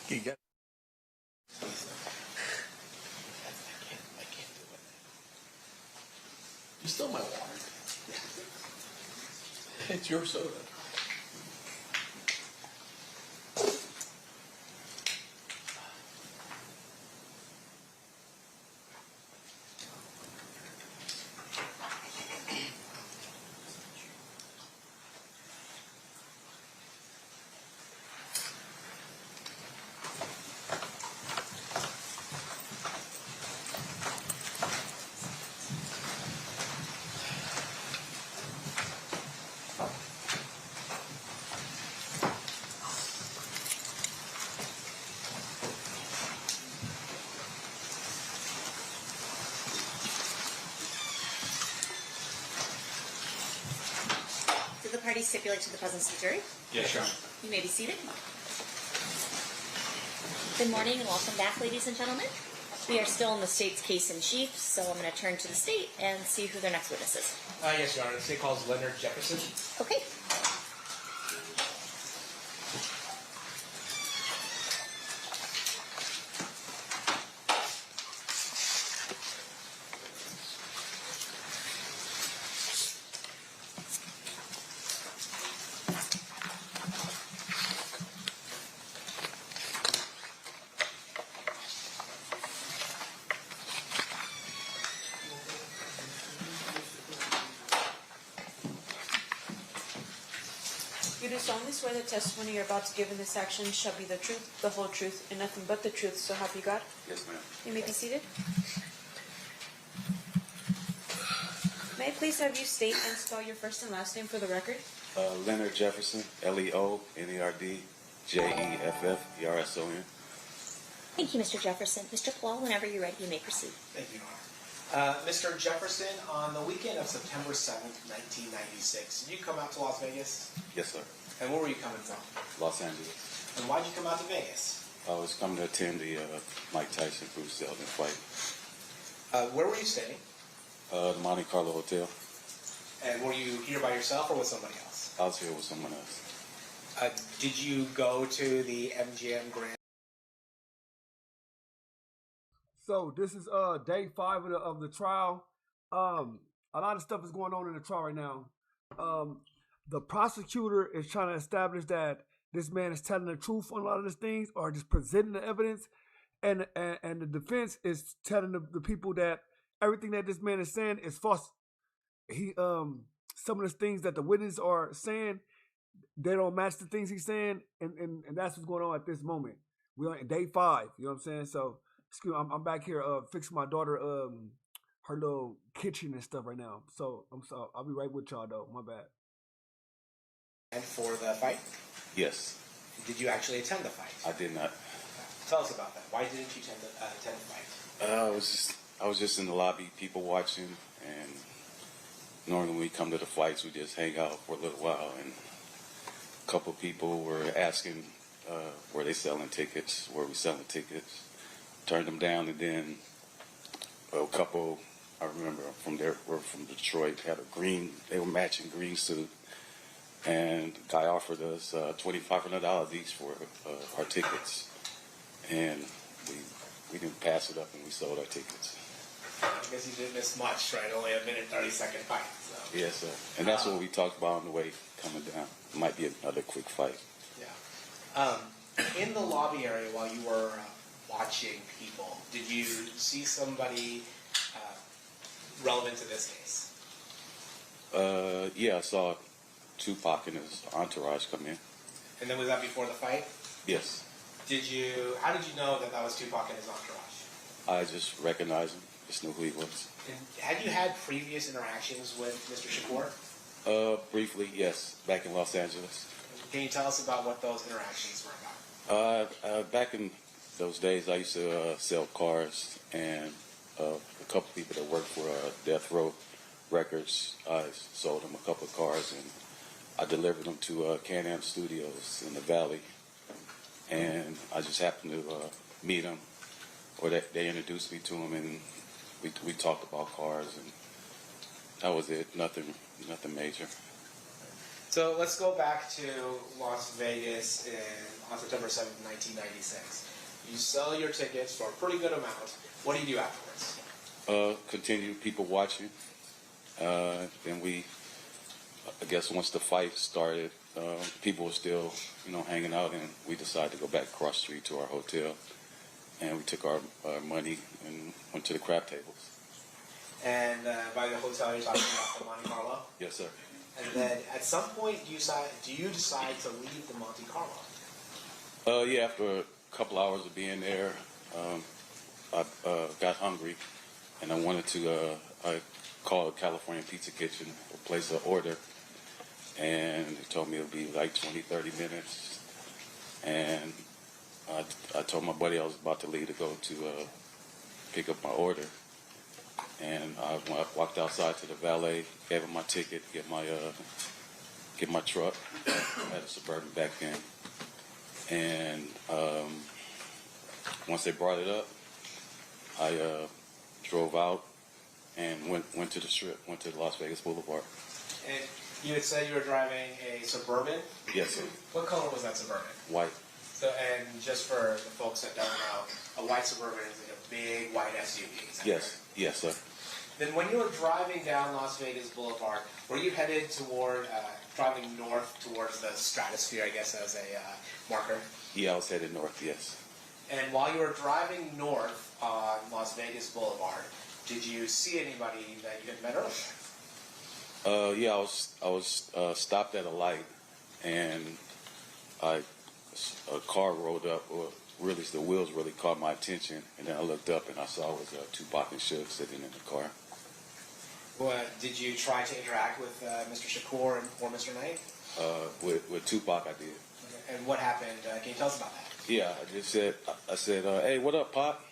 You got. I can't do it. You still my water. It's your soda. The parties stipulate to the presence of the jury. Yes, sure. You may be seated. Good morning and welcome back, ladies and gentlemen. We are still in the state's case in chief, so I'm going to turn to the state and see who their next witness is. Yes, Your Honor. The state calls Leonard Jefferson. Okay. You do solemnly swear the testimony you're about to give in this action shall be the truth, the whole truth, and nothing but the truth, so help you God? Yes, ma'am. You may be seated. May I please have you state and spell your first and last name for the record? Leonard Jefferson, Leonardjefferson. Thank you, Mr. Jefferson. Mr. Paul, whenever you're ready, you may proceed. Thank you, Your Honor. Mr. Jefferson, on the weekend of September 7th, 1996, did you come out to Las Vegas? Yes, sir. And where were you coming from? Los Angeles. And why did you come out to Vegas? I was coming to attend the Mike Tyson Bruce Seldon fight. Where were you staying? The Monte Carlo Hotel. And were you here by yourself or with somebody else? I was here with someone else. Did you go to the MGM Grand? So this is day 5 of the trial. A lot of stuff is going on in the trial right now. The prosecutor is trying to establish that this man is telling the truth on a lot of these things, or just presenting the evidence, and the defense is telling the people that everything that this man is saying is false. Some of the things that the witnesses are saying, they don't match the things he's saying, and that's what's going on at this moment. We're on day 5. You know what I'm saying? So. Excuse me, I'm back here fixing my daughter her little kitchen and stuff right now. So I'll be right with y'all though. My bad. And for the fight? Yes. Did you actually attend the fight? I did not. Tell us about that. Why didn't you attend the fight? I was just in the lobby, people watching, and normally when we come to the fights, we just hang out for a little while, and a couple people were asking, were they selling tickets? Were we selling tickets? Turned them down, and then a couple, I remember were from Detroit, had they were matching green suit, and the guy offered us $2,500 each for our tickets, and we didn't pass it up, and we sold our tickets. I guess you didn't miss much, right? Only a minute 30-second fight. So. Yes, sir. And that's what we talked about on the way coming down. It might be another quick fight. Yeah. In the lobby area while you were watching people, did you see somebody relevant to this case? Yeah, I saw Tupac and his entourage come in. And then was that before the fight? Yes. How did you know that was Tupac and his entourage? I just recognized him, just knew who he was. And had you had previous interactions with Mr. Shakur? Briefly, yes, back in Los Angeles. Can you tell us about what those interactions were about? Back in those days, I used to sell cars, and a couple people that worked for Death Row Records, I sold them a couple of cars, and I delivered them to Can-Am Studios in the Valley, and I just happened to meet them, or they introduced me to them, and we talked about cars, and that was it. Nothing major. So let's go back to Las Vegas on September 7th, 1996. You sell your tickets for a pretty good amount. What do you do afterwards? Continue people watching. Then we, I guess once the fight started, people were still, hanging out, and we decided to go back across the street to our hotel. And we took our money and went to the crap tables. And by the hotel, you're talking about the Monte Carlo? Yes, sir. And then at some point, do you decide to leave the Monte Carlo? Yeah, after a couple hours of being there, I got hungry, and I wanted to. I called California Pizza Kitchen to place an order, and they told me it would be like 20, 30 minutes. And I told my buddy I was about to leave to go to pick up my order. And I walked outside to the valet, gave him my ticket, get my truck. I had a Suburban back then. And once they brought it up, I drove out and went to the Strip, went to the Las Vegas Boulevard. And you had said you were driving a Suburban? Yes, sir. What color was that Suburban? White. So, and just for the folks that don't know, a white Suburban is like a big white SUV. Is that Yes, correct? yes, sir. Then when you were driving down Las Vegas Boulevard, were you headed toward, driving north towards the stratosphere, I guess, as a marker? Yeah, I was headed north, yes. And while you were driving north on Las Vegas Boulevard, did you see anybody that you had met earlier? Yeah, I was stopped at a light, and a car rolled up. Well, really, the wheels really caught my attention, and then I looked up and I saw it was Tupac and Shakur sitting in the car. Well, did you try to interact with Mr. Shakur or Mr. Knight? With Tupac, I did. Okay. And what happened? Can you tell us about that? Yeah, I said, hey, what up, Pop?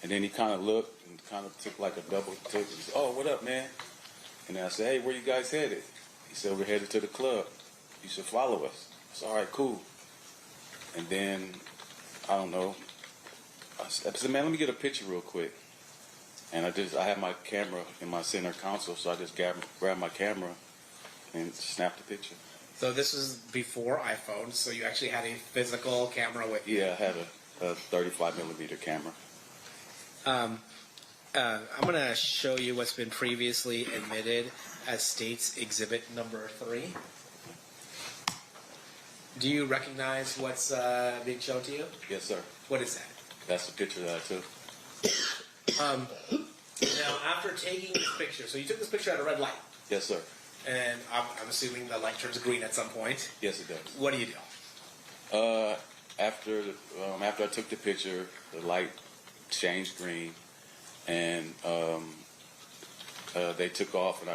And then he kind of looked and kind of took like a double take. He said, oh, what up, man? And then I said, hey, where you guys headed? He said, we're headed to the club. You should follow us. I said, all right, cool. And then, I don't know, I said, man, let me get a picture real quick. And I had my camera in my center console, so I just grabbed my camera and snapped the picture. So this was before iPhone, so you actually had a physical camera with you. Yeah, I had a 35 millimeter camera. I'm going to show you what's been previously admitted as State's Exhibit Number 3. Do you recognize what's being shown to you? Yes, sir. What is that? That's the picture that I took. Now, after taking this picture, so you took this picture at a red light, Yes, sir. and I'm assuming the light turns green at some point. Yes, it does. What do you do? After I took the picture, the light changed green, and they took off, and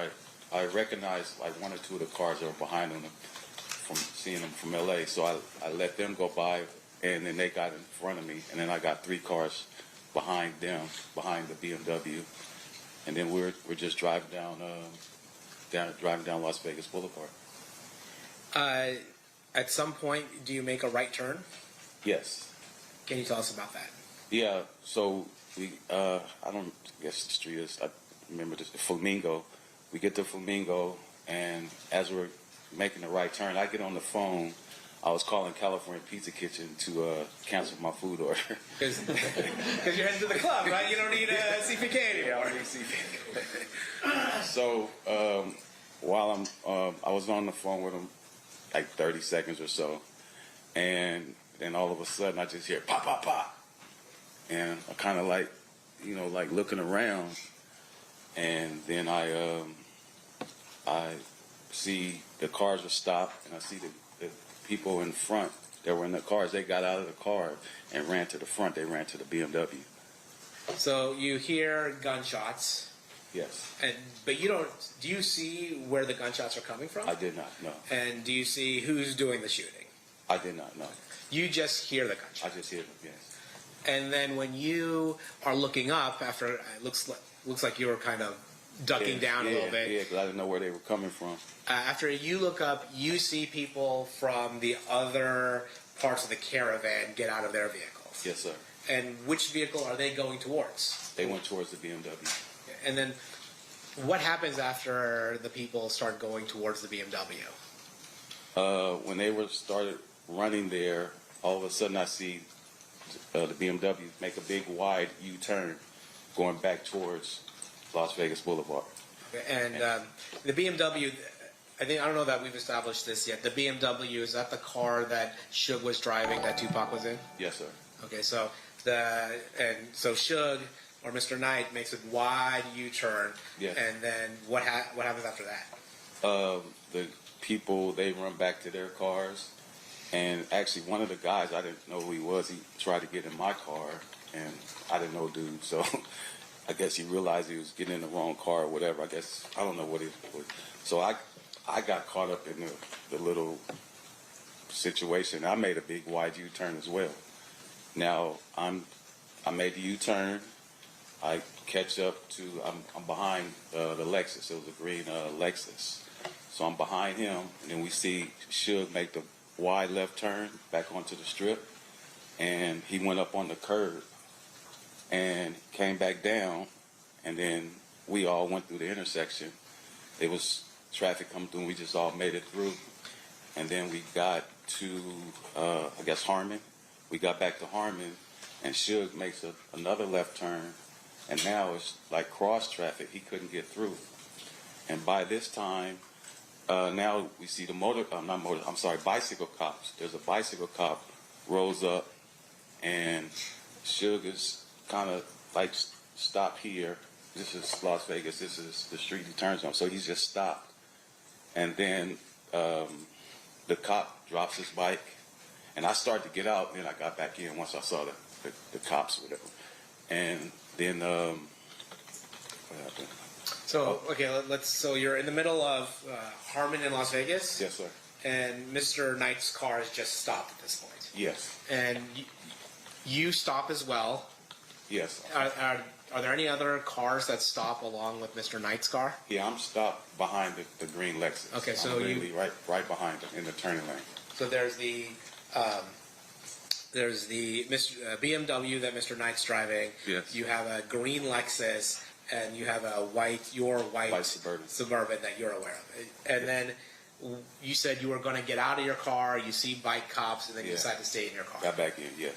I recognized like one or two of the cars that were behind them from seeing them from LA. So I let them go by, and then they got in front of me, and then I got 3 cars behind them, behind the BMW, and then we're just driving down Las Vegas Boulevard. At some point, do you make a right turn? Yes. Can you tell us about that? Yeah. So we I don't guess the street is. I remember this Flamingo. We get to Flamingo, and as we're making the right turn, I get on the phone. I was calling California Pizza Kitchen to cancel my food order. Because you're heading to the club, right? You don't need a CPK anymore. Yeah, I don't need CPK. So while I was on the phone with him, like 30 seconds or so, and then all of a sudden I just hear pop, pop, pop, and I kind of like, like looking around, and then I see the cars are stopped, and I see the people in front that were in the cars. They got out of the car and ran to the front. They ran to the BMW. So you hear gunshots, Yes. but you don't. Do you see where the gunshots are coming from? I did not know. And do you see who's doing the shooting? I did not know. You just hear the I gunshots. just hear them, yes. And then when you are looking up, after it looks like you were kind of ducking down a little bit. Yeah, because I didn't know where they were coming from. After you look up, you see people from the other parts of the caravan get out of their vehicles. Yes, sir. And which vehicle are they going towards? They went towards the BMW. And then what happens after the people start going towards the BMW? When they were started running there, all of a sudden I see the BMW make a big wide U-turn going back towards Las Vegas Boulevard. And the BMW, I don't know that we've established this yet. The BMW, is that the car that Suge was driving that Tupac was in? Yes, sir. Okay, so Suge or Mr. Knight makes a wide U-turn. Yes. And then what happens after that? The people, they run back to their cars. And actually, one of the guys, I didn't know who he was. He tried to get in my car, and I didn't know dude. So I guess he realized he was getting in the wrong car or whatever. I don't know what it was. So I got caught up in the little situation. I made a big wide U-turn as well. Now, I made the U-turn. I catch up to, I'm behind the Lexus. It was a green Lexus. So I'm behind him, and then we see Suge make the wide left turn back onto the strip, and he went up on the curb and came back down, and then we all went through the intersection. It was traffic coming through, and we just all made it through. And then we got to, Harmon. We got back to Harmon, and Suge makes another left turn, and now it's like cross traffic. He couldn't get through. And by this time, now we see the bicycle cops. There's a bicycle cop rolls up, and Suge is kind of like, stop here. This is Las Vegas. This is the street he turns on. So he's just stopped. And then the cop drops his bike, and I started to get out, and then I got back in once I saw the cops or whatever. And then what happened? So, okay, so you're in the middle of Harmon in Las Vegas? Yes, sir. And Mr. Knight's car has just stopped at this point. Yes. And you stop as well. Yes. Are there any other cars that stop along with Mr. Knight's car? Yeah, I'm stopped behind the green Lexus. Okay, so I'm literally right behind him in the turning lane. So there's the BMW that Mr. Knight's driving. Yes. You have a green Lexus, and you have white Suburban that you're aware of. And then you said you were going to get out of your car. You see bike cops, and then you decide to stay in your car. Got back in. Yes.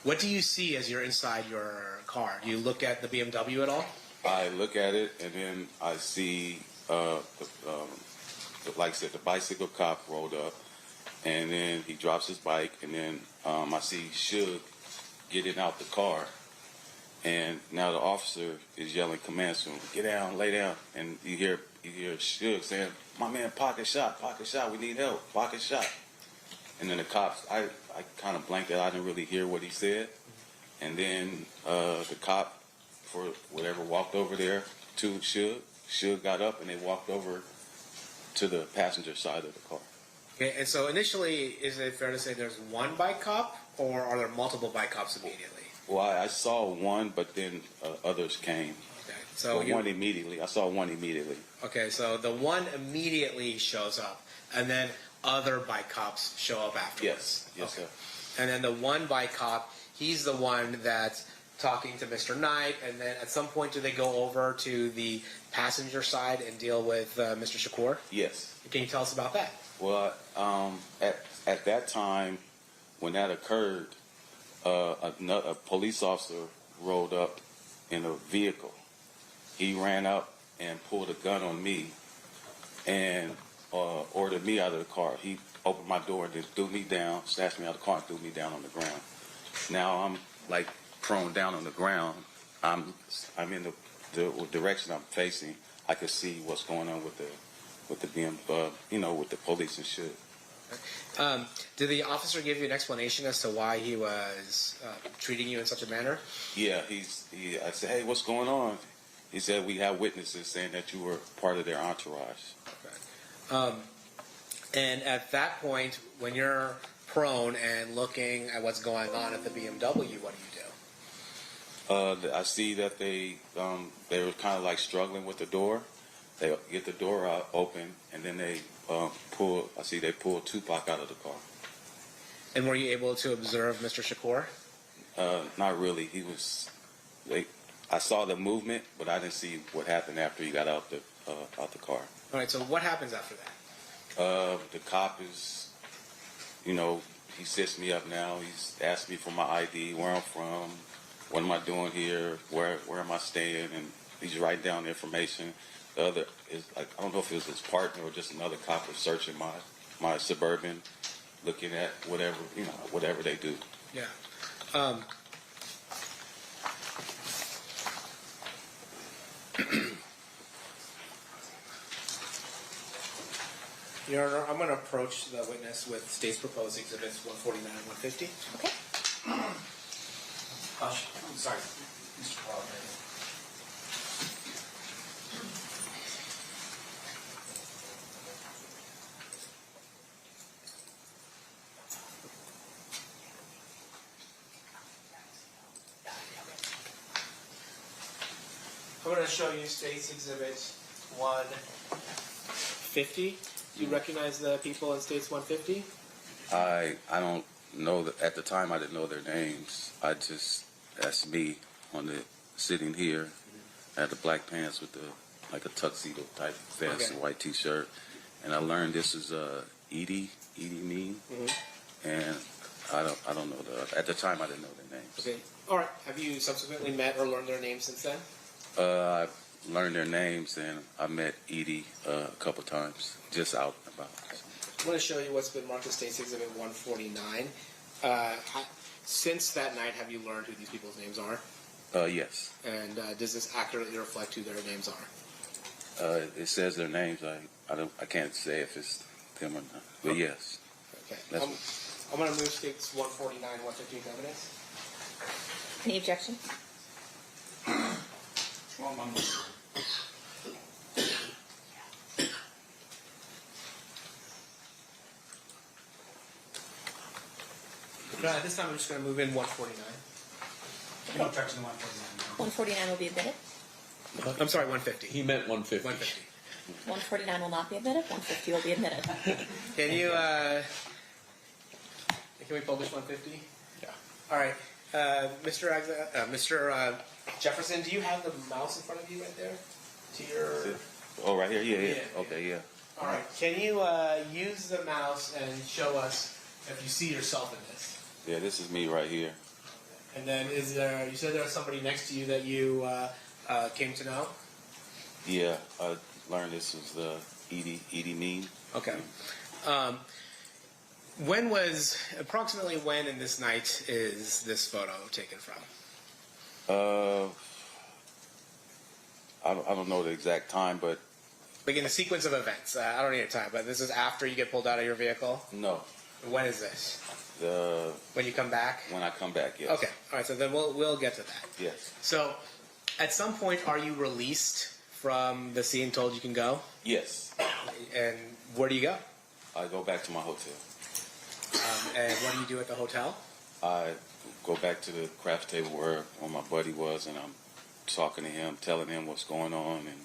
What do you see as you're inside your car? Do you look at the BMW at all? I look at it, and then I see, like I said, the bicycle cop rolled up, and then he drops his bike, and then I see Suge getting out the car, and now the officer is yelling commands to him, get down, lay down, and you hear Suge saying, my man, pocket shot, we need help, pocket shot. And then the cops, I kind of blanked out. I didn't really hear what he said. And then the cop, for whatever, walked over there to Suge. Suge got up, and they walked over to the passenger side of the car. Okay, and so initially, is it fair to say there's one bike cop, or are there multiple bike cops immediately? Well, I saw one, but then others came. Okay, so one immediately. I saw one immediately. Okay, so the one immediately shows up, and then other bike cops show up afterwards. Yes, okay. sir. And then the one bike cop, he's the one that's talking to Mr. Knight, and then at some point do they go over to the passenger side and deal with Mr. Shakur? Yes. Can you tell us about that? Well, at that time, when that occurred, a police officer rolled up in a vehicle. He ran up and pulled a gun on me and ordered me out of the car. He opened my door and then threw me down, snatched me out of the car and threw me down on the ground. Now I'm like prone down on the ground. I'm in the direction I'm facing. I could see what's going on with the with the police and shit. Did the officer give you an explanation as to why he was treating you in such a manner? Yeah, I said, hey, what's going on? He said, we have witnesses saying that you were part of their entourage. Okay. And at that point, when you're prone and looking at what's going on at the BMW, what do you do? I see that they were kind of like struggling with the door. They get the door out, open, and then they pull Tupac out of the car. And were you able to observe Mr. Shakur? Not really. I saw the movement, but I didn't see what happened after he got out the car. All right. So what happens after that? The cop is, you know, he sits me up now. He's asked me for my ID, where I'm from, what am I doing here, where am I staying, and he's writing down the information. The other is, like, I don't know if it was his partner or just another cop was searching my Suburban, looking at whatever, you know, whatever they do. Yeah. Your Honor, I'm going to approach the witness with state's proposed exhibits 149 and 150. Okay. I'm sorry, Mr. Quality. I'm going to show you state's exhibit 150. Do you recognize the people in states 150? I don't know that at the time I didn't know their names. That's me on the sitting here. I had the black pants with the like a tuxedo type vest, Okay. white T-shirt, and I learned this is Edie Mean, and I don't know at the time I didn't know their names. Okay. All right. Have you subsequently met or learned their names since then? I learned their names and I met Edie a couple times just out and about. I'm going to show you what's been marked as state's exhibit 149. Since that night, have you learned who these people's names are? Yes. And does this accurately reflect who their names are? It says their names. I can't say if it's them or not. But yes. Okay. That's I'm going to move states 149, 150 evidence. Any objection? At this time, I'm just going to move in 149. No objection to 149. 149 will be admitted. I'm sorry, 150. He meant 150. 150. 149 will not be admitted. 150 will be admitted. Can you, can we publish 150? Yeah. All right. Mr. Jefferson, do you have the mouse in front of you right there? To your... Oh, right here? Yeah. Yeah. Okay, yeah. All right. Can you use the mouse and show us if you see yourself in this? Yeah, this is me right here. And then is there, you said there was somebody next to you that you came to know? Yeah, I learned this was Edie Mean. Okay. Approximately when in this night is this photo taken from? I don't know the exact time, but Like in the sequence of events. I don't need a time, but this is after you get pulled out of your vehicle? no. When is this? When When you come back? I come back, yes. Okay. All right, so then we'll get to that. Yes. So, at some point, are you released from the scene, told you can go? Yes. And where do you go? I go back to my hotel. And what do you do at the hotel? I go back to the craft table where my buddy was, and I'm talking to him, telling him what's going on, and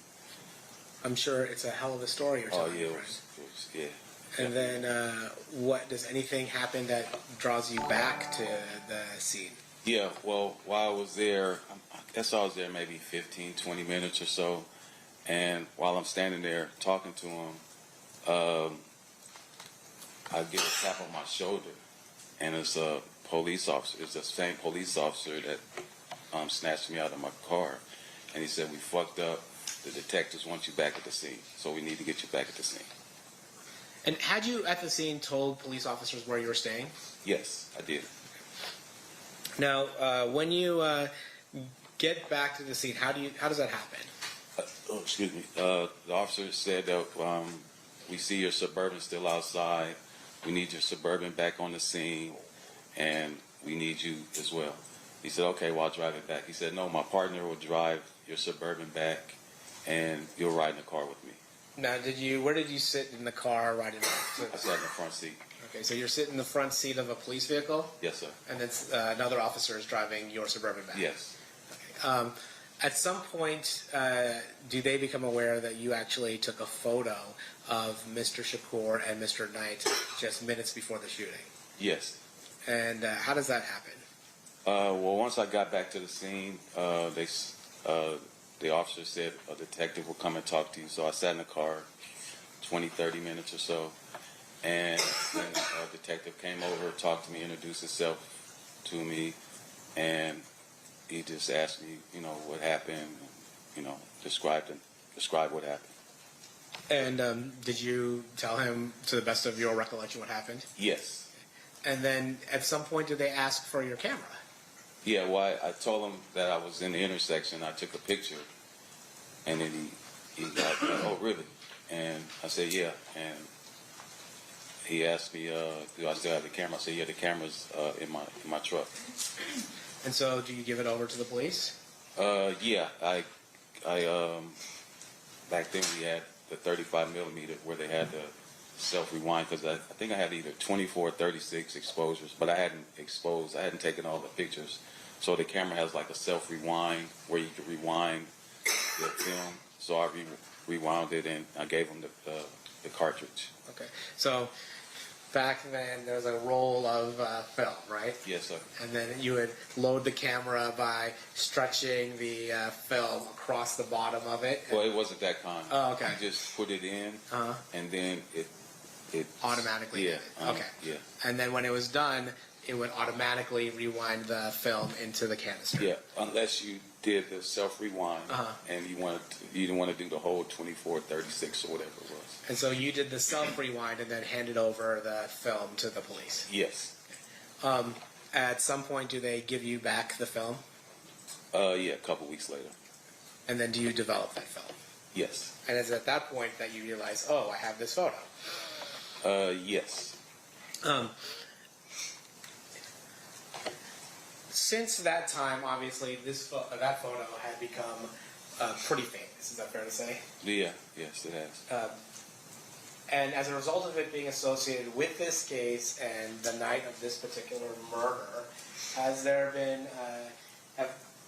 I'm sure it's a hell of a story you're telling yeah, me, it right? was, yeah. And then, what does anything happen that draws you back to the scene? Yeah, well, while I was there, I guess I was there maybe 15, 20 minutes or so. And while I'm standing there talking to him, I get a tap on my shoulder. And it's a police officer. It's the same police officer that snatched me out of my car. And he said, "We fucked up. The detectives want you back at the scene. So we need to get you back at the scene." And had you, at the scene, told police officers where you were staying? Yes, I did. Now, when you get back to the scene, how does that happen? Excuse me. The officer said that we see your Suburban still outside. We need your Suburban back on the scene, and we need you as well. He said, "Okay, well, I'll drive it back." He said, "No, my partner will drive your Suburban back, and you'll ride in the car with me." Now, where did you sit in the car riding back? I sat in the front seat. Okay, so you're sitting in the front seat of a police vehicle? Yes, sir. And then another officer is driving your Suburban back? Yes. Okay. At some point, do they become aware that you actually took a photo of Mr. Shakur and Mr. Knight just minutes before the shooting? Yes. And how does that happen? Well, once I got back to the scene, the officer said a detective will come and talk to you. So I sat in the car 20, 30 minutes or so. And then a detective came over, talked to me, introduced himself to me, and he just asked me, what happened, describe what happened. And did you tell him, to the best of your recollection, what happened? Yes. And then at some point, did they ask for your camera? Yeah, well, I told him that I was in the intersection. I took a picture, and then he got, oh, really? And I said, yeah. And he asked me, do I still have the camera? I said, yeah, the camera's in my truck. And so, do you give it over to the police? Yeah, I back then we had the 35 millimeter where they had the self rewind, because I think I had either 24 or 36 exposures, but I hadn't taken all the pictures. So the camera has like a self rewind where you can rewind the film. So I rewound it and I gave him the cartridge. Okay. So back then there was a roll of film, right? Yes, sir. And then you would load the camera by stretching the film across the bottom of it. Well, it wasn't that kind. Oh, okay. You just put it in, and then it Automatically. Yeah. Okay. Yeah. And then when it was done, it would automatically rewind the film into the canister. Yeah, unless you did the self rewind and you didn't want to do the whole 24, 36 or whatever it was. And so you did the self rewind and then handed over the film to the police. Yes. At some point, do they give you back the film? Yeah, a couple weeks later. And then do you develop that film? Yes. And it's at that point that you realize, oh, I have this photo. Yes. Since that time, obviously, that photo had become pretty famous. Is that fair to say? Yeah. Yes, it has. And as a result of it being associated with this case and the night of this particular murder, has there been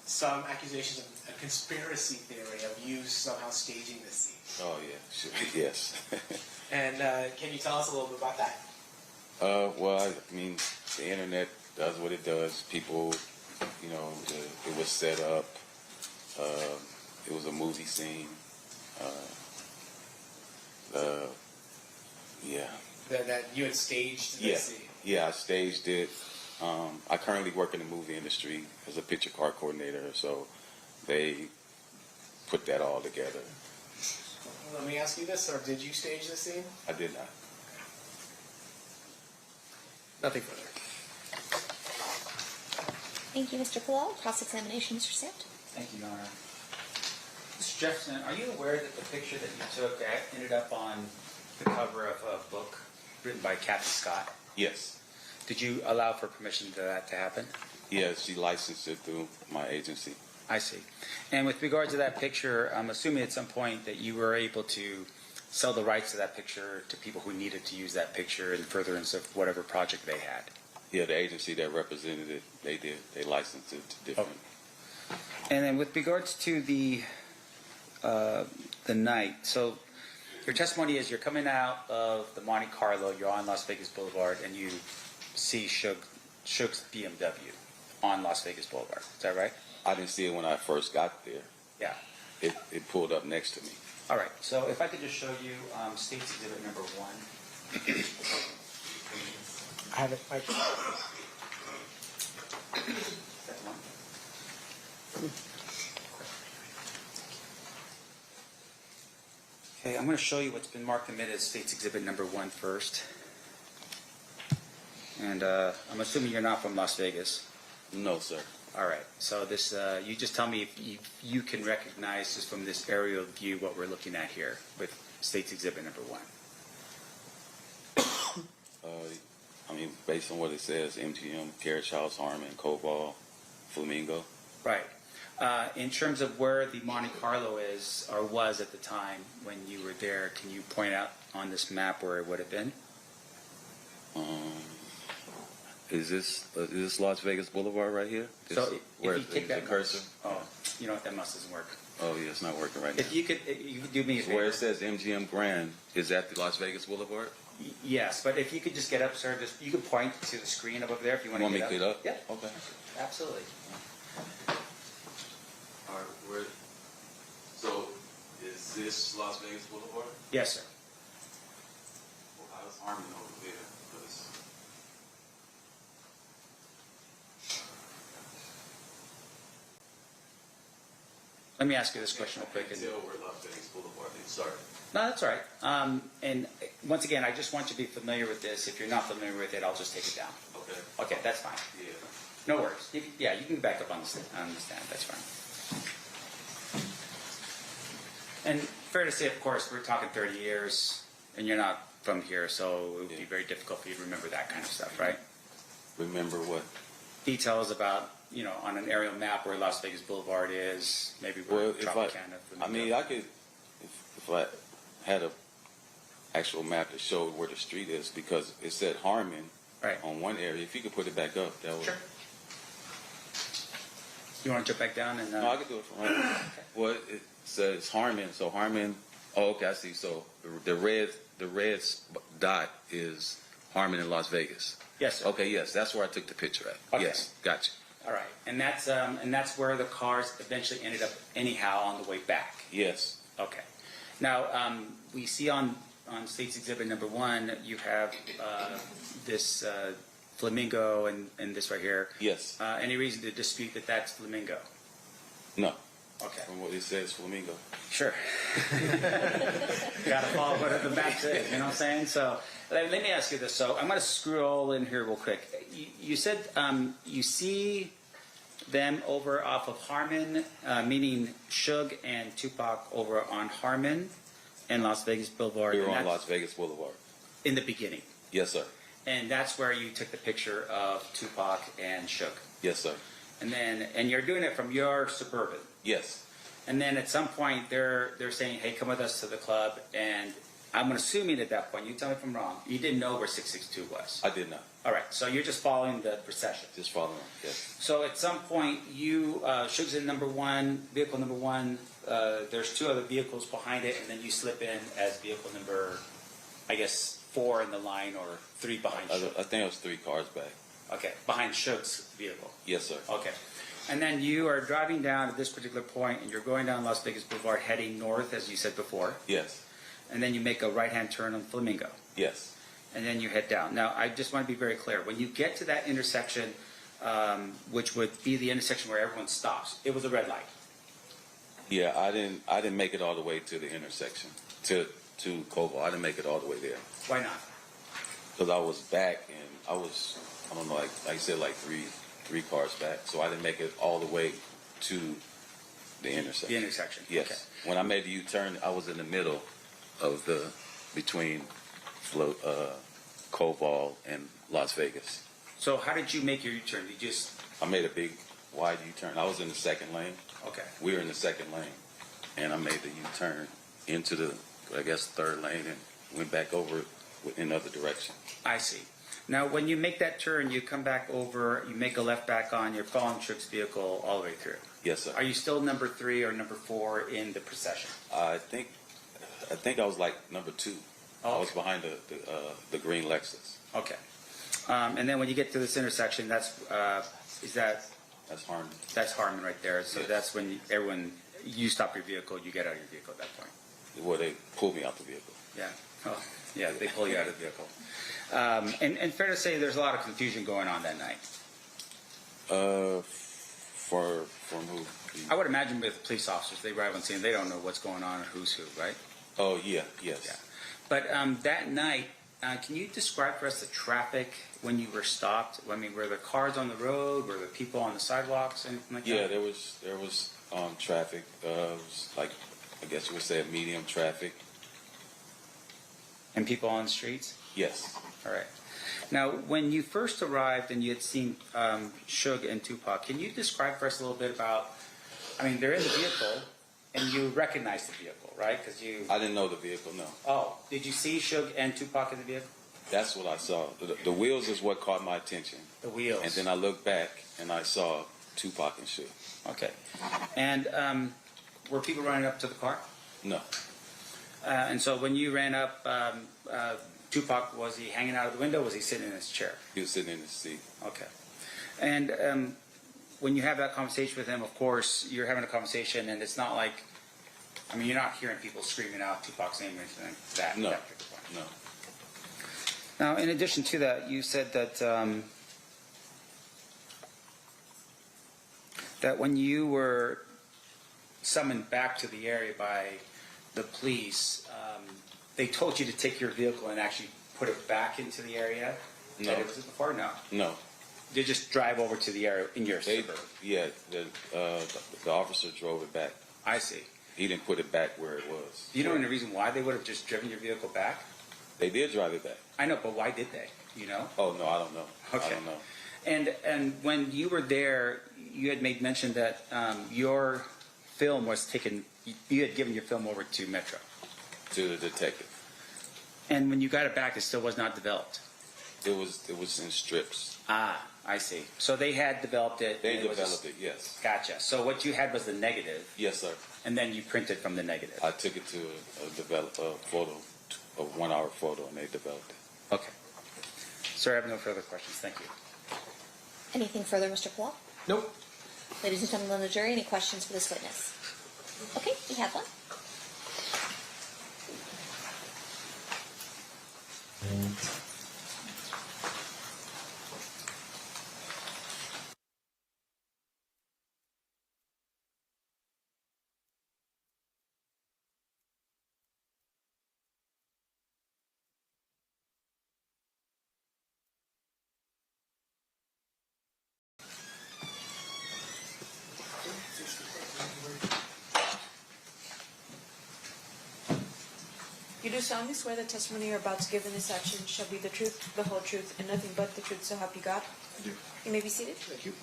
some accusations of a conspiracy theory of you somehow staging this scene? Oh yeah. Sure. Yes. And can you tell us a little bit about that? Well, I mean, the internet does what it does. People, it was set up. It was a movie scene. Yeah. That you had staged this scene? Yeah, I staged it. I currently work in the movie industry as a picture card coordinator, so they put that all together. Let me ask you this, or did you stage the scene? I did not. Nothing further. Thank you, Mr. Palal. Cross-examination, Mr. Sant. Thank you, Your Honor. Mr. Jefferson, are you aware that the picture that you took ended up on the cover of a book written by Kathy Scott? Yes. Did you allow for permission for that to happen? Yeah, she licensed it through my agency. I see. And with regard to that picture, I'm assuming at some point that you were able to sell the rights to that picture to people who needed to use that picture in furtherance of whatever project they had. Yeah, the agency that represented it, they did. They licensed it to different. Okay. And then with regards to the night, so your testimony is you're coming out of the Monte Carlo, you're on Las Vegas Boulevard, and you see Suge's BMW on Las Vegas Boulevard. Is that right? I didn't see it when I first got there. Yeah. It pulled up next to me. All right. So if I could just show you State's Exhibit number 1. I have it right here. That one. Okay, I'm going to show you what's been marked amid as State's Exhibit number 1 first. And I'm assuming you're not from Las Vegas. No, sir. All right. So this, you just tell me if you can recognize just from this aerial view what we're looking at here with State's Exhibit number 1. I mean, based on what it says, MGM, Carriage House, Harmon, Cobalt, Flamingo. Right. In terms of where the Monte Carlo is or was at the time when you were there, can you point out on this map where it would have been? Is this Las Vegas Boulevard right here? So if you take that cursor. Oh, you know what? That mouse doesn't work. Oh yeah, it's not working right now. If you could do me a favor. Where it says MGM Grand, is that the Las Vegas Boulevard? Yes, but if you could just get up, sir, you could point to the screen above there if you want to me get to up. get up? Yeah. Okay. Absolutely. All right. So, is this Las Vegas Boulevard? Yes, sir. Well, how's Harmon over Let me ask you this question real quick. Tell where Las Vegas Boulevard is. Sorry. No, that's all right. And once again, I just want you to be familiar with this. If you're not familiar with it, I'll just take it down. Okay. Okay, that's fine. Yeah. No worries. You can back up on the stand. That's fine. And fair to say, of course, we're talking 30 years, and you're not from here, so it would be very difficult for you to remember that kind of stuff, right? Remember what? Details about, on an aerial map where Las Vegas Boulevard is, maybe where Tropicana. I mean, I could, if I had a actual map that showed where the street is, because it said Harmon Right. on one area. If you could put it back up, that would. Sure. You want to jump back down and? No, I could do it from right now. Well, it says Harmon, so Harmon. Oh, okay, I see. So the red dot is Harmon in Las Vegas. Yes, sir. Okay, yes, that's where I took the picture at. Okay. Yes, gotcha. All right, and that's where the cars eventually ended up anyhow on the way back. Yes. Okay. Now we see on State's Exhibit number 1, you have this flamingo and this right here. Yes. Any reason to dispute that that's flamingo? No. Okay. From what it says, flamingo. Sure. Got to follow what the map says, you know what I'm saying? So let me ask you this. So I'm going to scroll in here real quick. You said you see them over off of Harmon, meaning Suge and Tupac over on Harmon and Las Vegas Boulevard. We were on Las Vegas Boulevard. In the beginning. Yes, sir. And that's where you took the picture of Tupac and Suge. Yes, sir. And you're doing it from your Suburban. Yes. And then at some point they're saying, "Hey, come with us to the club." And I'm assuming at that point, you tell me if I'm wrong, you didn't know where 662 was. I did not. All right, so you're just following the procession. Just following. Yes. So at some point, you Suge's in vehicle number one. There's 2 other vehicles behind it, and then you slip in as vehicle number, I guess, 4 in the line or 3 behind Suge. I think it was 3 cars back. Okay, behind Suge's vehicle. Yes, sir. Okay. And then you are driving down at this particular point, and you're going down Las Vegas Boulevard heading north, as you said before. Yes. And then you make a right-hand turn on Flamingo. Yes. And then you head down. Now, I just want to be very clear. When you get to that intersection, which would be the intersection where everyone stops, it was a red light. Yeah, I didn't make it all the way to the intersection, to Koval. I didn't make it all the way there. Why not? Because I was back, and I don't know, like I said, like three cars back. So I didn't make it all the way to the intersection. The intersection. Yes. Okay. When I made the U-turn, I was in the middle of between Koval and Las Vegas. So how did you make your U-turn? You just... I made a big wide U-turn. I was in the second lane. Okay. We were in the second lane, and I made the U-turn into the, I guess, third lane and went back over in another direction. I see. Now, when you make that turn, you come back over, you make a left back on, you're following Suge's vehicle all the way through. Yes, sir. Are you still number 3 or number 4 in the procession? I think I was like number 2. Oh, I was okay. behind the green Lexus. Okay. And then when you get to this intersection, that's That's Harmon. That's Harmon right there. So Yes. that's when you stop your vehicle, you get out of your vehicle at that point. Where they pulled me out the vehicle. Yeah. Oh, yeah, they pull you out of the vehicle. And fair to say there's a lot of confusion going on that night. From who? I would imagine with police officers, they arrive on scene, they don't know what's going on or who's who, right? Oh, yeah, yes. Yeah. But that night, can you describe for us the traffic when you were stopped? I mean, were there cars on the road? Were there people on the sidewalks? Anything like Yeah, that? there was traffic. It was like, I guess you would say, medium traffic. And people on the streets? Yes. All right. Now, when you first arrived and you had seen Suge and Tupac, can you describe for us a little bit about, I mean, they're in the vehicle, and you recognize the vehicle, right? Because I didn't know the vehicle, no. Oh, did you see Suge and Tupac in the vehicle? That's what I saw. The wheels is what caught my attention. The wheels. And then I looked back, and I saw Tupac and Suge. Okay. And were people running up to the car? No. And so when you ran up, Tupac, was he hanging out of the window? Was he sitting in his chair? He was sitting in his seat. Okay. And when you have that conversation with him, of course, you're having a conversation, and it's not like, I mean, you're not hearing people screaming out Tupac's name or anything like that. No. At that particular point. No. Now, in addition to that, you said that that when you were summoned back to the area by the police, they told you to take your vehicle and actually put it back into the area No. that it was before? No. No. They just drive over to the area in your They, suburb. yeah, the officer drove it back. I see. He didn't put it back where it was. Do you know any reason why they would have just driven your vehicle back? They did drive it back. I know, but why did they? You know? Oh, no, I don't know. Okay. I don't know. And when you were there, you had made mention that your film was taken. You had given your film over to Metro, To the detective. and when you got it back, it still was not developed. It was in strips. Ah, I see. So they had developed it. They and was developed it, yes. Gotcha. So what you had was the negative, Yes, sir. and then you printed from the negative. I took it to a photo, a 1 hour photo, and they developed it. Okay. Sir, I have no further questions. Thank you. Anything further, Mr. Paul? Nope. Ladies and gentlemen of the jury, any questions for this witness? Okay, we have one. You do solemnly swear the testimony you're about to give in this action shall be the truth, the whole truth, and nothing but the truth, so help you God? I do. You may be seated. Thank you.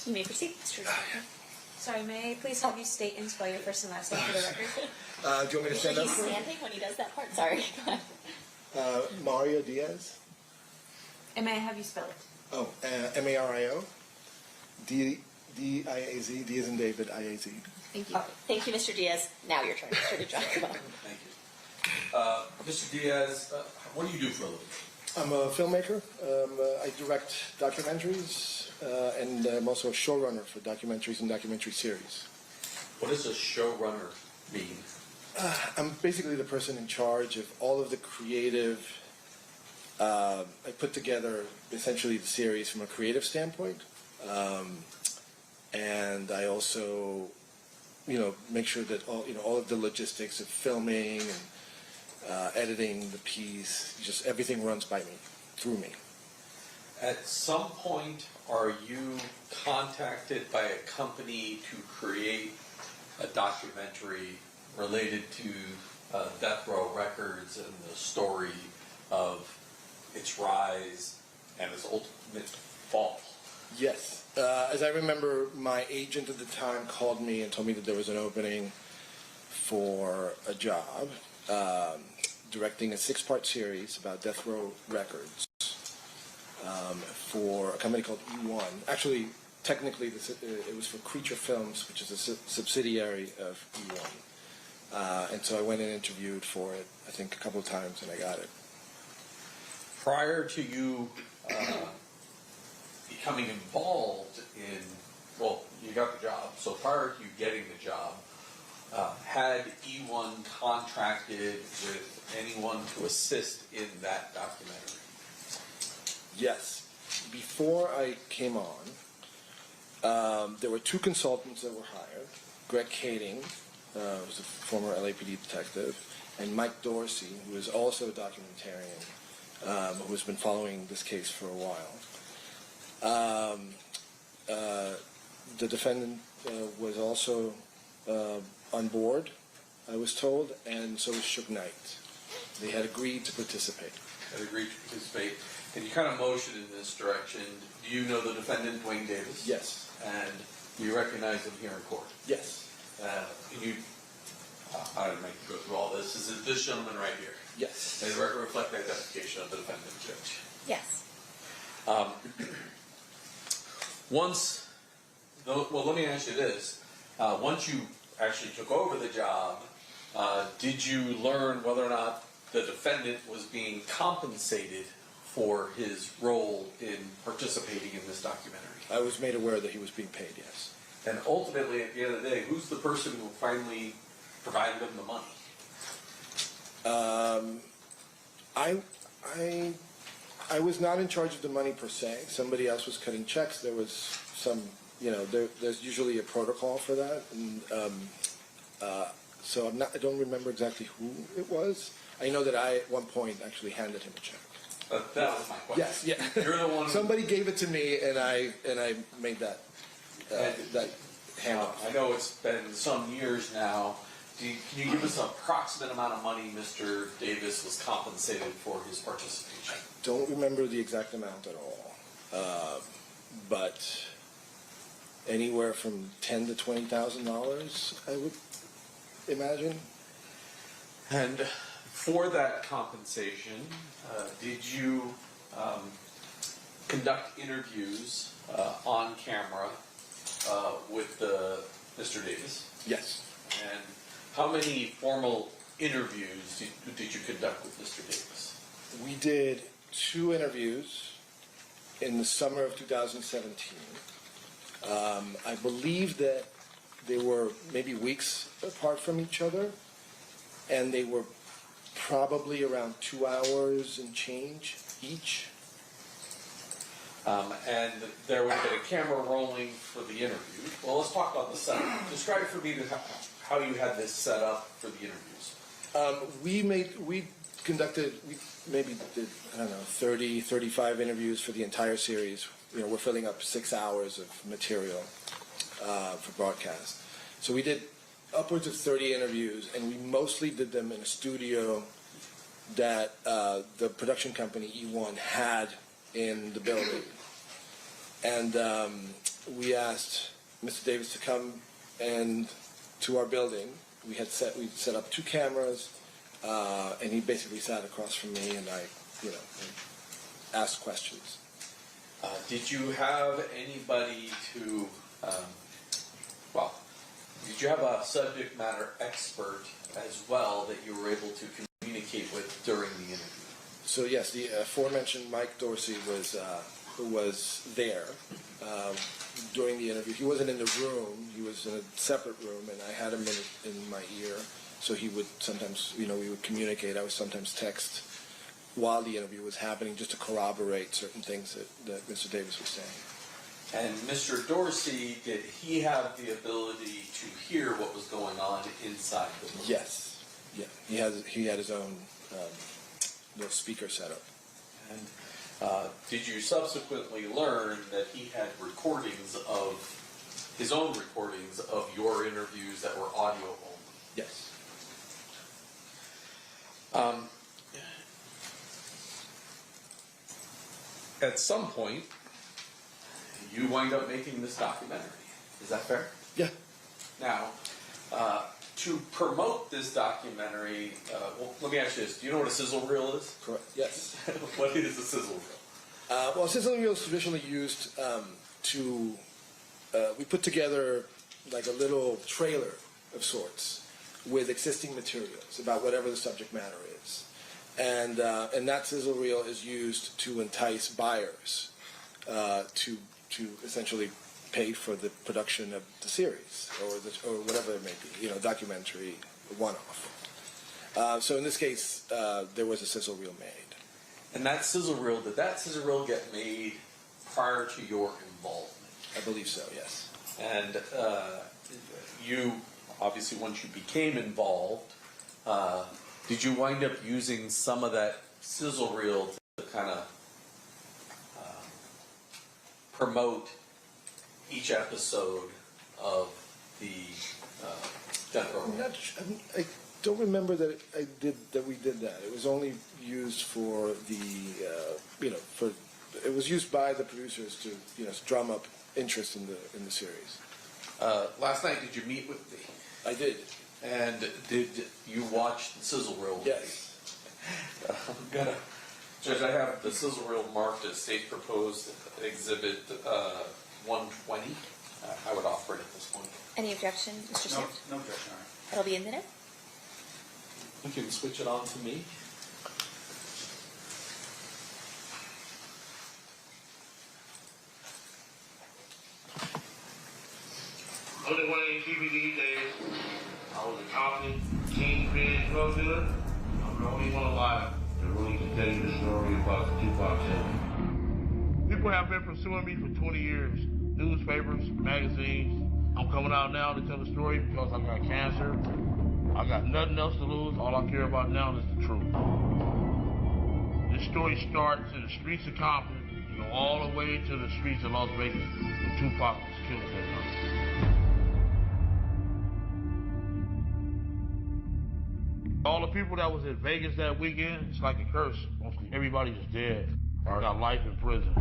You may proceed, Mr. Zucker. Sorry, may I please have you state and spell your first and last name for the record? Do you want me to stand He's up? standing when he does that part. Sorry. Go ahead. Mario Diaz. And may I have you spell it? Oh, Mario. D-I-A-Z. D as in David, I-A-Z. Thank you. Okay. Thank you, Mr. Diaz. Now your turn, Mr. DeJohn. Come on. Thank you. Mr. Diaz, what do you do for a living? I'm a filmmaker. I direct documentaries, and I'm also a showrunner for documentaries and documentary series. What does a showrunner mean? I'm basically the person in charge of all of the creative. I put together essentially the series from a creative standpoint, and I also, make sure that all of the logistics of filming and editing the piece, just everything runs by me, through me. At some point, are you contacted by a company to create a documentary related to Death Row Records and the story of its rise and its ultimate fall? Yes. As I remember, my agent at the time called me and told me that there was an opening for a job directing a 6-part series about Death Row Records for a company called E1. Actually, technically, it was for Creature Films, which is a subsidiary of E1. And so I went and interviewed for it, I think, a couple of times, and I got it. Prior to you becoming involved in, well, you got the job, so prior to you getting the job, had E1 contracted with anyone to assist in that documentary? Yes. Before I came on, there were 2 consultants that were hired. Greg Kading, who's a former LAPD detective, and Mike Dorsey, who is also a documentarian, who has been following this case for a while. The defendant was also on board, I was told, and so was Suge Knight. They had agreed to participate. Had agreed to participate, and you kind of motioned in this direction. Do you know the defendant, Dwayne Davis? Yes. And you recognize him here in court? Yes. Can you, I didn't make you go through all this. Is it this gentleman right here? Yes. Does the record reflect the identification of the defendant, Judge? Yes. Well, let me ask you this. Once you actually took over the job, did you learn whether or not the defendant was being compensated for his role in participating in this documentary? I was made aware that he was being paid, yes. And ultimately, at the end of the day, who's the person who finally provided him the money? I was not in charge of the money per se. Somebody else was cutting checks. There was some, there's usually a protocol for that, and so I don't remember exactly who it was. I know that I at one point actually handed him a check. That was my question. Yes, yeah. You're the one. Somebody gave it to me, and I made that handoff. I know it's been some years now. Can you give us an approximate amount of money Mr. Davis was compensated for his participation? Don't remember the exact amount at all, but anywhere from $10,000 to $20,000, I would imagine. And for that compensation, did you conduct interviews on camera with Mr. Davis? Yes. And how many formal interviews did you conduct with Mr. Davis? We did 2 interviews in the summer of 2017. I believe that they were maybe weeks apart from each other, and they were probably around 2 hours and change each. And there would have been a camera rolling for the interview. Well, let's talk about the setup. Describe for me how you had this set up for the interviews. We maybe did, 30, 35 interviews for the entire series. We're filling up 6 hours of material for broadcast. So we did upwards of 30 interviews, and we mostly did them in a studio that the production company E1 had in the building. And we asked Mr. Davis to come to our building. We set up 2 cameras, and he basically sat across from me, and I, asked questions. Did you have anybody to, did you have a subject matter expert as well that you were able to communicate with during the interview? So yes, the aforementioned Mike Dorsey was there during the interview. He wasn't in the room; he was in a separate room, and I had him in my ear. So he would sometimes, we would communicate. I would sometimes text while the interview was happening, just to corroborate certain things that Mr. Davis was saying. And Mr. Dorsey, did he have the ability to hear what was going on inside the room? Yes, yeah, he had his own speaker setup. And did you subsequently learn that he had his own recordings of your interviews that were audio only? Yes. At some point, you wind up making this documentary. Is that fair? Yeah. Now, to promote this documentary, let me ask you this. Do you know what a sizzle reel is? Correct. Yes. What is a sizzle reel? Well, a sizzle reel is traditionally used we put together like a little trailer of sorts with existing materials about whatever the subject matter is. And that sizzle reel is used to entice buyers to essentially pay for the production of the series or whatever it may be, documentary, one-off. So in this case, there was a sizzle reel made. And did that sizzle reel get made prior to your involvement? I believe so, yes. And you, obviously, once you became involved, did you wind up using some of that sizzle reel to kind of promote each episode of the Death Row? I don't remember that we did that. It was only used for it was used by the producers to drum up interest in the series. Last night, did you meet with me? I did. And did you watch the sizzle reel? Yes. Judge, I have the sizzle reel marked as State Proposed Exhibit 120. I would offer it at this point. Any objection, Mr. Swift? No objection. All right. It'll be admitted. You can switch it on to me. Only one in Keefe D days, I was a confident, kingpin drug dealer. I'm the only one alive that really can tell you the story about the Tupac Shakur. People have been pursuing me for 20 years. newspapers, magazines. I'm coming out now to tell the story because I got cancer. I got nothing else to lose. All I care about now is the truth. This story starts in the streets of Compton, you go all the way to the streets of Las Vegas, where Tupac was killed that night. All the people that was in Vegas that weekend, it's like a curse. Mostly everybody is dead or got life in prison.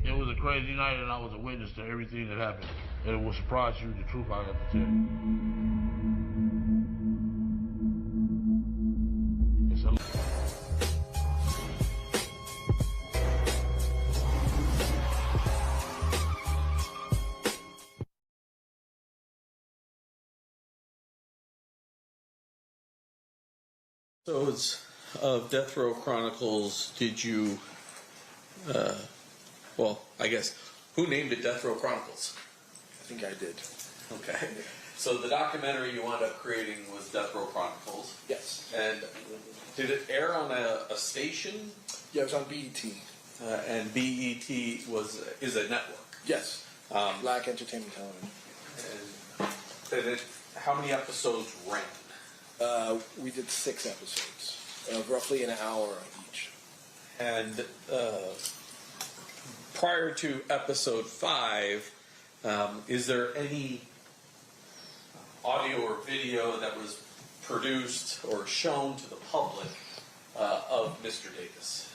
It was a crazy night, and I was a witness to everything that happened. And it will surprise you, the truth I have to tell you. It's a episodes of Death Row Chronicles did you, well, I guess, who named it Death Row Chronicles? I think I did. Okay. So the documentary you wound up creating was Death Row Chronicles. Yes. And did it air on a station? Yeah, it was on BET. And BET is a network. Yes. Black Entertainment Television. And how many episodes ran? We did 6 episodes, roughly an hour each. And prior to episode 5, is there any audio or video that was produced or shown to the public of Mr. Davis?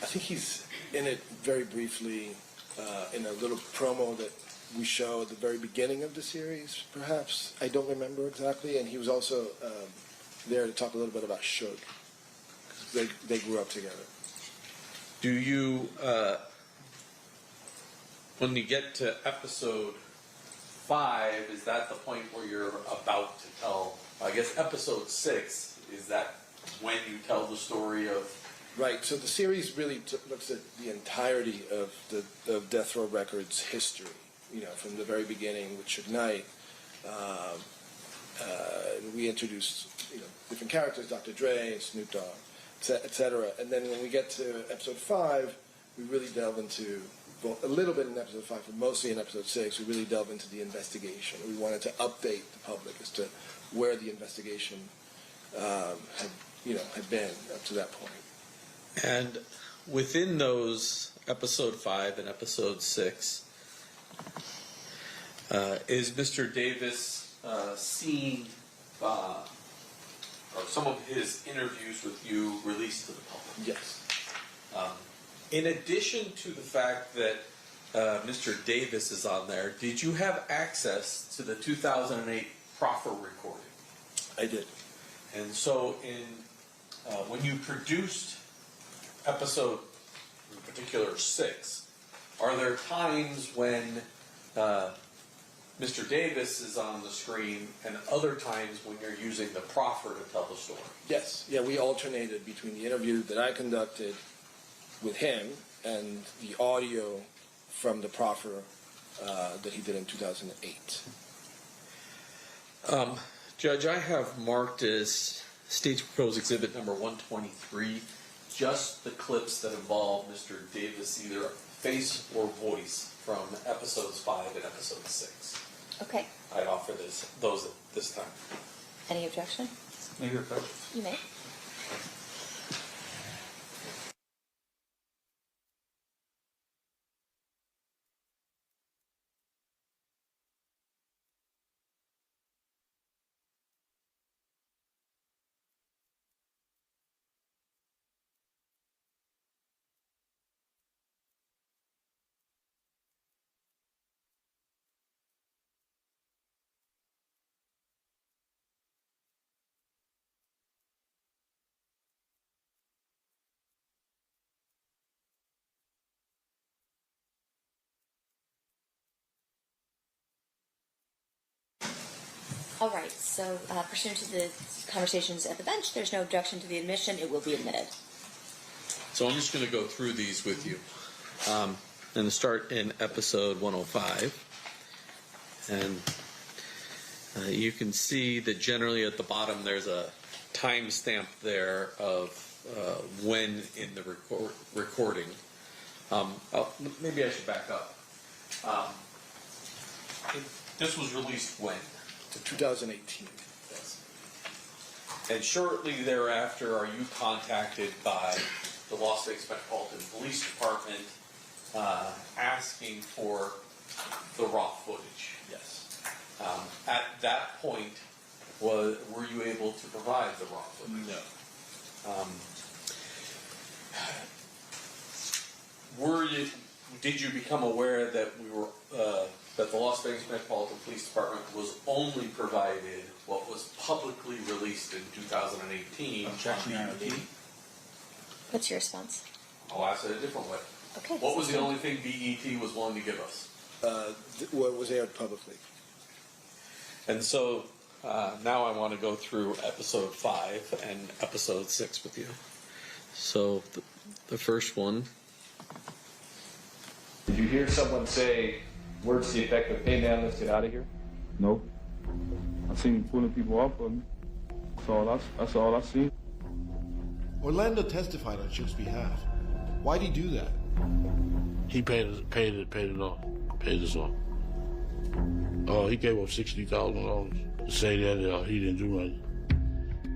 I think he's in it very briefly in a little promo that we show at the very beginning of the series, perhaps. I don't remember exactly. And he was also there to talk a little bit about Suge. They grew up together. Do you, when you get to episode 5, is that the point where you're about to tell, I guess episode 6, is that when you tell the story of? Right, so the series really looks at the entirety of Death Row Records' history, you know, from the very beginning with Suge Knight. We introduced, you know, different characters, Dr. Dre, Snoop Dogg, etc. And then when we get to episode 5, we really delve into, well, a little bit in episode 5, but mostly in episode 6, we really delve into the investigation. We wanted to update the public as to where the investigation had been up to that point. And within those episode 5 and episode 6, is Mr. Davis seeing or some of his interviews with you released to the public? Yes. In addition to the fact that Mr. Davis is on there, did you have access to the 2008 proffer recording? I did. And so when you produced episode, in particular 6, are there times when Mr. Davis is on the screen and other times when you're using the proffer to tell the story? Yes. Yeah, we alternated between the interview that I conducted with him and the audio from the proffer that he did in 2008. Judge, I have marked as State's Proposed Exhibit number 123 just the clips that involve Mr. Davis, either face or voice, from episodes 5 and episode 6. Okay. I'd offer those at this time. Any objection? Maybe a question. You may. All right, so pursuant to the conversations at the bench, there's no objection to the admission. It will be admitted. So I'm just going to go through these with you. I'm going to start in episode 105. And you can see that generally at the bottom there's a timestamp there of when in the recording. Maybe I should back up. This was released when? To 2018. Yes. And shortly thereafter, are you contacted by the Las Vegas Metropolitan Police Department asking for the raw footage? Yes. At that point, were you able to provide the raw footage? No. Did you become aware that that the Las Vegas Metropolitan Police Department was only provided what was publicly released in 2018 on BET? What's your response? I'll ask it a different way. Okay. What was the only thing BET was willing to give us? What was aired publicly. And so now I want to go through episode 5 and episode 6 with you. So the first one. Did you hear someone say words to the effect of, "Hey man, let's get out of here"? No. I seen him pulling people off of me. That's all I seen. Orlando testified on Chip's behalf. Why'd he do that? He paid it off. Paid us off. He gave up $60,000 to say that he didn't do nothing.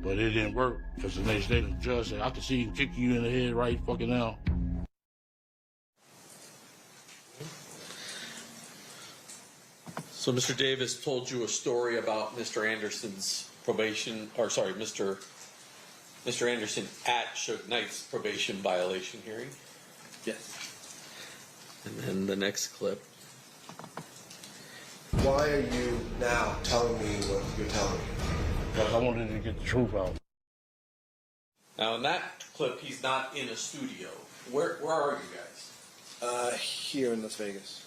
But it didn't work because the next day the judge said, "I can see him kick you in the head right fucking now." So Mr. Davis told you a story about Mr. Anderson's probation, Mr. Anderson at Suge Knight's probation violation hearing. Yes. And then the next clip. Why are you now telling me what you're telling me? Because I wanted to get the truth out. Now in that clip, he's not in a studio. Where are you guys? Here in Las Vegas.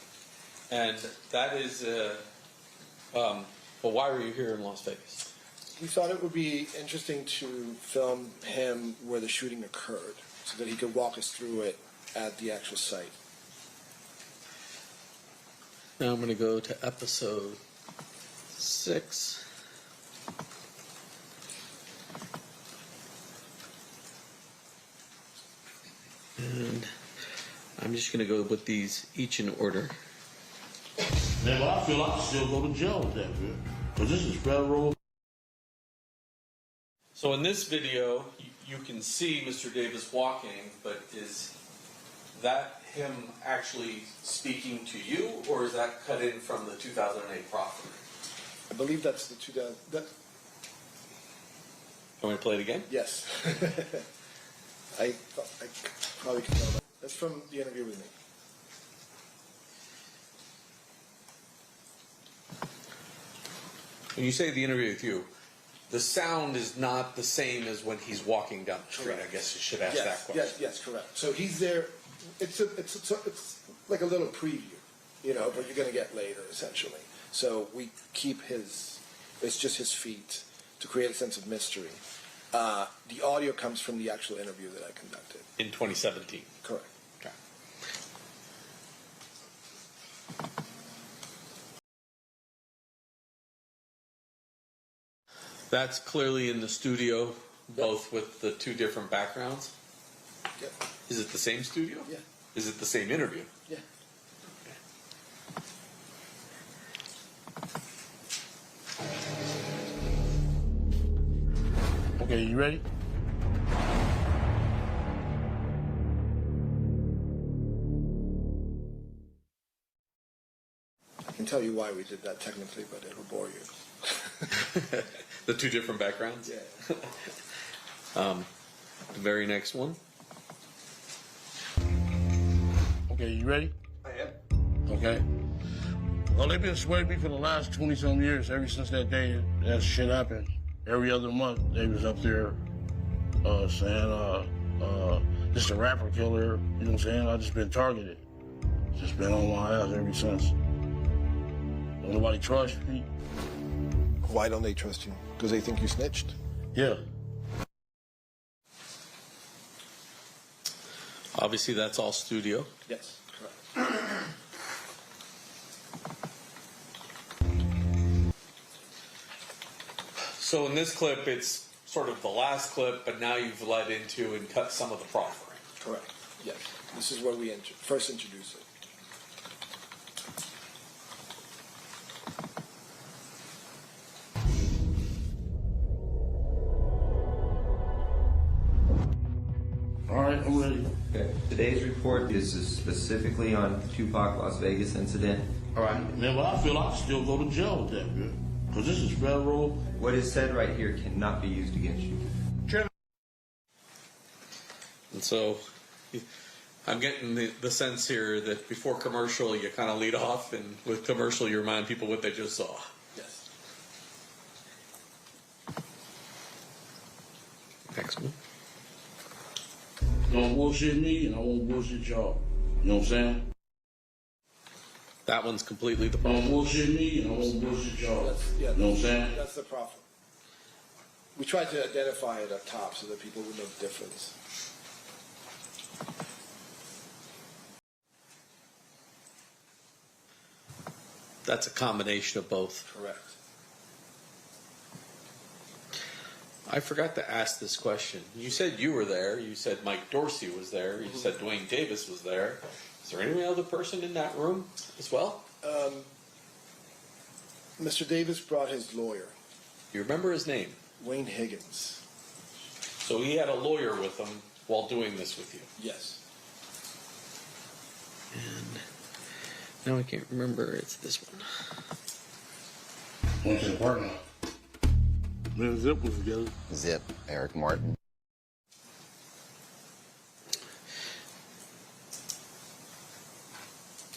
And that is, well, why were you here in Las Vegas? We thought it would be interesting to film him where the shooting occurred so that he could walk us through it at the actual site. Now I'm going to go to episode 6. And I'm just going to go with these each in order. Man, but I feel I can still go to jail with that, man. Because this is federal. So in this video, you can see Mr. Davis walking, but is that him actually speaking to you, or is that cut in from the 2008 proffer? I believe that's the 2000. Want me to play it again? Yes. I probably can tell that. That's from the interview with me. When you say the interview with you, the sound is not the same as when he's walking down the street. Correct. I guess you should ask that question. Yes, correct. So he's there. It's like a little preview, but you're going to get later, essentially. So we keep it's just his feet to create a sense of mystery. The audio comes from the actual interview that I conducted. In 2017. Correct. Okay. That's clearly in the studio, both with the two different backgrounds. Yep. Is it the same studio? Yeah. Is it the same interview? Yeah. Okay, you ready? I can tell you why we did that technically, but it'll bore you. The two different backgrounds? Yeah. The very next one. Okay, you ready? I am. Okay. Well, they've been sweating me for the last 20-some years, ever since that day that shit happened. Every other month, they was up there saying, this is a rapper killer, you know what I'm saying? I just been targeted. Just been on my ass ever since. Don't nobody trust me. Why don't they trust you? Because they think you snitched? Yeah. Obviously, that's all studio. Yes, correct. So in this clip, it's sort of the last clip, but now you've led into and cut some of the proffering. Correct. Yes. This is where we first introduce it. right, I'm ready. Okay. Today's report is specifically on Tupac Las Vegas incident. All right. Man, well, I feel I can still go to jail with that, girl. Because this is federal. What is said right here cannot be used against you. And so I'm getting the sense here that before commercial, you kind of lead off, and with commercial, you remind people what they just saw. Yes. Next one. Don't bullshit me, and I won't bullshit y'all. You know what I'm saying? That one's completely the Don't problem. bullshit me, and I won't bullshit y'all. Yeah, you know what I'm saying? That's the proffer. We tried to identify it up top so that people would know the difference. That's a combination of both. Correct. I forgot to ask this question. You said you were there. You said Mike Dorsey was there. You said Dwayne Davis was there. Is there any other person in that room as well? Mr. Davis brought his lawyer, You remember his name? Wayne Higgins. So he had a lawyer with him while doing this with you. Yes. And now I can't remember. It's this one. Went to the partner. Me and Zip was together. Zip, Eric Martin.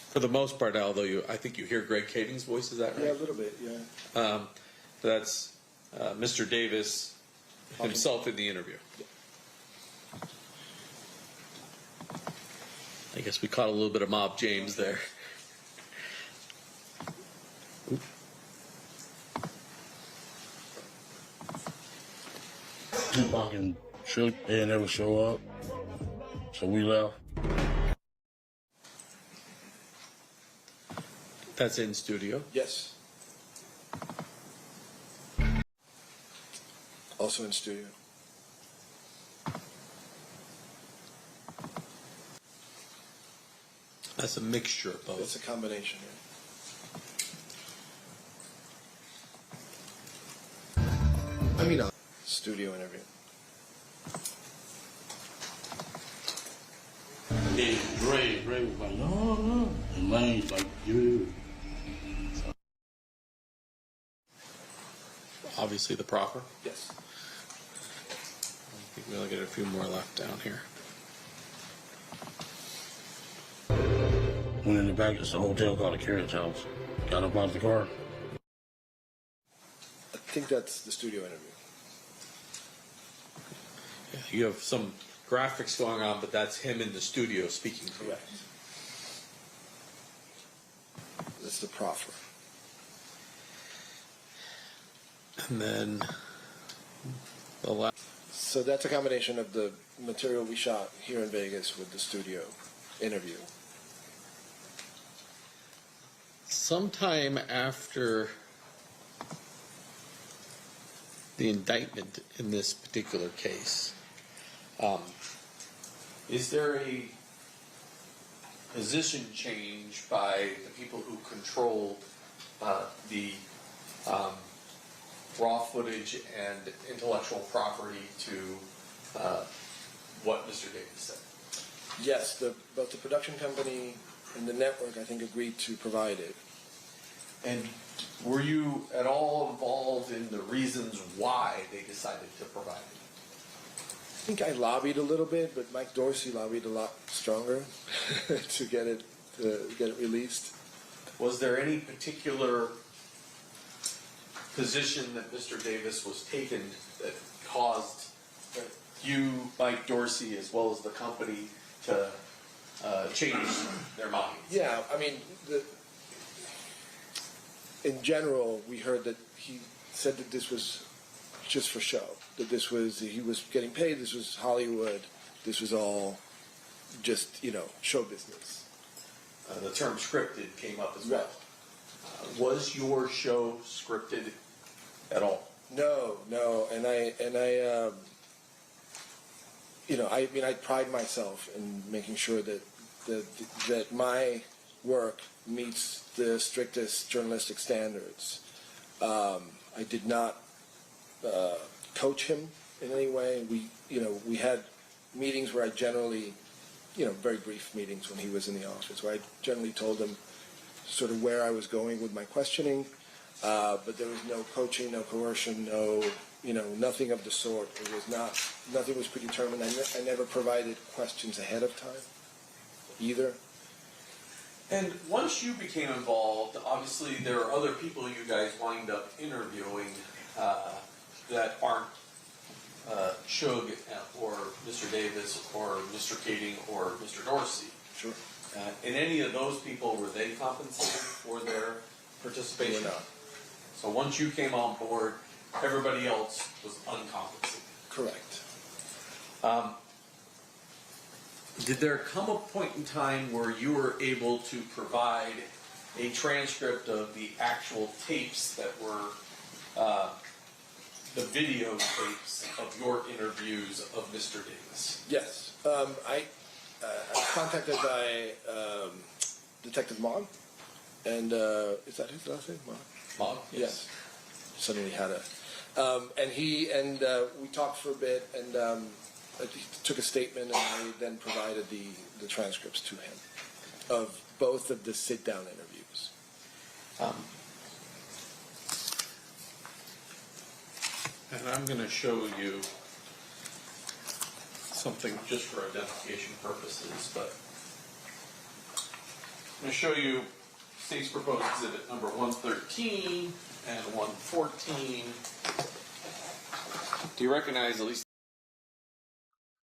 For the most part, although I think you hear Greg Kading's voice. Is that right? Yeah, a little bit, yeah. That's Mr. Davis himself in the interview. I guess we caught a little bit of Mob James there. Tupac and Shook, they didn't ever show up. So we left. That's in studio. Yes. Also in studio. That's a mixture of both. It's a combination. Yeah. I mean, studio interview. Yeah, Dre was like, no. And Lane's like, dude. Obviously the proffer. Yes. I think we only get a few more left down here. Went in the back, it's a hotel called the Carriage House. Got up out of the car. I think that's the studio interview. Yeah, you have some graphics going on, but that's him in the studio speaking to you. Correct. That's the proffer. And then the last. So that's a combination of the material we shot here in Vegas with the studio interview. Sometime after the indictment in this particular case, is there a position change by the people who control the raw footage and intellectual property to what Mr. Davis said? Yes, both the production company and the network, I think, agreed to provide it. And were you at all involved in the reasons why they decided to provide it? I think I lobbied a little bit, but Mike Dorsey lobbied a lot stronger to get it released. Was there any particular position that Mr. Davis was taken that caused you, Mike Dorsey, as well as the company to change their minds? Yeah, I mean, in general, we heard that he said that this was just for show, that he was getting paid, this was Hollywood, this was all just, show business. The term scripted came up as well. Was your show scripted at all? No, and I pride myself in making sure that my work meets the strictest journalistic standards. I did not coach him in any way. We had meetings where I generally, very brief meetings when he was in the office, where I generally told him sort of where I was going with my questioning, but there was no coaching, no coercion, nothing of the sort. It was nothing was predetermined. I never provided questions ahead of time either. And once you became involved, obviously there are other people you guys wind up interviewing that aren't Shug or Mr. Davis or Mr. Keating or Mr. Dorsey. Sure. And any of those people, were they compensated for their participation? They were not. So once you came on board, everybody else was uncompensated. Correct. Did there come a point in time where you were able to provide a transcript of the actual tapes that were the video tapes of your interviews of Mr. Davis? Yes. I was contacted by Detective Mon, and is that his last name? Mon? Yes. Suddenly had a... we talked for a bit, and he took a statement, and I then provided the transcripts to him of both of the sit-down interviews. And I'm going to show you something just for identification purposes, but I'm going to show you State's Proposed Exhibit number 113 and 114. Do you recognize at least?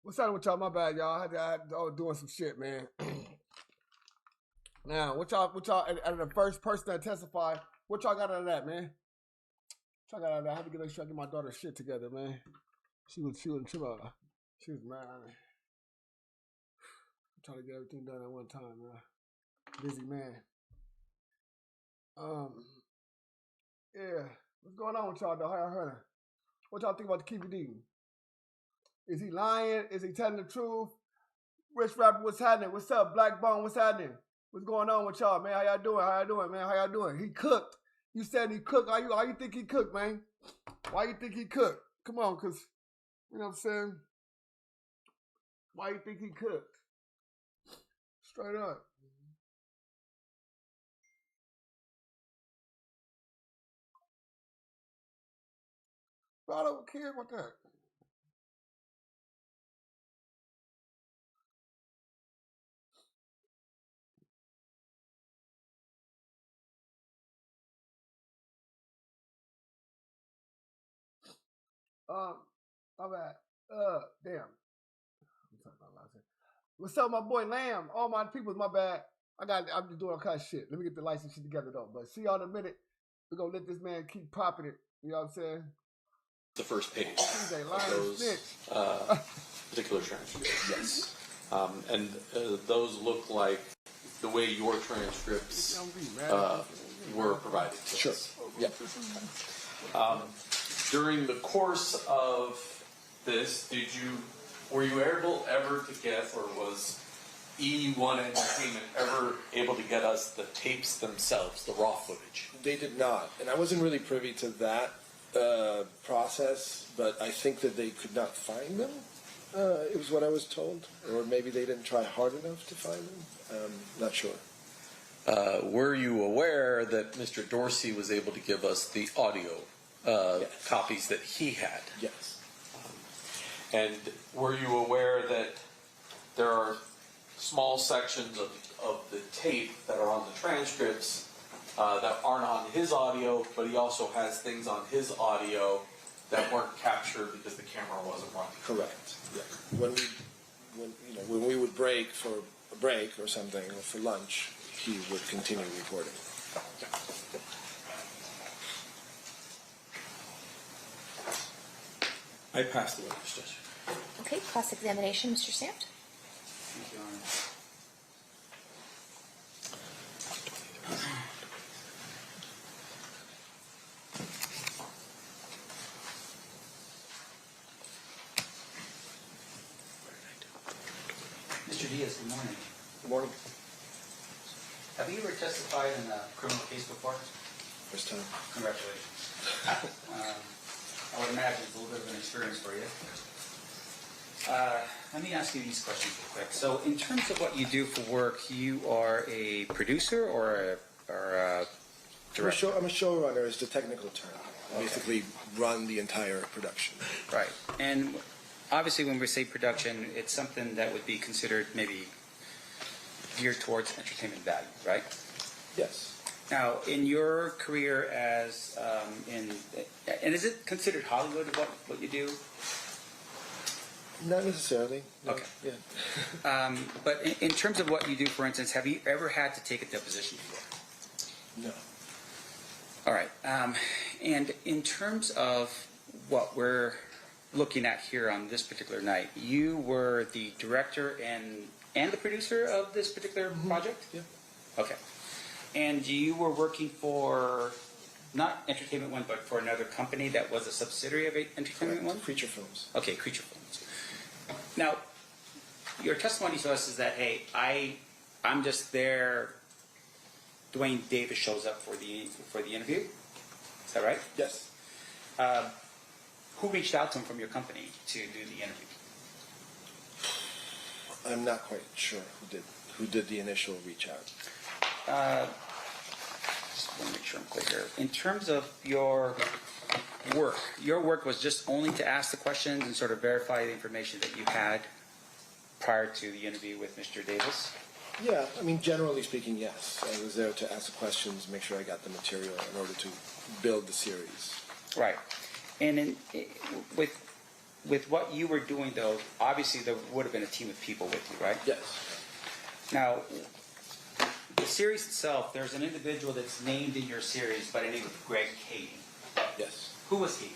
What's up with y'all? My bad, y'all. I was doing some shit, man. Now, what y'all, out of the first person that testified, what y'all got out of that, man? What y'all got out of that? I had to get my daughter's shit together, man. She was mad at me. I'm trying to get everything done at one time, man. Busy man. Yeah. What's going on with y'all, though? How y'all heard? What y'all think about the Keefe D? Is he lying? Is he telling the truth? Rich Rapper, what's happening? What's up, Black Bone? What's happening? What's going on with y'all, man? How y'all doing, man? How y'all doing? He cooked. You said he cooked. How you think he cooked, man? Why you think he cooked? Come on, because, you know what I'm saying? Why you think he cooked? Straight up. But I don't care about that. My bad. Damn. I'm talking about last name. What's up, my boy Lamb? All my people's my bad. I'm just doing all kind of shit. Let me get the license shit together though. But see y'all in a minute. We're gonna let this man keep popping it. You know what I'm saying? The first page of those particular transcripts. Yes. And those look like the way your transcripts were provided to us. Yeah. During the course of this, were you able ever to get, or was E1 Entertainment ever able to get us the tapes themselves, the raw footage? They did not, and I wasn't really privy to that process, but I think that they could not find them. It was what I was told, or maybe they didn't try hard enough to find them. Not sure. Were you aware that Mr. Dorsey was able to give us the audio copies that he had? Yes. And were you aware that there are small sections of the tape that are on the transcripts that aren't on his audio, but he also has things on his audio that weren't captured because the camera wasn't running? Correct. Yeah. When we would break for a break or something, or for lunch, he would continue recording. I passed the witness, Judge. Okay, cross-examination, Mr. Sant. Thank you, Your Honor. Mr. Diaz, good morning. Good morning. Have you ever testified in a criminal case before? First time. Congratulations. I would imagine it's a little bit of an experience for you. Let me ask you these questions real quick. So, in terms of what you do for work, you are a producer or a director? I'm a showrunner is the technical term. I basically run the entire production. Right. And obviously when we say production, it's something that would be considered maybe geared towards entertainment value, right? Yes. Now, in your career as, and is it considered Hollywood what you do? Not necessarily. No. Okay. Yeah. But in terms of what you do, for instance, have you ever had to take a deposition before? No. All right. And in terms of what we're looking at here on this particular night, you were the director and the producer of this particular project? Yeah. Okay. And you were working for, not Entertainment One, but for another company that was a subsidiary of Entertainment One? Creature Films. Okay, Creature Films. Now, your testimony to us is that, hey, I'm just there. Dwayne Davis shows up for the interview. Is that right? Yes. Who reached out to him from your company to do the interview? I'm not quite sure who did the initial reach out. Just want to make sure I'm clear here. In terms of your work was just only to ask the questions and sort of verify the information that you had prior to the interview with Mr. Davis? Yeah, I mean, generally speaking, yes. I was there to ask the questions, make sure I got the material in order to build the series. Right. And with what you were doing, though, obviously there would have been a team of people with you, right? Yes. Now, the series itself, there's an individual that's named in your series by the name of Greg Kading. Yes. Who was he?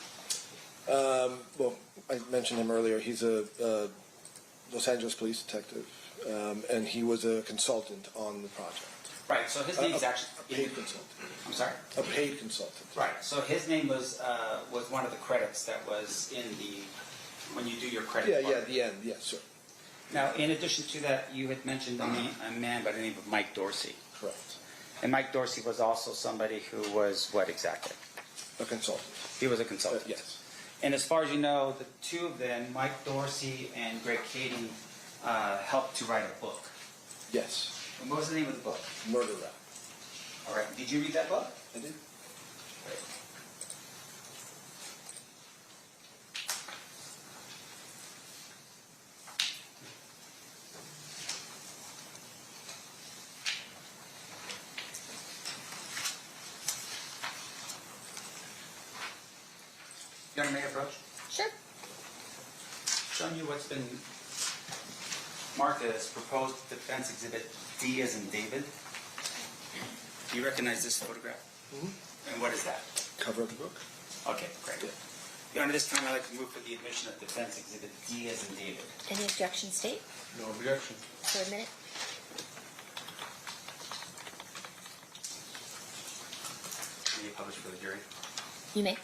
Well, I mentioned him earlier. He's a Los Angeles police detective, and he was a consultant on the project. Right, so his name's actually... A paid consultant. I'm sorry? A paid consultant. Right, so his name was one of the credits that was in when you do your credit Yeah, part. yeah, the end, yes, sir. Now, in addition to that, you had mentioned a man by the name of Mike Dorsey. Correct. And Mike Dorsey was also somebody who was what exactly? A consultant. He was a consultant. Yes. And as far as you know, the two of them, Mike Dorsey and Greg Kading, helped to write a book. Yes. And what was the name of the book? Murder Rap. All right. Did you read that book? I did. Great. You want to make an approach? Sure. Showing you what's been marked as proposed defense exhibit D as in David. Do you recognize this photograph? Mm-hmm. And what is that? Cover of the book. Okay, great. Yeah. Your Honor, this time I'd like to move for the admission of defense exhibit D as in David. Any objection, State? No objection. For a minute. May you publish for the jury? You may.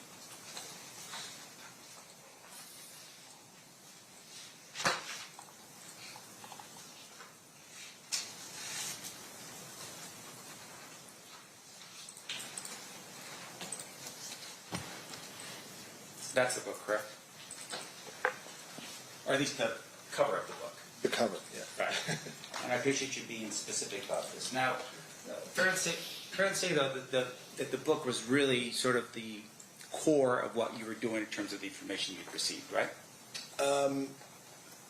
That's the book, correct? Or at least the cover of the book. The cover, yeah. Right. And I appreciate you being specific about this. Now, fair to say though, that the book was really sort of the core of what you were doing in terms of the information you'd received, right?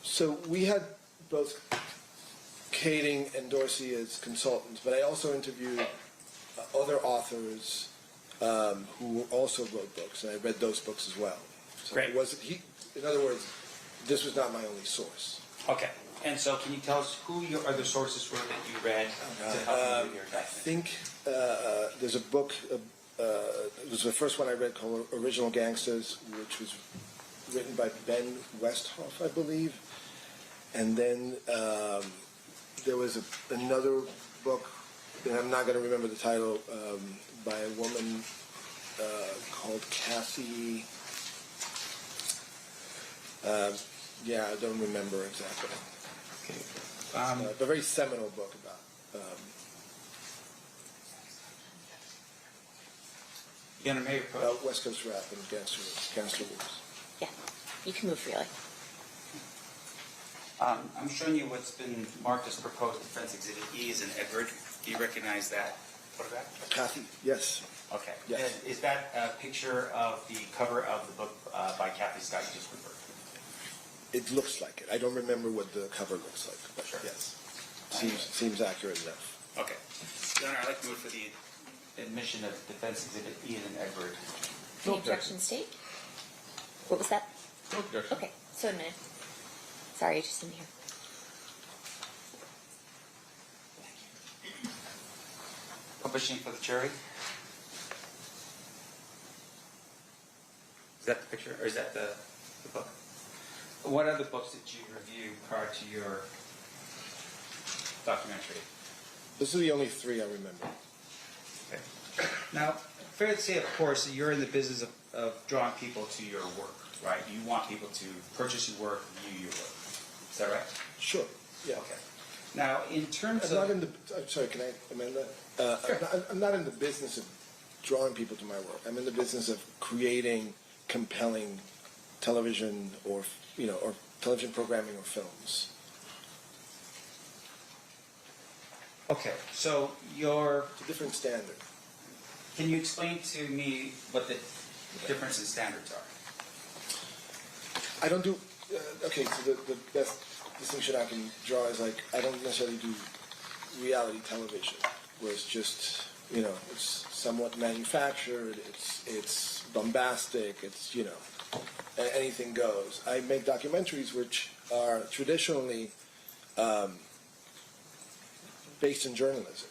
So we had both Kading and Dorsey as consultants, but I also interviewed other authors who also wrote books, and I read those books as well. So Great. It wasn't, in other words, this was not my only source. Okay. And so can you tell us who your other sources were that you read to help you with your I document? think there's a book, it was the first one I read called Original Gangsters, which was written by Ben Westhoff, I believe. And then there was another book, and I'm not going to remember the title, by a woman called Cassie. Yeah, I don't remember exactly. Okay. A very seminal book about. You want to make About West Coast rap and gangster wars. Yeah. You can move freely. I'm showing you what's been marked as proposed defense exhibit E is an Edward. Do you recognize that photograph? Kathy, yes. Okay. Yes. And is that a picture of the cover of the book by Kathy Scott you just referred to? It looks like it. I don't remember what the cover looks like, but Sure. yes. Seems accurate enough. Okay. Your Honor, I'd like to move for the admission of defense exhibit E as an Edward. Any objection, State? What was that? No objection. Okay, so admitted. Sorry, I just didn't hear. Publishing for the jury. Is that the picture, or is that the book? What other books did you review prior to your documentary? Those are the only three I remember. Okay. Now, fair to say, of course, you're in the business of drawing people to your work, right? You want people to purchase your work, view your work. Is that right? Sure. Yeah. Okay. Now, in terms I'm of... not in the. I'm sorry. Can I amend that? Sure. I'm not in the business of drawing people to my work. I'm in the business of creating compelling television or television programming or films. Okay, so your... It's a different standard. Can you explain to me what the difference in standards are? I don't do. Okay, so the best distinction I can draw is like I don't necessarily do reality television, where it's just it's somewhat manufactured. It's bombastic. It's anything goes. I make documentaries which are traditionally based in journalism.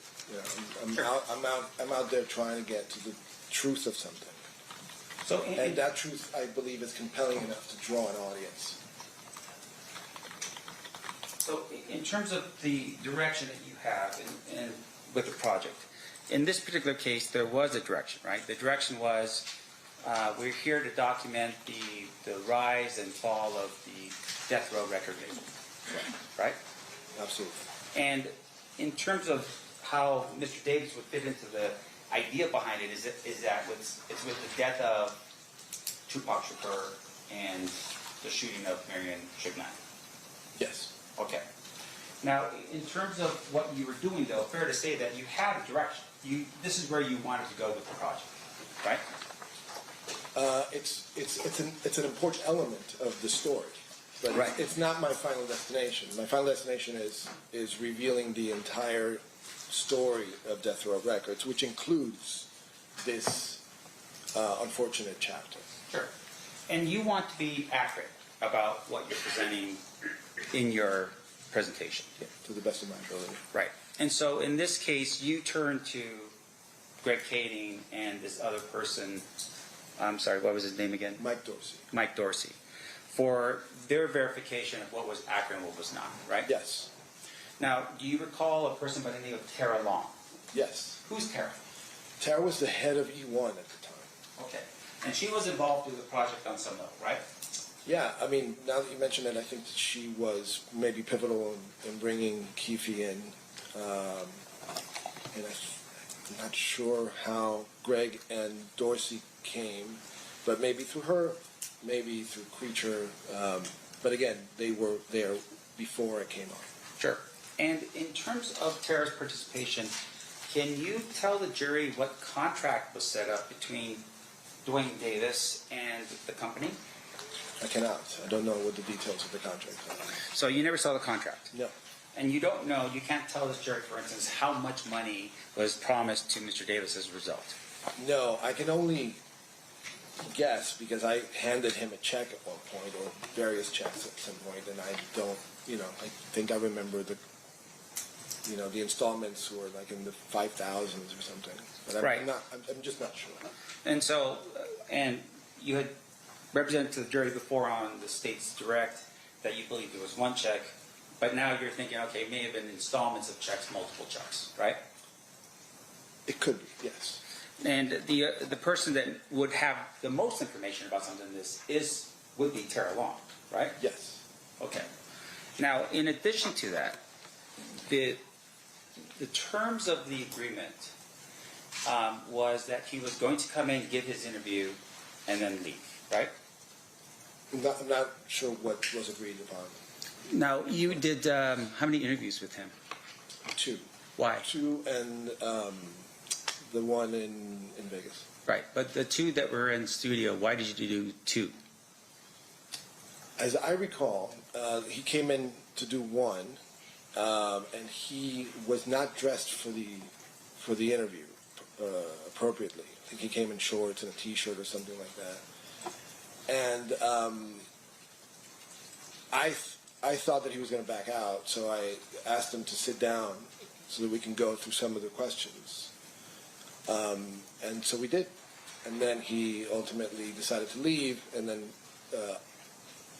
I'm out there trying to get to the truth of something. So, and that truth, I believe, is compelling enough to draw an audience. So, in terms of the direction that you have in with the project, in this particular case, there was a direction, right? The direction was we're here to document the rise and fall of the death row record label, right? Absolutely. And in terms of how Mr. Davis would fit into the idea behind it, is that it's with the death of Tupac Shakur and the shooting of Marion Shignan. Yes. Okay. Now, in terms of what you were doing, though, fair to say that you had a direction. This is where you wanted to go with the project, right? It's an important element of the story, but right. It's not my final destination. My final destination is revealing the entire story of Death Row Records, which includes this unfortunate chapter. Sure. And you want to be accurate about what you're presenting in your presentation. Yeah, to the best of my ability. Right. And so in this case, you turn to Greg Kading and this other person, I'm sorry, what was his name again? Mike Dorsey. Mike Dorsey, for their verification of what was accurate and what was not, right? Yes. Now, do you recall a person by the name of Tara Long? Yes. Who's Tara? Tara was the head of E1 at the time. Okay. And she was involved with the project on some level, right? Yeah, I mean, now that you mention it, I think that she was maybe pivotal in bringing Keefe in. And I'm not sure how Greg and Dorsey came, but maybe through her, maybe through Creature. But again, they were there before it came on. Sure. And in terms of Tara's participation, can you tell the jury what contract was set up between Dwayne Davis and the company? I cannot. I don't know what the details of the contract are. So you never saw the contract? No. And you don't know, you can't tell this jury, for instance, how much money was promised to Mr. Davis as a result? No, I can only guess because I handed him a check at one point, or various checks at some point, and I don't, I think I remember the installments were like in the 5,000s or something. But Right. I'm just not sure. And so, and you had represented to the jury before on the state's direct that you believe there was one check, but now you're thinking, okay, it may have been installments of checks, multiple checks, right? It could be, yes. And the person that would have the most information about something like this would be Tara Long, right? Yes. Okay. Now, in addition to that, the terms of the agreement was that he was going to come in, give his interview, and then leave, right? I'm not sure what was agreed upon. Now, you did how many interviews with him? 2. Why? 2 and the one in Vegas. Right, but the 2 that were in studio, why did you do 2? As I recall, he came in to do 1, and he was not dressed for the interview appropriately. I think he came in shorts and a T-shirt or something like that. And I thought that he was going to back out, so I asked him to sit down so that we can go through some of the questions. And so we did. And then he ultimately decided to leave, and then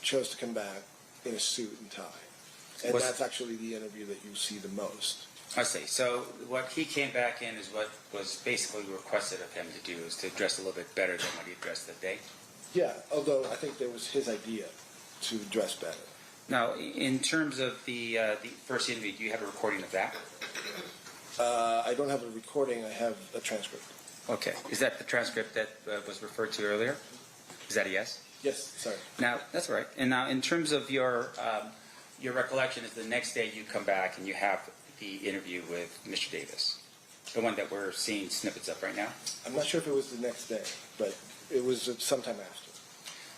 chose to come back in a suit and tie. And that's actually the interview that you see the most. I see. So what he came back in is what was basically requested of him to do, is to dress a little bit better than what he dressed that day? Yeah, although I think that was his idea to dress better. Now, in terms of the first interview, do you have a recording of that? I don't have a recording. I have a transcript. Okay. Is that the transcript that was referred to earlier? Is that a yes? Yes, sorry. Now, that's all right. And now, in terms of your recollection, is the next day you come back and you have the interview with Mr. Davis, the one that we're seeing snippets of right now? I'm not sure if it was the next day, but it was sometime after.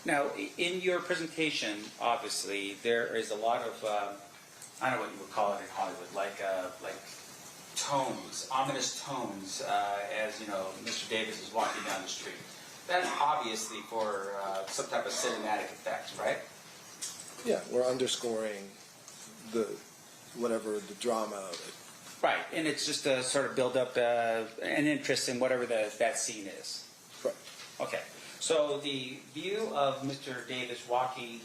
Now, in your presentation, obviously, there is a lot of, I don't know what you would call it in Hollywood, like tones, ominous tones, as, you know, Mr. Davis is walking down the street. That's obviously for some type of cinematic effect, right? Yeah, we're underscoring the drama of it. Right, and it's just to sort of build up an interest in whatever that scene is. Right. Okay, so the view of Mr. Davis walking,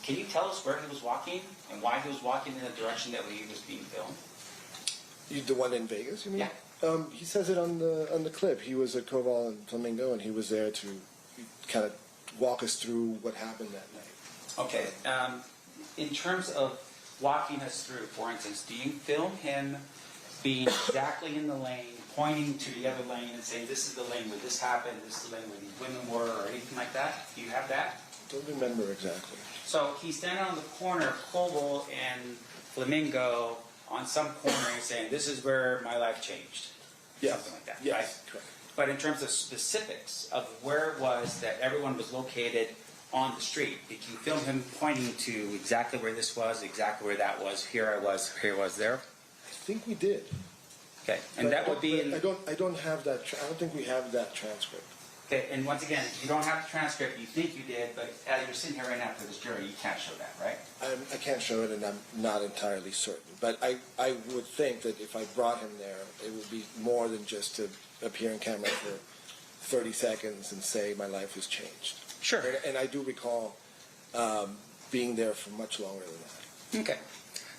can you tell us where he was walking and why he was walking in the direction that he was being filmed? The one in Vegas, you mean? Yeah. He says it on the clip. He was at Koval and Flamingo, and he was there to kind of walk us through what happened that night. Okay. In terms of walking us through, for instance, do you film him being exactly in the lane, pointing to the other lane and saying, this is the lane where this happened, this is the lane where these women were, or anything like that? Do you have that? Don't remember exactly. So he's standing on the corner of Koval and Flamingo on some corner and saying, this is where my life changed. Yes. Something like that, Yes, right? correct. But in terms of specifics of where it was that everyone was located on the street, did you film him pointing to exactly where this was, exactly where that was, here I was there? I think we did. Okay, and that would be in... I don't have that. I don't think we have that transcript. Okay, and once again, you don't have the transcript, you think you did, but as you're sitting here right now for this jury, you can't show that, right? I can't show it, and I'm not entirely certain. But I would think that if I brought him there, it would be more than just to appear on camera for 30 seconds and say my life has changed. Sure. And I do recall being there for much longer than that. Okay.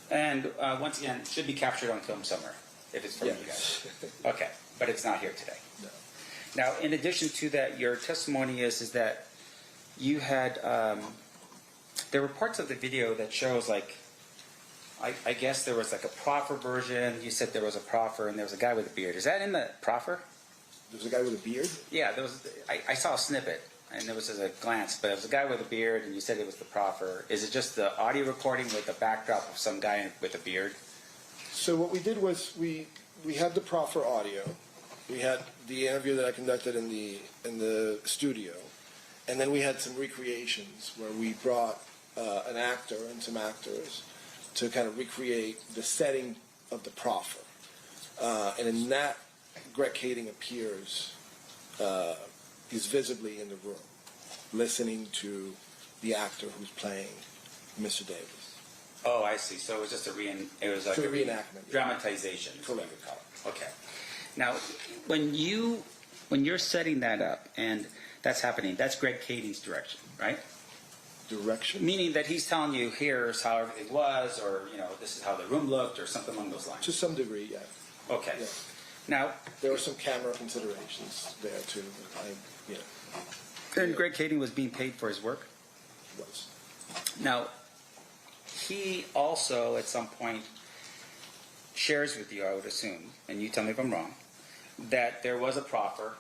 And once again, it should be captured on film somewhere, if it's from you guys. Okay, but it's not here today. No. Now, in addition to that, your testimony is that you had, there were parts of the video that shows like, I guess there was like a proffer version. You said there was a proffer and there was a guy with a beard. Is that in the proffer? There was a guy with a beard? Yeah, there was. I saw a snippet and there was just a glance, but it was a guy with a beard and you said it was the proffer. Is it just the audio recording with the backdrop of some guy with a beard? So what we did was we had the proffer audio. We had the interview that I conducted in the studio, and then we had some recreations where we brought an actor and some actors to kind of recreate the setting of the proffer. And in that, Greg Kading appears. He's visibly in the room, listening to the actor who's playing Mr. Davis. Oh, I see. So it was just a reenactment, dramatization. Correct. Okay. Now, when you're setting that up and that's happening, that's Greg Kading's direction, right? Direction? Meaning that he's telling you, here's how everything was, or, you know, this is how the room looked, or something along those lines. To some degree, yeah. Okay. Yeah. Now, there were some camera considerations there too. And Greg Kading was being paid for his work? He was. Now, he also, at some point, shares with you, I would assume, and you tell me if I'm wrong, that there was a proffer,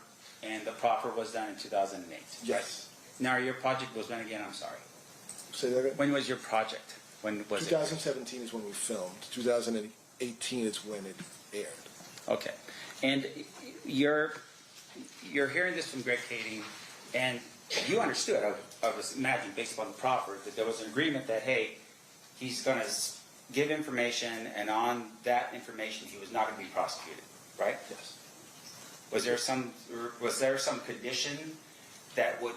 and the proffer was done in 2008. Yes. Now, your project was when again? I'm sorry. Say that again? When was your project? When was 2017 is when we filmed. 2018 is when it aired. Okay. And you're hearing this from Greg Kading, and you understood, I was imagining, based upon the proffer, that there was an agreement that, hey, he's going to give information, and on that information he was not going to be prosecuted, right? Yes. Was there some condition that would,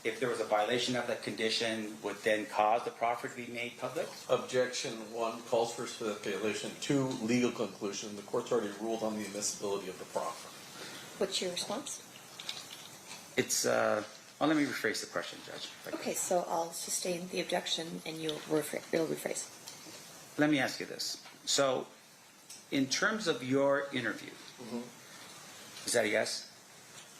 if there was a violation of that condition, would then cause the proffer to be made public? Objection 1 calls for stipulation. 2, legal conclusion. The court's already ruled on the admissibility of the proffer. What's your response? It's, well, let me rephrase the question, Judge. Okay, so I'll sustain the objection and you'll rephrase. Let me ask you this. So, in terms of your interview, is that a yes?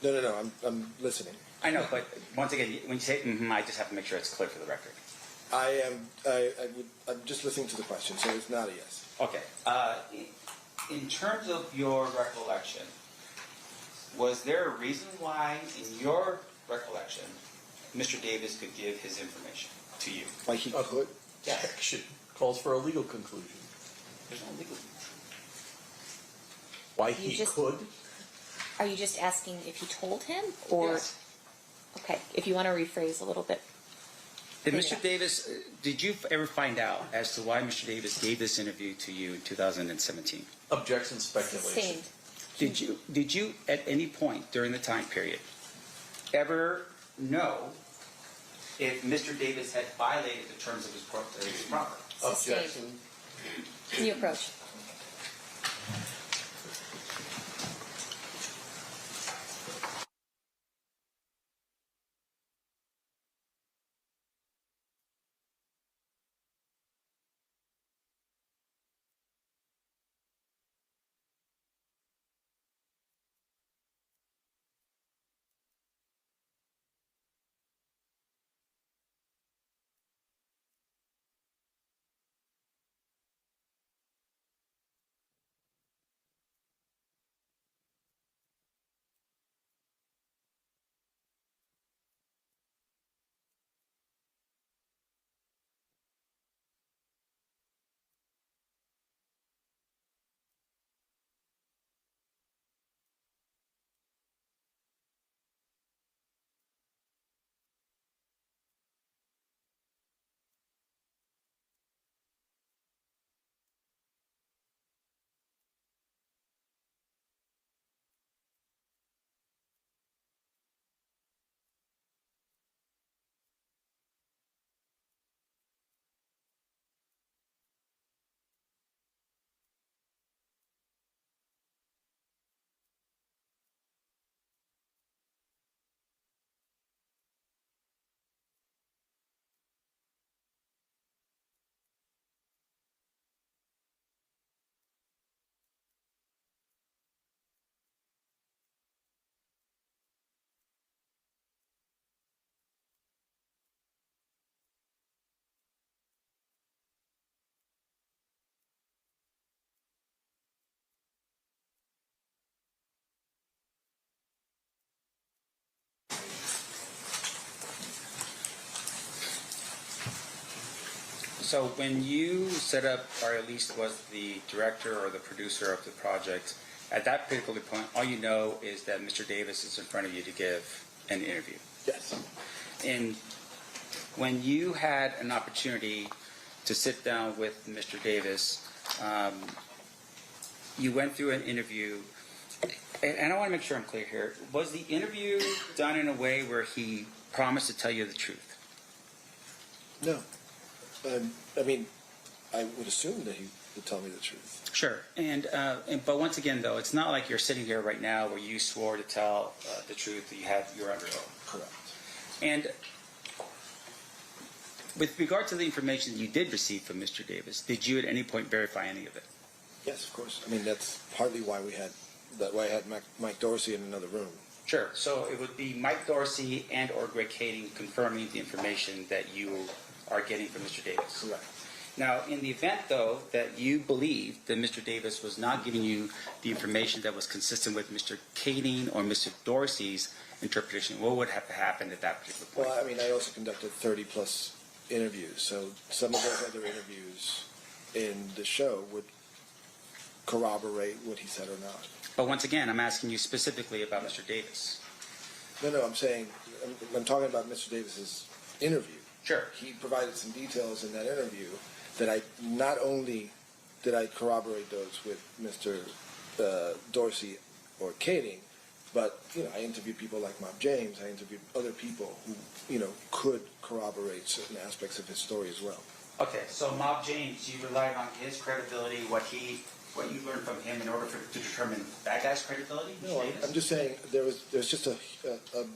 No. I'm listening. I know, but once again, when you say I just have to make sure it's clear for the record. I'm just listening to the question, so it's not a yes. Okay. In terms of your recollection, was there a reason why, in your recollection, Mr. Davis could give his information to you? Why he could? Objection calls for a legal conclusion. There's no legal conclusion. Why he could? Are you just asking if you told him, or? Yes. Okay, if you want to rephrase a little bit. Did Mr. Davis, did you ever find out as to why Mr. Davis gave this interview to you in 2017? Objection speculation. Sustained. Did you at any point during the time period ever know if Mr. Davis had violated the terms of his property? Objection. New approach. So when you set up, or at least was the director or the producer of the project, at that particular point, all you know is that Mr. Davis is in front of you to give an interview. Yes. And when you had an opportunity to sit down with Mr. Davis, you went through an interview, and I want to make sure I'm clear here. Was the interview done in a way where he promised to tell you the truth? No. I mean, I would assume that he would tell me the truth. Sure. But once again, though, it's not like you're sitting here right now where you swore to tell the truth, that you're under oath. Correct. And with regard to the information that you did receive from Mr. Davis, did you at any point verify any of it? Yes, of course. I mean, that's partly why I had Mike Dorsey in another room. Sure. So it would be Mike Dorsey and or Greg Kading confirming the information that you are getting from Mr. Davis. Correct. Now, in the event, though, that you believe that Mr. Davis was not giving you the information that was consistent with Mr. Kading or Mr. Dorsey's interpretation, what would have to happen at that particular point? Well, I mean, I also conducted 30-plus interviews. So some of those other interviews in the show would corroborate what he said or not. But once again, I'm asking you specifically about Mr. Davis. No, I'm saying, I'm talking about Mr. Davis's interview. Sure. He provided some details in that interview that I, not only did I corroborate those with Mr. Dorsey or Kading, but, I interviewed people like Mob James, I interviewed other people who, could corroborate certain aspects of his story as well. Okay, so Mob James, you relied on his credibility, what you learned from him in order to determine that guy's credibility? No, I'm just saying there's just a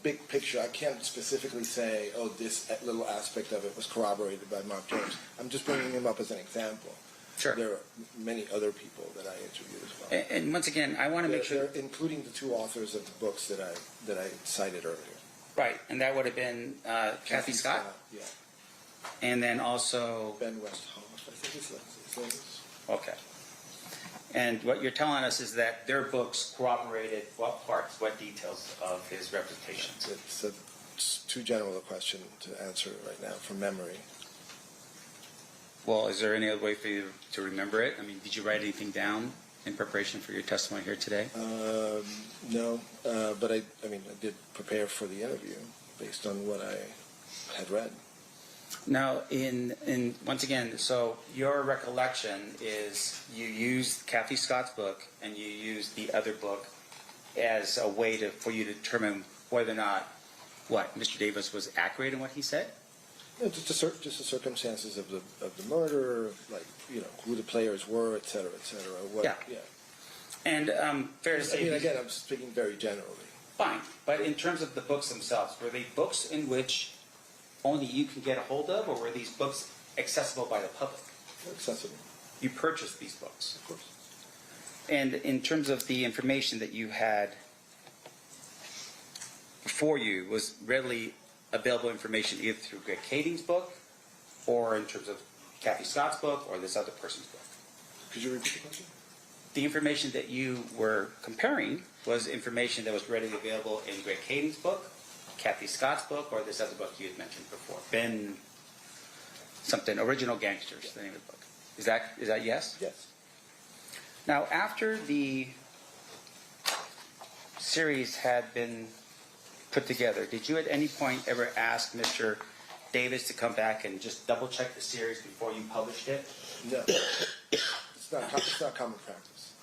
big picture. I can't specifically say, this little aspect of it was corroborated by Mob James. I'm just bringing him up as an example. Sure. There are many other people that I interviewed as well. And once again, I want to make sure, including the two authors of the books that I cited earlier. right, and that would have been Kathy Scott, yeah, and then also Ben Westhoff, I think his name is. Okay. And what you're telling us is that their books corroborated what parts, what details of his representations? It's too general a question to answer right now from memory. Well, is there any other way for you to remember it? I mean, did you write anything down in preparation for your testimony here today? No, but I did prepare for the interview based on what I had read. Now, in once again, so your recollection is you used Kathy Scott's book and you used the other book as a way for you to determine whether or not Mr. Davis was accurate in what he said. Yeah, just the circumstances of the murder, like who the players were, et cetera, et cetera. Yeah. And fair to say, again, I'm speaking very generally. Fine, but in terms of the books themselves, were they books in which only you can get a hold of, or were these books accessible by the public? Accessible. You purchased these books? Of course. And in terms of the information that you had before you, was readily available information either through Greg Kading's book, or in terms of Kathy Scott's book, or this other person's book? Could you repeat the question? The information that you were comparing was information that was readily available in Greg Kading's book, Kathy Scott's book, or this other book you had mentioned before, Ben something, Original Gangsters, the name of the book. Is that yes? Yes. Now, after the series had been put together, did you at any point ever ask Mr. Davis to come back and just double check the series before you published it? No. It's not common practice.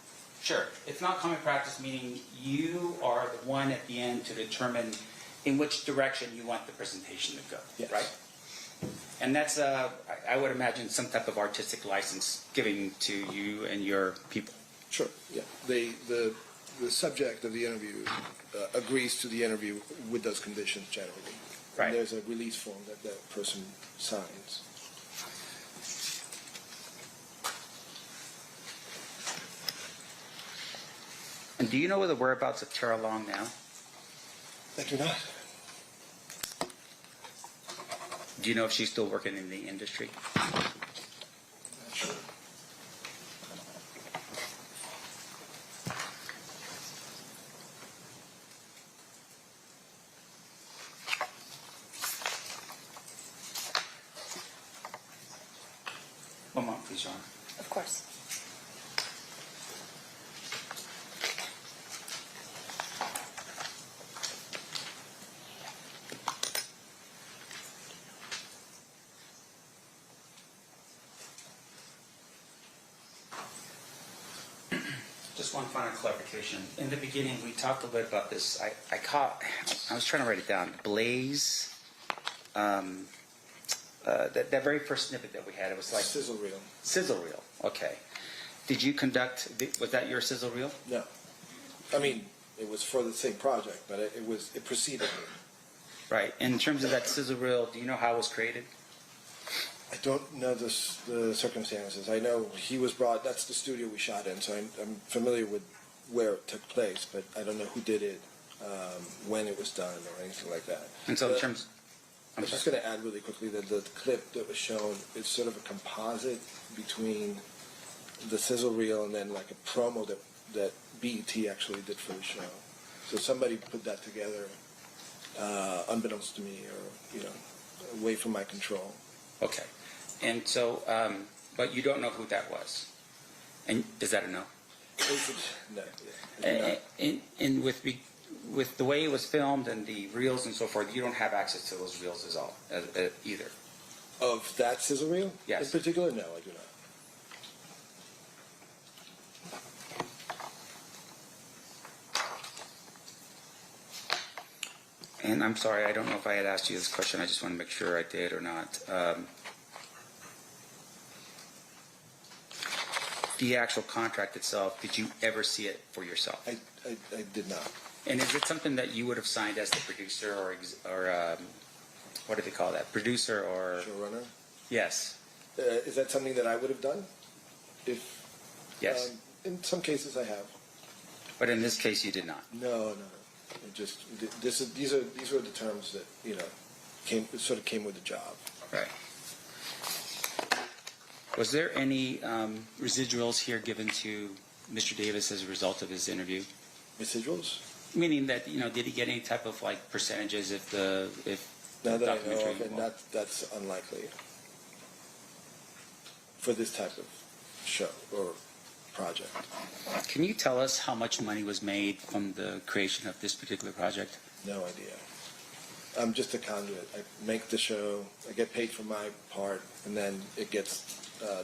Sure. It's not common practice, meaning you are the one at the end to determine in which direction you want the presentation to go, yes. Right? And that's, I would imagine, some type of artistic license given to you and your people. Sure, yeah. The subject of the interview agrees to the interview with those conditions generally. Right. And there's a release form that that person signs. And do you know where the whereabouts of Tara Long now? I do not. Do you know if she's still working in the industry? Not sure. One moment, please, Your Honor. Of course. Just one final clarification. In the beginning, we talked a bit about this. I was trying to write it down. Blaze, that very first snippet that we had, it was like Sizzle reel. Sizzle reel. Okay. Did you conduct? Was that your sizzle reel? No. I mean, it was for the same project, but it preceded me. Right. In terms of that sizzle reel, do you know how it was created? I don't know the circumstances. I know he was brought. That's the studio we shot in, so I'm familiar with where it took place, but I don't know who did it, when it was done, or anything like that. And so, in terms, I'm just going to add really quickly that the clip that was shown is sort of a composite between the sizzle reel and then like a promo that BET actually did for the show. So somebody put that together, unbeknownst to me, or away from my control. Okay. And so, but you don't know who that was. And is that a no? No. Yeah. And with the way it was filmed and the reels and so forth, you don't have access to those reels either. Of that sizzle reel? Yes. In particular, no, I do not. And I'm sorry, I don't know if I had asked you this question. I just want to make sure I did or not. The actual contract itself, did you ever see it for yourself? I did not. And is it something that you would have signed as the producer or what do they call that? Producer or showrunner? Yes. Is that something that I would have done? Yes. In some cases, I have. But in this case, you did not. No. It just these are the terms that came with the job. Right. Was there any residuals here given to Mr. Davis as a result of his interview? Residuals? Meaning that did he get any type of like percentages if the Now that I know documentary? of, and that's unlikely for this type of show or project. Can you tell us how much money was made from the creation of this particular project? No idea. I'm just a conduit. I make the show, I get paid for my part, and then it gets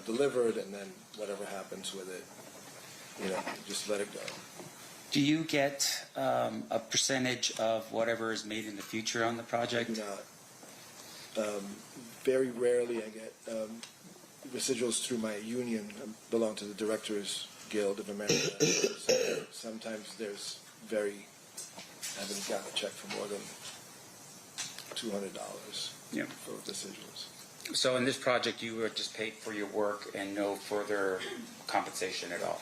delivered, and then whatever happens with it, just let it go. Do you get a percentage of whatever is made in the future on the project? Not. Very rarely I get residuals through my union. I belong to the Directors Guild of America. So sometimes I haven't gotten a check for more than $200 for residuals. So in this project, you were just paid for your work and no further compensation at all?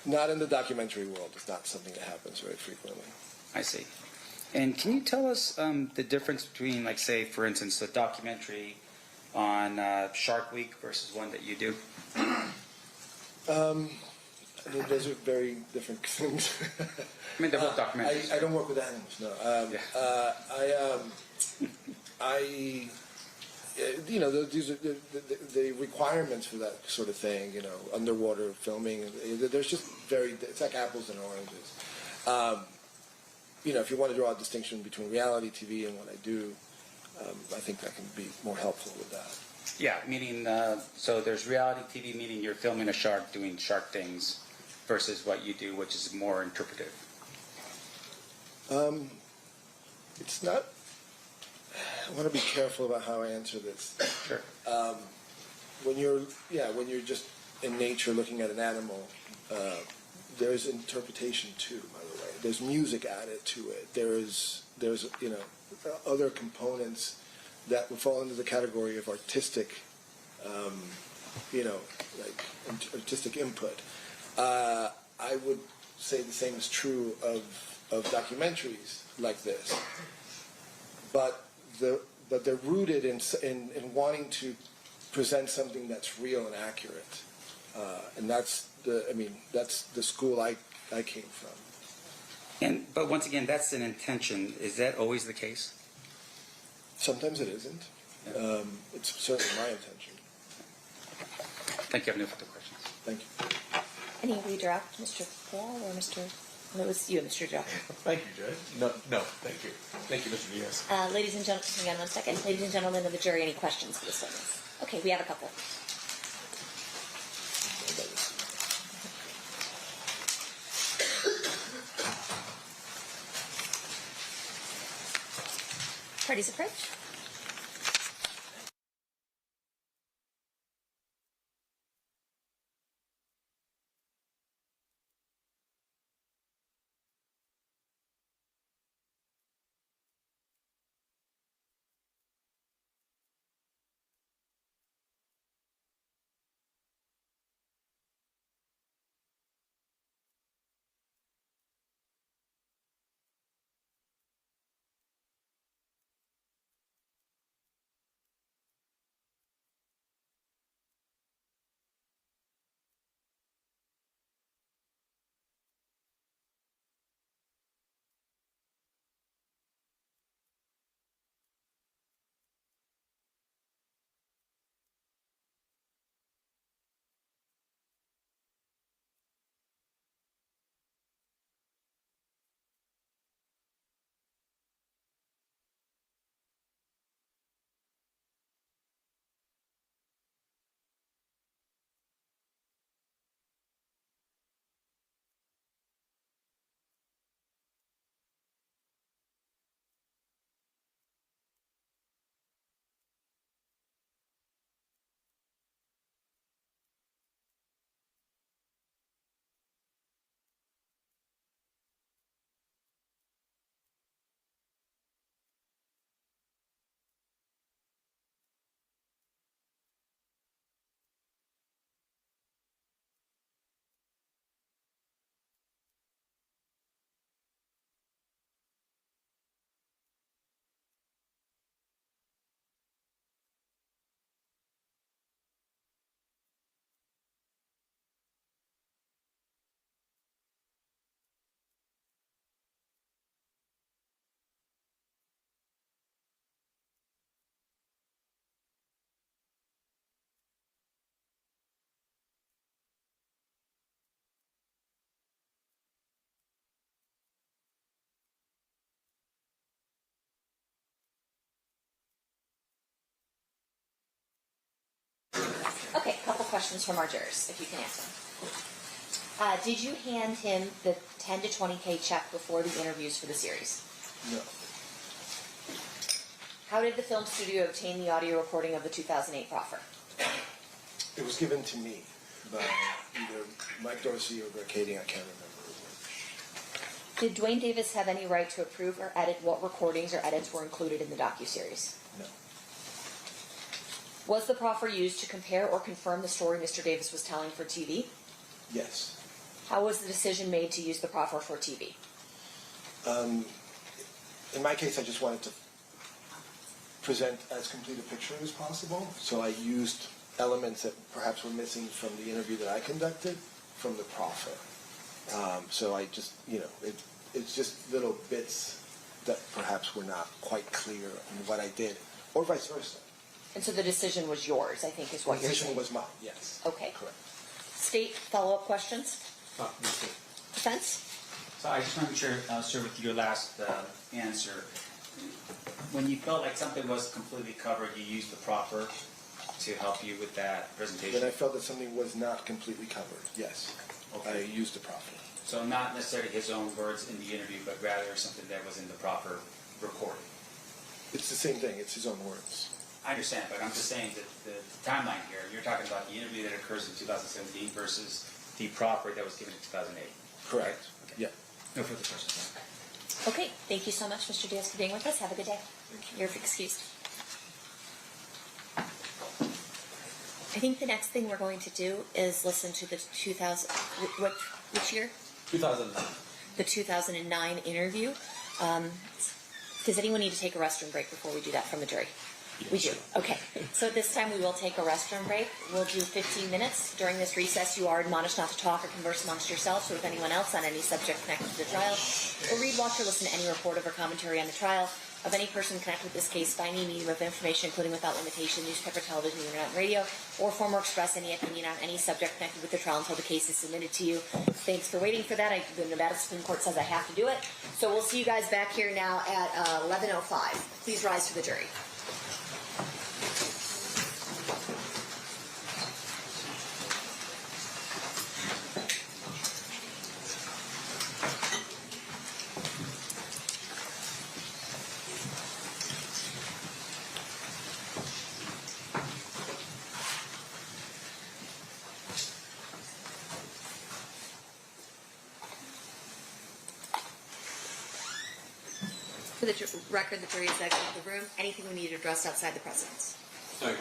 Not in the documentary world. It's not something that happens very frequently. I see. And can you tell us the difference between, like, say, for instance, the documentary on Shark Week versus one that you do? I mean, those are very different things. I mean, they're both documentaries. I don't work with animals, no. These are the requirements for that sort of thing, underwater filming. There's just it's like apples and oranges. If you want to draw a distinction between reality TV and what I do, I think that can be more helpful with that. Yeah, meaning, so there's reality TV, meaning you're filming a shark doing shark things, versus what you do, which is more interpretive. It's not. I want to be careful about how I answer this. Sure. When you're just in nature looking at an animal, there's interpretation too. By the way, there's music added to it. There's other components that would fall into the category of artistic, artistic input. I would say the same is true of documentaries like this, but they're rooted in wanting to present something that's real and accurate, and that's the school I came from. But once again, that's an intention. Is that always the case? Sometimes it isn't. Yeah. It's certainly my intention. Thank you. I have no further questions. Thank you. Any redraft, Mr. Paul or Mr. No, it was you, Mr. Joe. Thank you, Judge. No, thank you. Thank you, Mr. Diaz. Ladies and gentlemen, hang on one second. Ladies and gentlemen of the jury, any questions for this witness? Okay, we have a couple. Parties approach. questions from our jurors, if you can answer them. Did you hand him the 10 to 20K check before the interviews for the series? No. How did the film studio obtain the audio recording of the 2008 proffer? It was given to me by either Mike Dorsey or Greg Kading. I can't remember which. Did Dwayne Davis have any right to approve or edit what recordings or edits were included in the docuseries? No. Was the proffer used to compare or confirm the story Mr. Davis was telling for TV? Yes. How was the decision made to use the proffer for TV? In my case, I just wanted to present as complete a picture as possible, so I used elements that perhaps were missing from the interview that I conducted from the proffer. So I just, it's just little bits that perhaps were not quite clear in what I did, or vice versa. And so the decision was yours, I think is what The you're saying. decision was mine, yes. Okay. Correct. State follow-up questions? Defense? So I just want to make sure, sir, with your last answer, when you felt like something was completely covered, you used the proffer to help you with that presentation? When I felt that something was not completely covered, yes. Okay. I used the proffer. So not necessarily his own words in the interview, but rather something that was in the proper recording. It's the same thing. It's his own words. I understand, but I'm just saying that the timeline here, you're talking about the interview that occurs in 2017 versus the proffer that was given in 2008. Correct. Okay. Yeah. No further questions. Okay, thank you so much, Mr. Diaz, for being with us. Have a good day. Thank you. You're excused. I think the next thing we're going to do is listen to the 2000, which year? 2009. The 2009 interview. Does anyone need to take a restroom break before we do that from the jury? We do. Okay. So at this time we will take a restroom break. We'll do 15 minutes. During this recess, you are admonished not to talk or converse amongst yourselves or with anyone else on any subject connected to the trial, or read, watch, or listen to any report or commentary on the trial of any person connected with this case by any medium of information, including without limitation, newspaper, television, internet, and radio, or form or express any opinion on any subject connected with the trial until the case is submitted to you. Thanks for waiting for that. The Nevada Supreme Court says I have to do it. So we'll see you guys back here now at 11:05. Please rise for the jury. For the record, the jury is exiting the room. Anything we need to address outside the presence? No.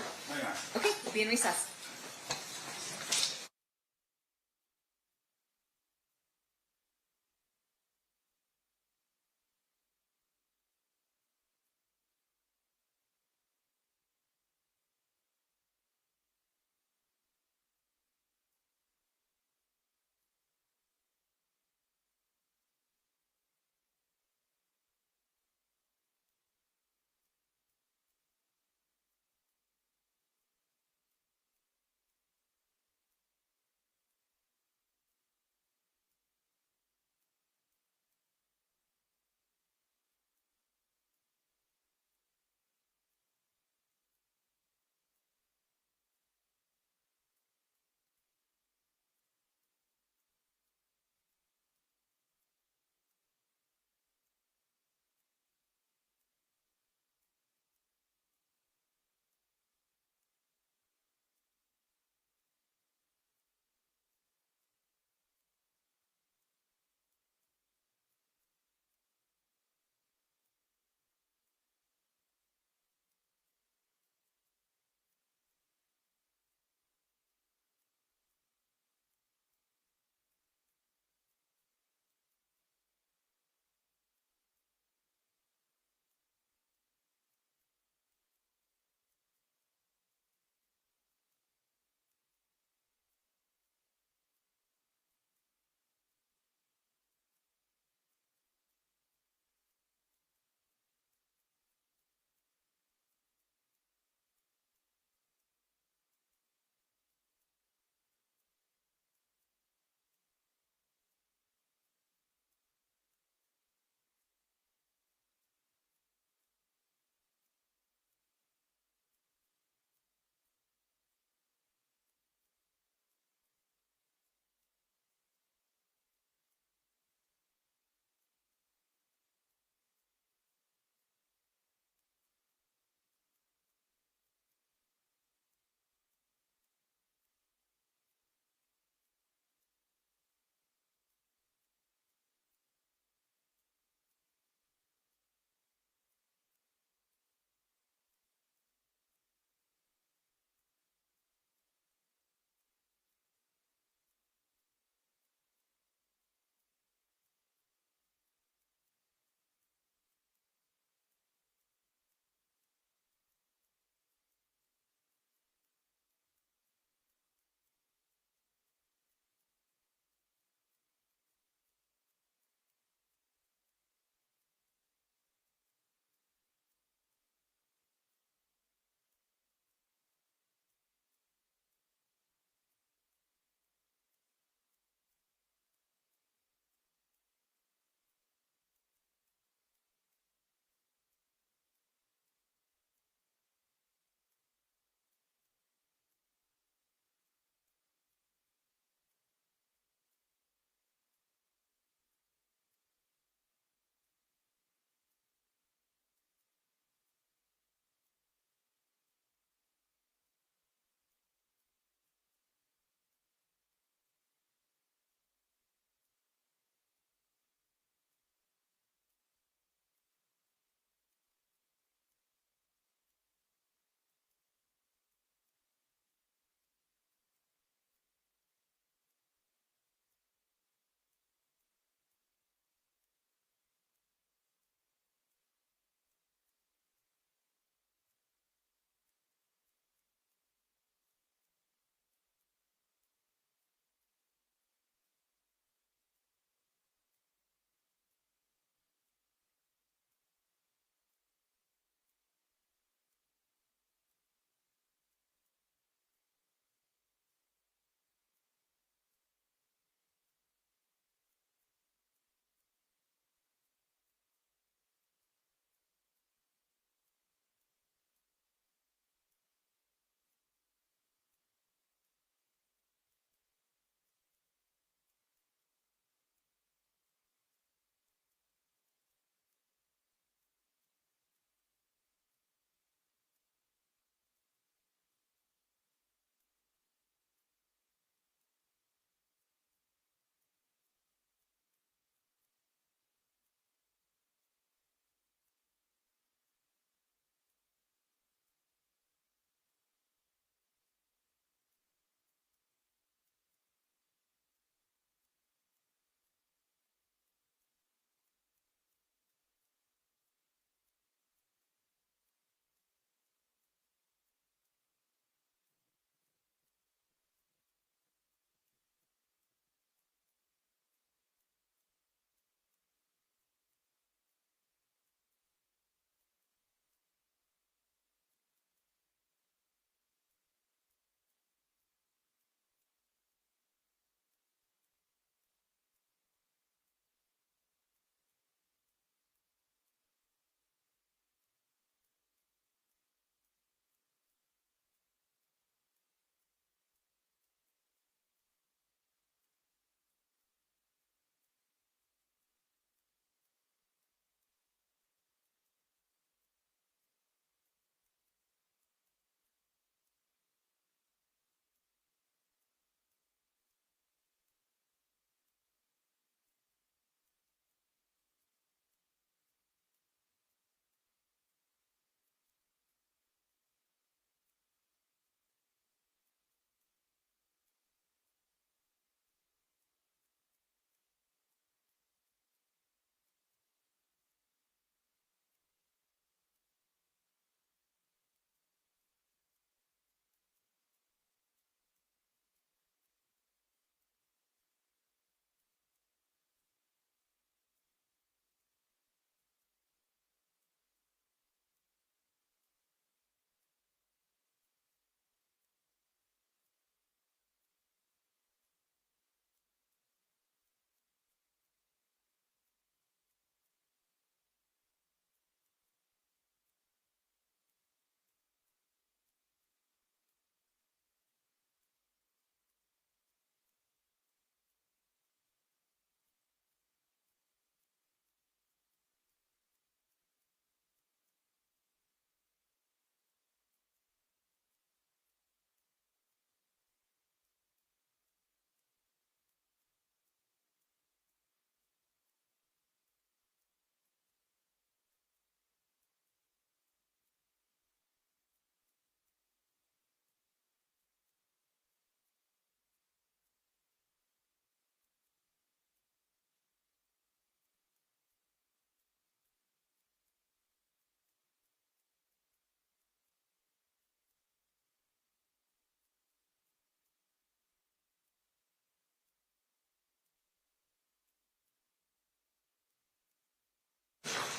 Okay, we'll be in recess.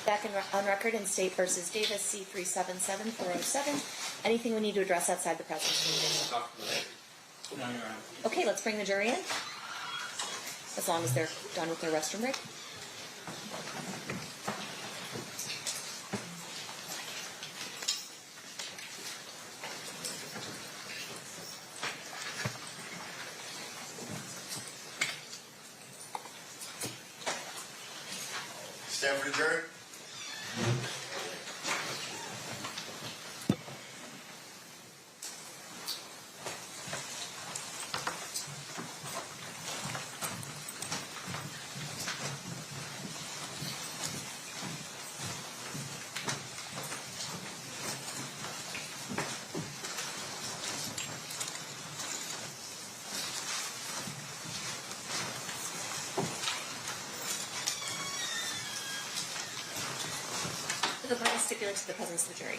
Back on record in State versus Davis, C377407. Anything we need to address outside the presence meeting? No, Your Honor. Okay, let's bring the jury in. As long as they're done with their restroom break. Stand for the jury. The parties stipulate to the presence of the jury.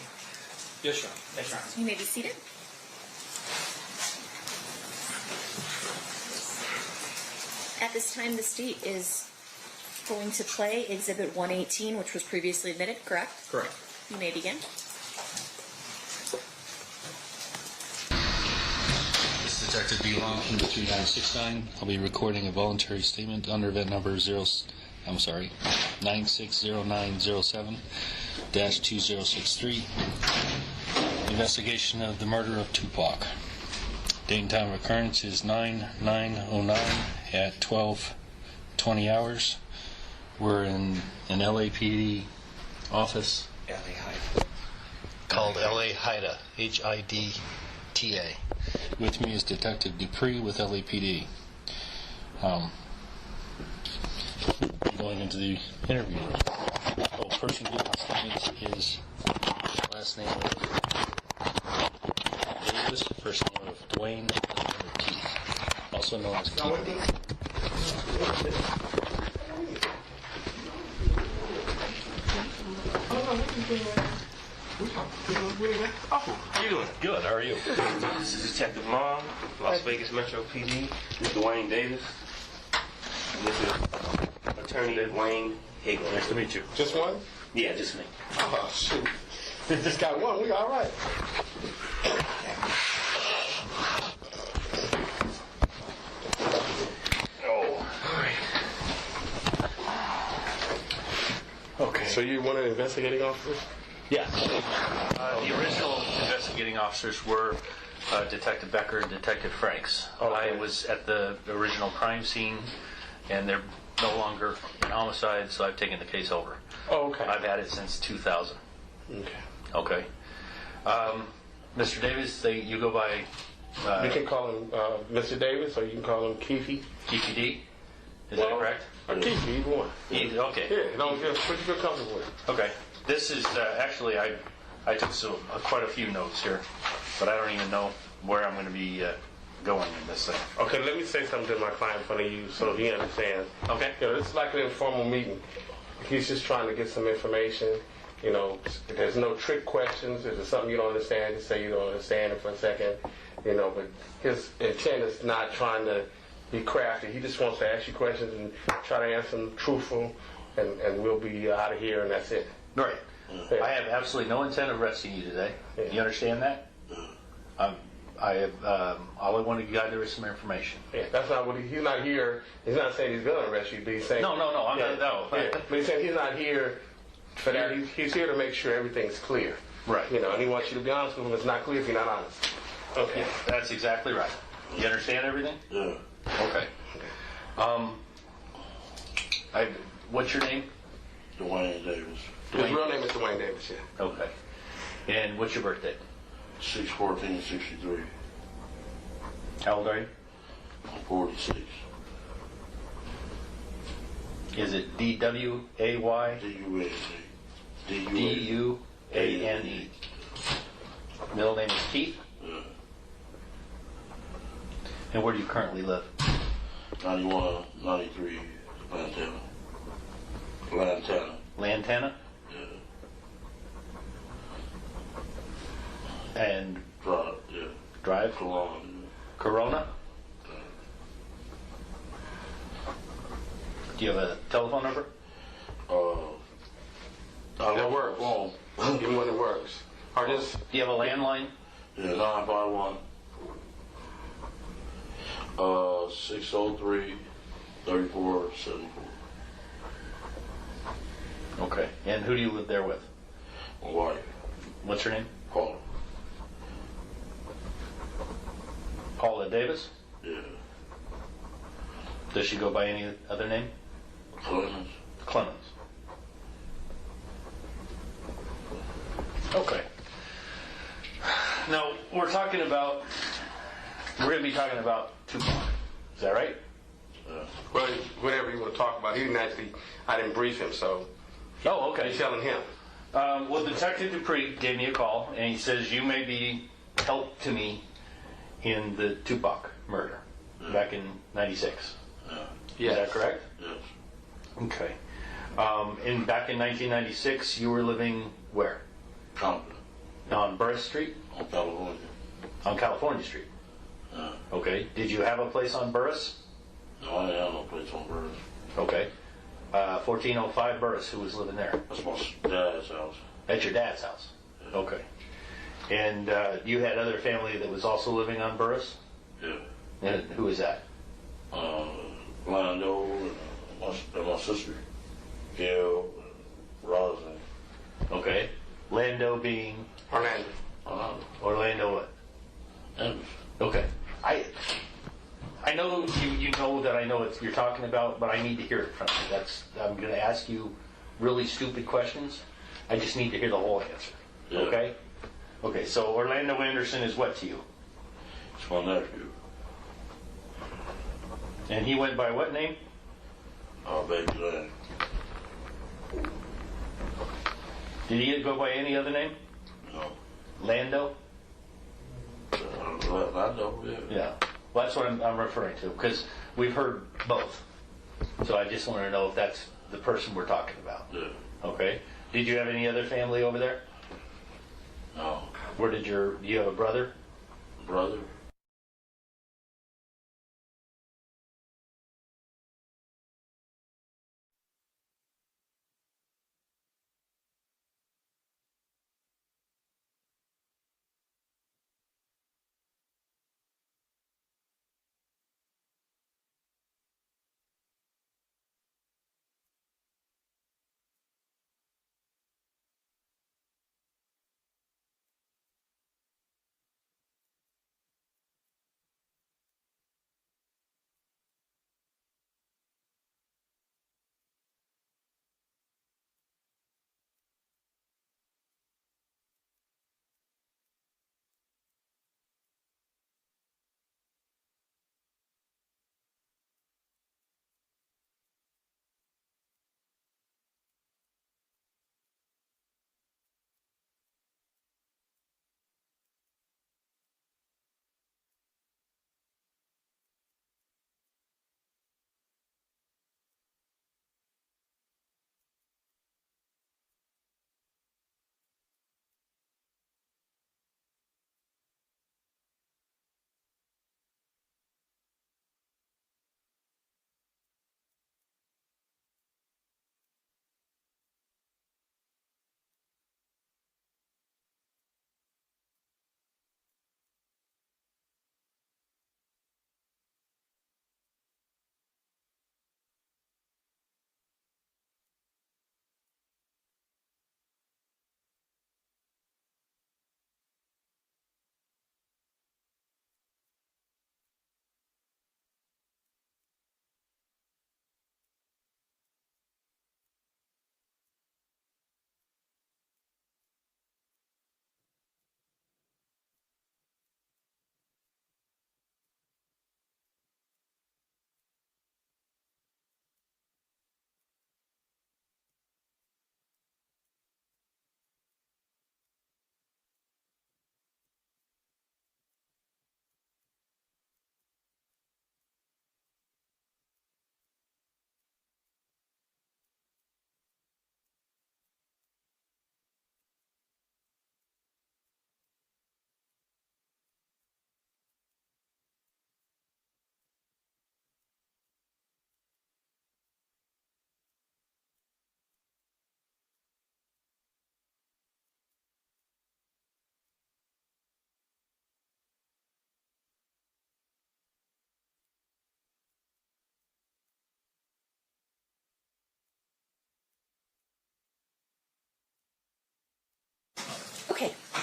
Yes, Your Honor. Yes, Your Honor. You may be seated. At this time, the state is going to play Exhibit 118, which was previously admitted, correct? Correct. You may begin. This is Detective D. Long, number 3969. I'll be recording a voluntary statement under event number 960907-2063. Investigation of the murder of Tupac. Date and time of occurrence is 9/9/09 at 12:20 hours. We're in an LAPD office called LA HIDTA, HIDTA. With me is Detective Dupree with LAPD. Going into the interview. The person giving the statements is last name of Davis, first name of Dwayne, and name of Keefe, also known as Keefe D. Oh, how you doing? Good, how are you? This is Detective Long, Las Vegas Metro PD. This is Dwayne Davis. And this is Attorney Dwayne Higgins. Nice to meet you. Just one? Yeah, just me. Oh, shoot. Just got one. We all right. Oh. Okay. So you're one of the investigating officers? Yeah. The original investigating officers were Detective Becker and Detective Franks. Okay. I was at the original crime scene, and they're no longer in homicide, so I've taken the case over. Oh, okay. I've had it since 2000. Okay. Okay. Mr. Davis, you go by... you can call him Mr. Davis, or you can call him Keefe. Keefe D? Is that correct? Or Keefe, either one. Okay. Yeah, what you feel comfortable with. Okay. This is actually, I took quite a few notes here, but I don't even know where I'm going to be going in this thing. Okay, let me say something to my client in front of you so he understands. Okay. You know, it's like an informal meeting. He's just trying to get some information. You know, there's no trick questions. If there's something you don't understand, just say you don't understand it for a second. You know, but his intent is not trying to be crafty. He just wants to ask you questions and try to answer them truthful, and we'll be out of here, and that's it. Right. I have absolutely no intent of arresting you today. Yeah. You understand that? I have all I wanted to gather is some information. Yeah, that's not what he's not here. He's not saying he's going to arrest you, but he's saying No, I'm not. No. Yeah, but he's saying he's not here for that. He's here to make sure everything's clear. Right. You know, and he wants you to be honest with him. It's not clear if you're not honest. Okay. Yeah, that's exactly right. You understand everything? Yeah. Okay. What's your name? Dwayne Davis. His real name is Dwayne Davis, yeah. Okay. And what's your birthday? 6/14/63. How old are you? I'm 46. Is it D-W-A-Y? D-U-A-N-E. Middle name is Keith? Yeah. And where do you currently live? 9193 Lantana. Lantana? Yeah. And Drive, yeah. Drive? Corona. Corona? Do you have a telephone number? That works. Give me one that works. Or just. Do you have a landline? Yeah, 951 603 3474. Okay. And who do you live there with? My wife. What's her name? Paula. Paula Davis? Yeah. Does she go by any other name? Clemens. Clemens. Okay. Now, we're going to be talking about Tupac. Is that right? Well, whatever you want to talk about. He didn't actually, I didn't brief him, so. Oh, okay. You're telling him. Well, Detective Dupree gave me a call, and he says you may be help to me in the Tupac murder back in '96. Yes. Is that correct? Yes. Okay. And back in 1996, you were living where? Compton. On Burris Street? On California. On California Street. Okay. Did you have a place on Burris? No, I didn't have no place on Burris. Okay. 1405 Burris, who was living there? That's my dad's house. At your dad's house? Yeah. Okay. And you had other family that was also living on Burris? Yeah. And who was that? Lando and my sister, Gail, and Roslyn. Okay. Lando being? Orlando. Orlando what? Anderson. Okay. I know you know that I know what you're talking about, but I need to hear it from you. I'm going to ask you really stupid questions. I just need to hear the whole answer. Yeah. Okay? Okay, so Orlando Anderson is what to you? It's my nephew. And he went by what name? Baby Land. Did he go by any other name? No. Lando? Lando, yeah. Yeah. Well, that's what I'm referring to, because we've heard both. So I just want to know if that's the person we're talking about. Yeah. Okay. Did you have any other family over there? No. Do you have a brother? Brother?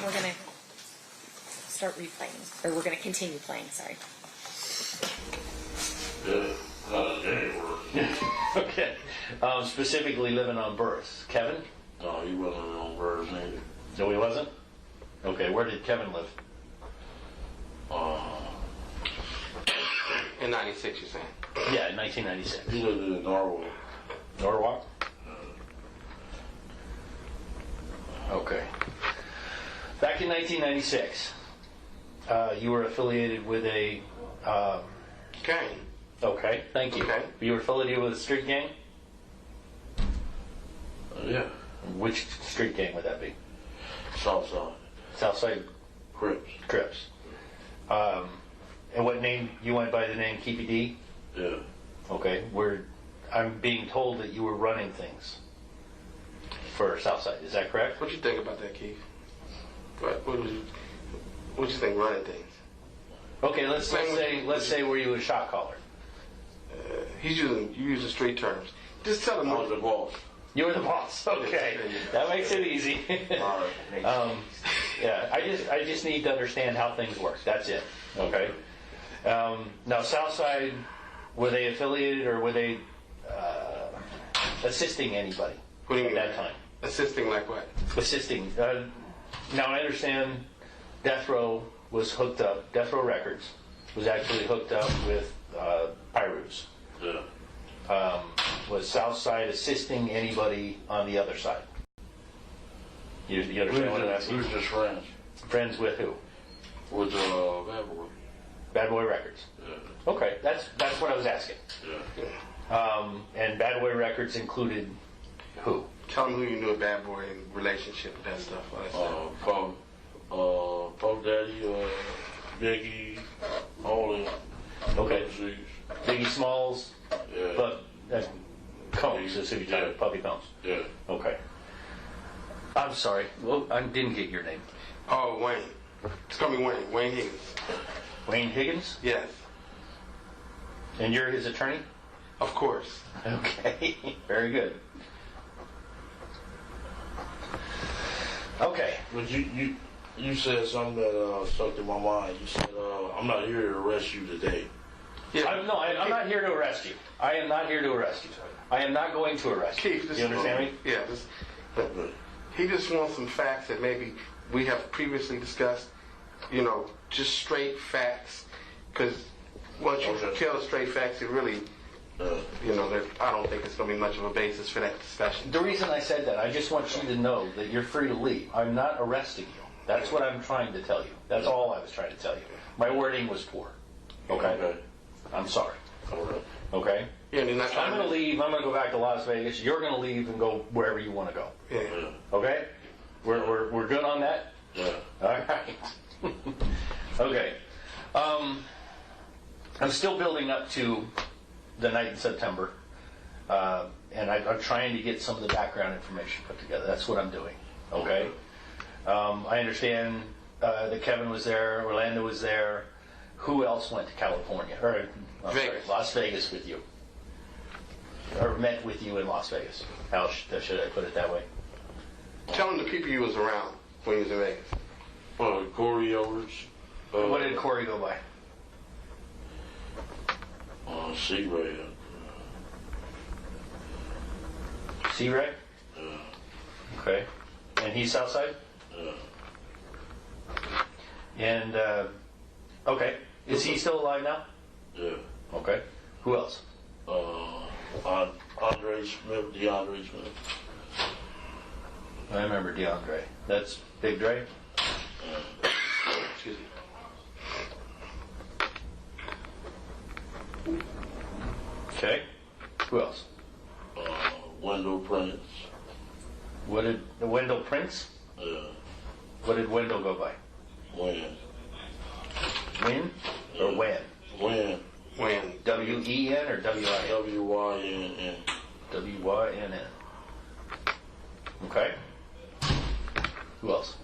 we're gonna start replaying, or we're gonna continue playing. Sorry. Okay. Specifically living on Burris. Kevin? No, he wasn't on Burris neither. No, he wasn't? Okay, where did Kevin live? In 96, you're saying? Yeah, in 1996. He lived in Norwalk. Norwalk? Okay. Back in 1996, you were affiliated with a... gang. Okay, thank you. Okay. You were affiliated with a street gang? Yeah. Which street gang would that be? Southside. Southside Crips. Crips. And what name? You went by the name Keefe D? Yeah. Okay. I'm being told that you were running things for Southside. Is that correct? What you think about that, Keith? What you think running things? Okay, let's say were you a shot caller? You using street terms. Just tell him I was the boss. You were the boss. Okay, that makes it easy. Yeah, I just need to understand how things work. That's it. Okay. Now, Southside, were they affiliated or were they assisting anybody What do you at mean? that time? Assisting like what? Assisting. Now, I understand Death Row was hooked up. Death Row Records was actually hooked up with Pyrus. Yeah. Was Southside assisting anybody on the other side? You understand what I'm asking? We were just friends. Friends with who? With Bad Boy. Bad Boy Records. Yeah. Okay, that's what I was asking. Yeah. And Bad Boy Records included who? Tell him who you knew a Bad Boy in relationship with that stuff. Puff Daddy, Biggie, all them. Okay. Biggie Smalls. Yeah. But Combs is who you're talking about. Puppy Combs. Yeah. Okay. I'm sorry. Well, I didn't get your name. Oh, Wayne. Just call me Wayne. Wayne Higgins. Wayne Higgins? Yes. And you're his attorney? Of course. Okay. Very good. Okay. But you said something that stuck in my mind. You said, I'm not here to arrest you today. Yeah. I'm not here to arrest you. I am not here to arrest you. I am not going to arrest you. Keith, you understand me? Yeah. He just wants some facts that maybe we have previously discussed. You know, just straight facts. Because once you tell straight facts, it really, I don't think it's going to be much of a basis for that discussion. The reason I said that, I just want you to know that you're free to leave. I'm not arresting you. That's what I'm trying to tell you. That's all I was trying to tell you. My wording was poor. Okay? I'm sorry. Okay? Yeah, I'm going to leave. I'm going to go back to Las Vegas. You're going to leave and go wherever you want to go. Yeah. Okay? We're good on that? Yeah. All right. Okay. I'm still building up to the night in September, and I'm trying to get some of the background information put together. That's what I'm doing. Okay. I understand that Kevin was there, Orlando was there. Who else went to California or Las Vegas with you, or met with you in Las Vegas? How should I put it that way? Tell him the people you was around when you was in Vegas. Corey Overs. What did Corey go by? C-Ray. C-Ray? Yeah. Okay. And he's Southside? Yeah. And, okay. Is he still alive now? Yeah. Okay. Who else? DeAndre Smith. I remember DeAndre. That's Big Dre? Excuse me. Okay. Who else? Wendell Prince. What did Wendell Prince? Yeah. What did Wendell go by? Win. Win or Wen? Win. Win. W-E-N or W-I-N? W-Y-N-N. W-Y-N-N. Okay. Who else?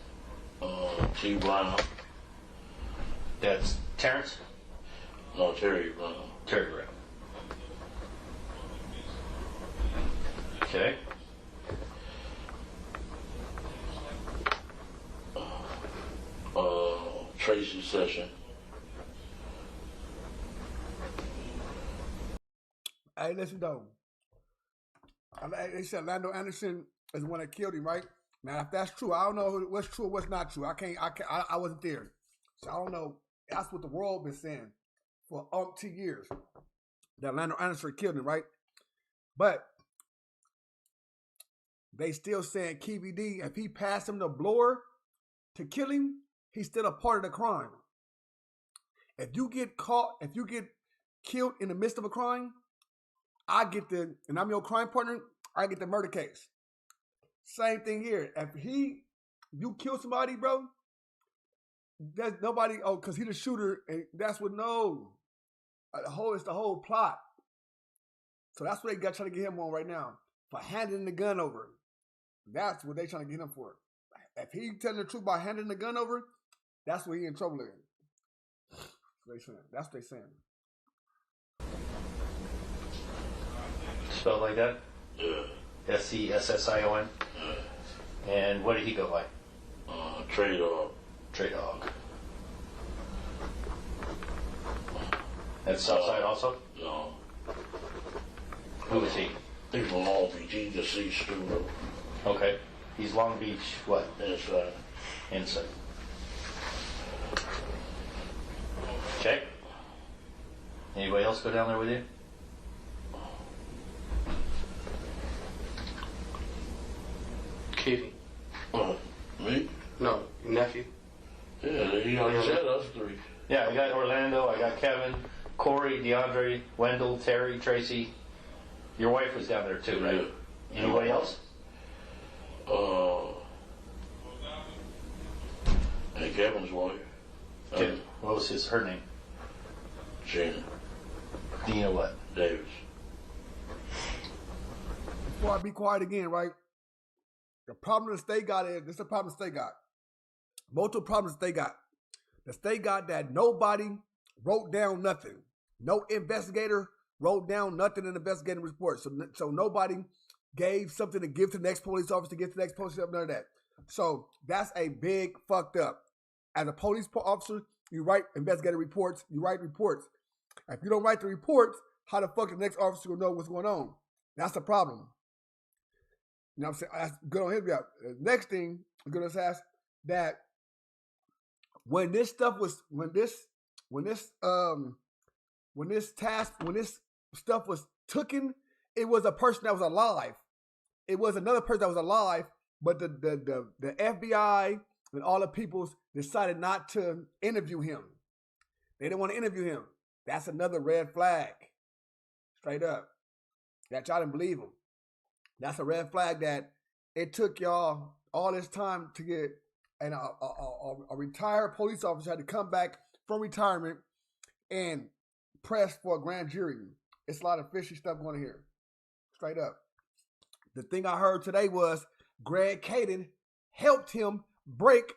T. Brown. That's Terrence? No, Terry Brown. Terry Brown. Okay. session. Hey, listen though. They said Lando Anderson is the one that killed him, right? Now, if that's true, I don't know what's true or what's not true. I wasn't there, so I don't know. That's what the world been saying for umpteen years, that Lando Anderson killed him, right? But they still saying Keefe D, if he passed him the blower to kill him, he's still a part of the crime. If you get caught, if you get killed in the midst of a crime, and I'm your crime partner, I get the murder case. Same thing here. If you kill somebody, bro, there's nobody, because he the shooter, and that's what, no. It's the whole plot. So that's what they got trying to get him on right now, for handing the gun over. That's what they trying to get him for. If he telling the truth by handing the gun over, that's what he in trouble in. That's what they saying. Spelled like that? Yeah. S-E-S-S-I-O-N? Yeah. And what did he go by? Trey Dog. Trey Dog. That's Southside also? No. Who is he? He's from Long Beach. He's a C student. Okay. He's Long Beach, what? Inside. Inside. Check. Anybody else go down there with you? Keefe. Me? No, your nephew. Yeah, he already said us three. Yeah, I got Orlando, I got Kevin, Corey, DeAndre, Wendell, Terry, Tracy. Your wife was down there too, right? Yeah. Anybody else? And Kevin's wife. What was her name? Gina. Dina what? Davis. Before I be quiet again, right? The problem the state got is, this is the problem the state got. Multiple problems the state got. The state got that nobody wrote down nothing. No investigator wrote down nothing in the investigative report. So nobody gave something to give to the next police officer, to give to the next police officer, none of that. So that's a big fucked up. As a police officer, you write investigative reports, you write reports. If you don't write the reports, how the fuck the next officer will know what's going on? That's the problem. You know what I'm saying? That's good on him. Yeah. Next thing, I'm gonna ask that when this stuff was when this stuff was taken, it was a person that was alive. It was another person that was alive, but the FBI and all the peoples decided not to interview him. They didn't want to interview him. That's another red flag. Straight up. That y'all didn't believe him. That's a red flag that it took y'all all this time to get, and a retired police officer had to come back from retirement and press for a grand jury. It's a lot of fishy stuff going on here. Straight up. The thing I heard today was Greg Caden helped him break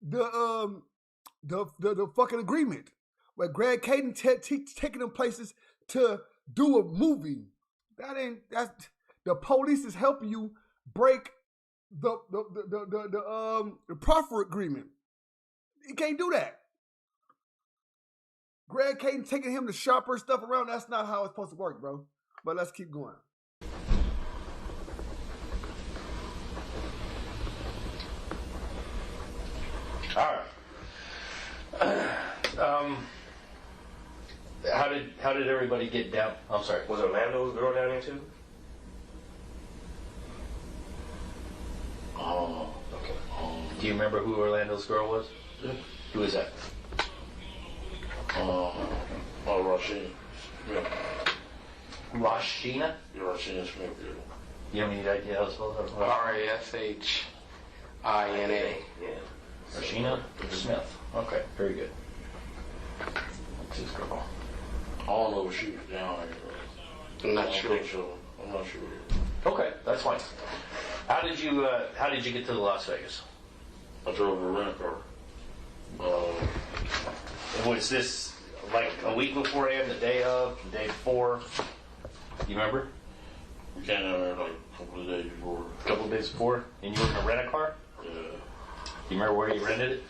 the fucking agreement. Where Greg Caden taking them places to do a movie. That's the police is helping you break the proffer agreement. You can't do that. Greg Caden taking him to shopper stuff around, that's not how it's supposed to work, bro. But let's keep going. All right. How did everybody get down? I'm sorry. Was Orlando's girl down there too? Oh, okay. Do you remember who Orlando's girl was? Yeah. Who is that? Rashina. Yeah. Rashina? Yeah, Rashina Smith. You have any idea how to spell that? R-A-S-H-I-N-A. Yeah. Rashina Smith. Okay, very good. That's his girl. I don't know if she was down here. I'm not sure. I'm not sure. Okay, that's fine. How did you get to Las Vegas? I drove a rent car. Was this like a week beforehand, the day of, the day before? You remember? We came down there like a couple of days before. A couple of days before? And you were going to rent a car? Yeah. You remember where you rented it?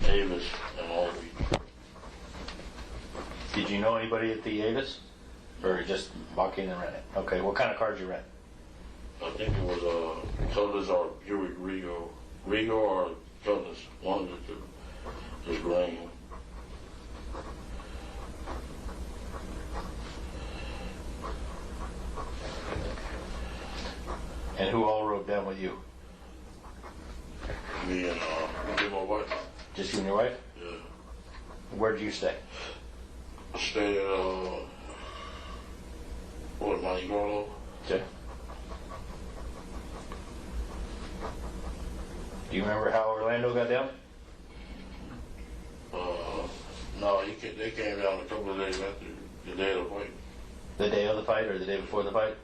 Avis and Long Beach. Did you know anybody at the Avis? Or just walk in and rent it? Okay, what kind of car did you rent? I think it was Cutlass or Buick Regal or Cutlass, one of the two. It was green. And who all rode down with you? Me and my wife. Just you and your wife? Yeah. Where did you stay? I stayed at Monte Carlo. Okay. Do you remember how Orlando got down? No, they came down a couple of days after the day of the fight. The day of the fight or the day before the fight?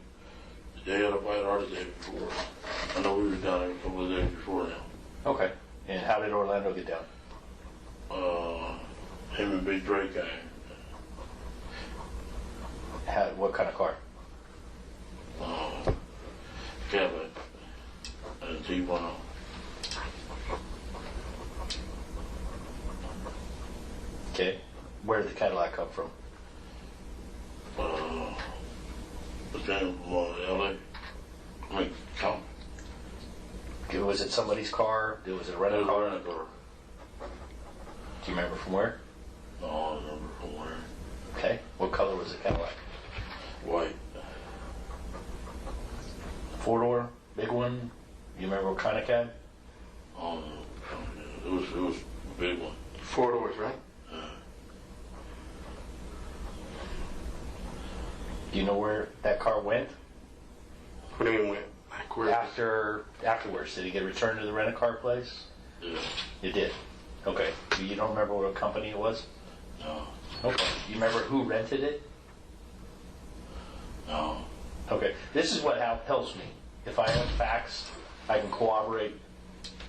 The day of the fight or the day before. I know we were down there a couple of days before now. Okay. And how did Orlando get down? Him and Big Drake came. What kind of car? Kevin and T-Brown. Okay. Where did the Cadillac come from? It came from LA. I mean, come. Was it somebody's car? Was it a rental car? Do you remember from where? No, I don't remember from where. Okay. What color was the Cadillac? White. Four-door? Big one? You remember what kind of cab? It was a big one. 4 doors, right? Do you know where that car went? What do you mean went? Afterwards, did he get returned to the rent-a-car place? Yeah. It did. Okay. You don't remember what company it was? No. Okay. You remember who rented it? No. Okay. This is what helps me. If I have facts, I can corroborate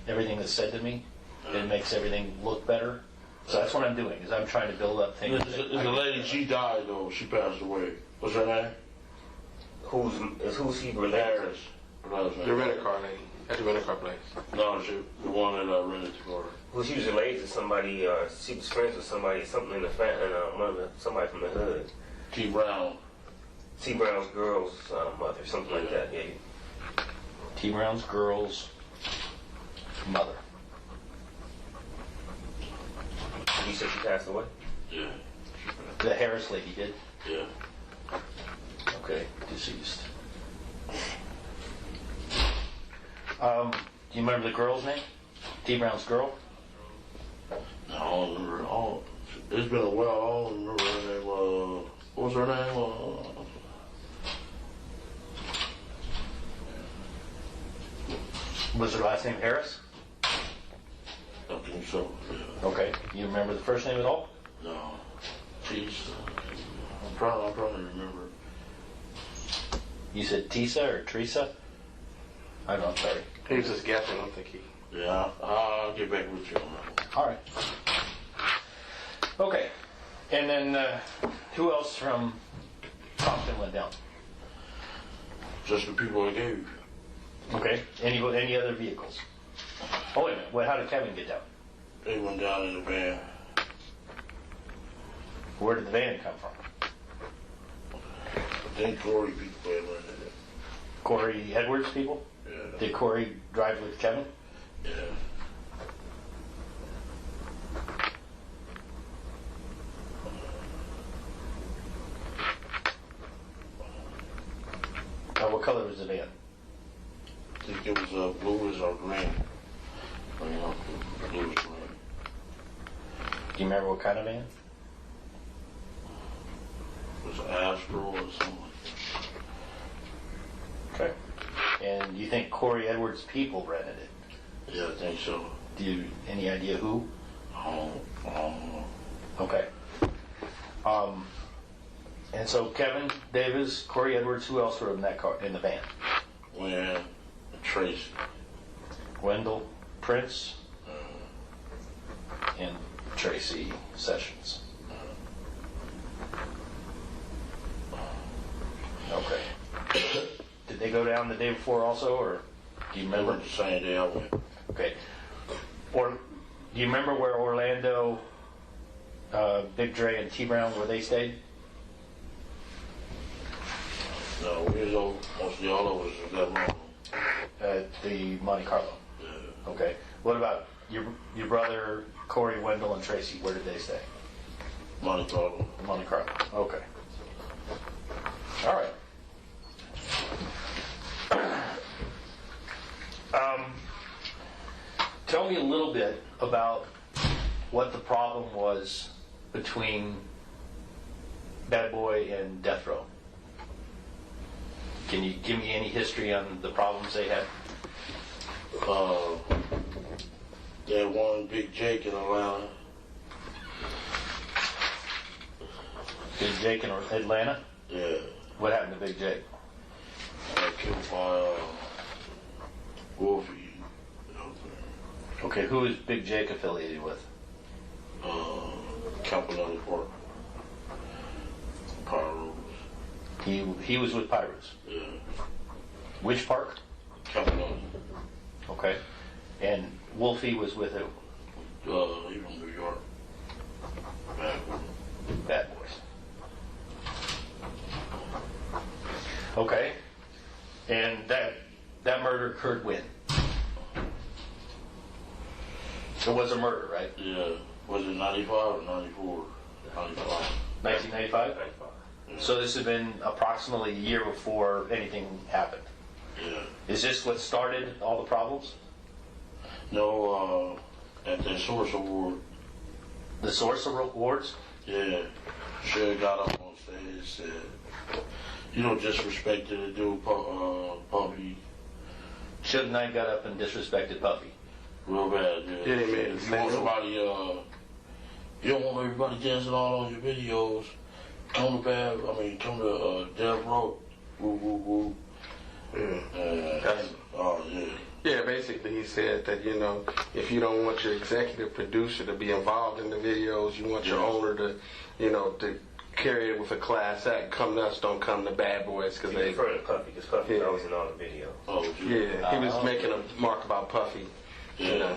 everything that's said to me. It makes everything look better. So that's what I'm doing, is I'm trying to build up things. There's a lady, she died though. She passed away. What's her name? Who's he related? Harris. The rent-a-car lady. At the rent-a-car place. No, the one that I rented to her. Well, she was related to somebody, she was friends with somebody, something in the family, somebody from the hood. T. Brown. T. Brown's girl's mother, something like that, yeah. T. Brown's girl's mother. You said she passed away? Yeah. The Harris lady did? Yeah. Okay, deceased. Do you remember the girl's name? T. Brown's girl? No, I don't remember. It's been a while. I don't remember her name. What was her name? Was her last name Harris? I think so. Yeah. Okay. You remember the first name at all? No. Jeez. I'm trying to remember. You said Tisa or Teresa? I don't know, I'm sorry. He was just guessing, I don't think he... Yeah, I'll get back with you on that. All right. Okay. And then who else from Compton went down? Just the people I gave. Okay. Any other vehicles? Oh, wait a minute. How did Kevin get down? They went down in the van. Where did the van come from? I think Corey people had rented it. Corey Edwards people? Yeah. Did Corey drive with Kevin? Yeah. What color was the van? I think it was bluish or green. Bluish green. Do you remember what kind of van? It was an Astro or something like that. Okay. And you think Corey Edwards' people rented it? Yeah, I think so. Do you any idea who? I don't know. Okay. And so Kevin Davis, Corey Edwards, who else were in that car in the van? When Tracy. Wendell Prince and Tracy Sessions. Okay. Did they go down the day before also, or do you remember? The same day I went. Okay. Do you remember where Orlando, Big Dre, and T Brown, where they stayed? No, we was over, mostly all of us was that long. At the Monte Carlo. Yeah. Okay. What about your brother Corey, Wendell, and Tracy? Where did they stay? Monte Carlo. Monte Carlo. Okay. All right. Tell me a little bit about what the problem was between Bad Boy and Death Row. Can you give me any history on the problems they had? They had one Big Jake in Atlanta. Big Jake in Atlanta? Yeah. What happened to Big Jake? Got killed by Wolfie. Okay, who is Big Jake affiliated with? Campanelli Park. Pyros. He was with Pyros. Yeah. Which park? Campanelli. Okay. And Wolfie was with who? He from New York. Bad Boys. Okay. And that murder occurred when? It was a murder, right? Yeah. Was it 95 or 94? 95. 1995? 95. Yeah. So this had been approximately a year before anything happened. Yeah. Is this what started all the problems? No, at the Source Award. The Source Awards? Yeah. Suge got up on stage and said, you don't disrespect the dude, Puffy. Suge Knight got up and disrespected Puffy. Real bad, yeah. Yeah, he made it. You want somebody, you don't want everybody dancing all on your videos. Come to Death Row. Woo, woo, woo. Yeah. Oh, yeah. Yeah, basically he said that, if you don't want your executive producer to be involved in the videos, you want your owner to, to carry it with a class act. Come to us, don't come to Bad Boys. Cause they refer to Puffy, because Puffy was always in all the video. Oh, yeah, he was making a mark about Puffy. Yeah.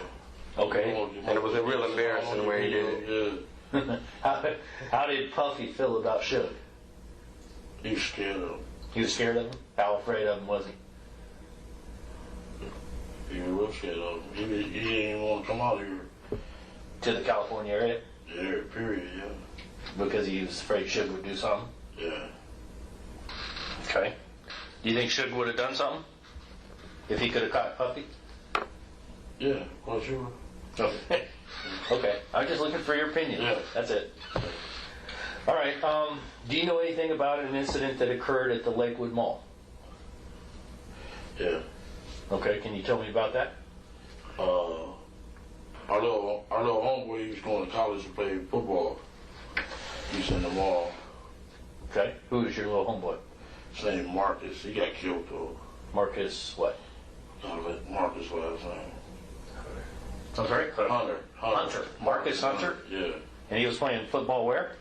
Okay. And it was a real embarrassing the way he did it. How did Puffy feel about Suge? He was scared of him. He was scared of him? How afraid of him was he? He was real scared of him. He didn't even want to come out here. To the California area? Yeah, period, yeah. Because he was afraid Suge would do something? Yeah. Okay. Do you think Suge would have done something? If he could have caught Puffy? Yeah, well, sure. Okay. Okay. I'm just looking for your opinion. Yeah. That's it. All right. Do you know anything about an incident that occurred at the Lakewood Mall? Yeah. Okay. Can you tell me about that? Our little homeboy, he was going to college to play football. He's in the mall. Okay. Who is your little homeboy? His name Marcus. He got killed though. Marcus what? Marcus last name. I'm sorry? Hunter. Marcus Hunter? Yeah. And he was playing football where?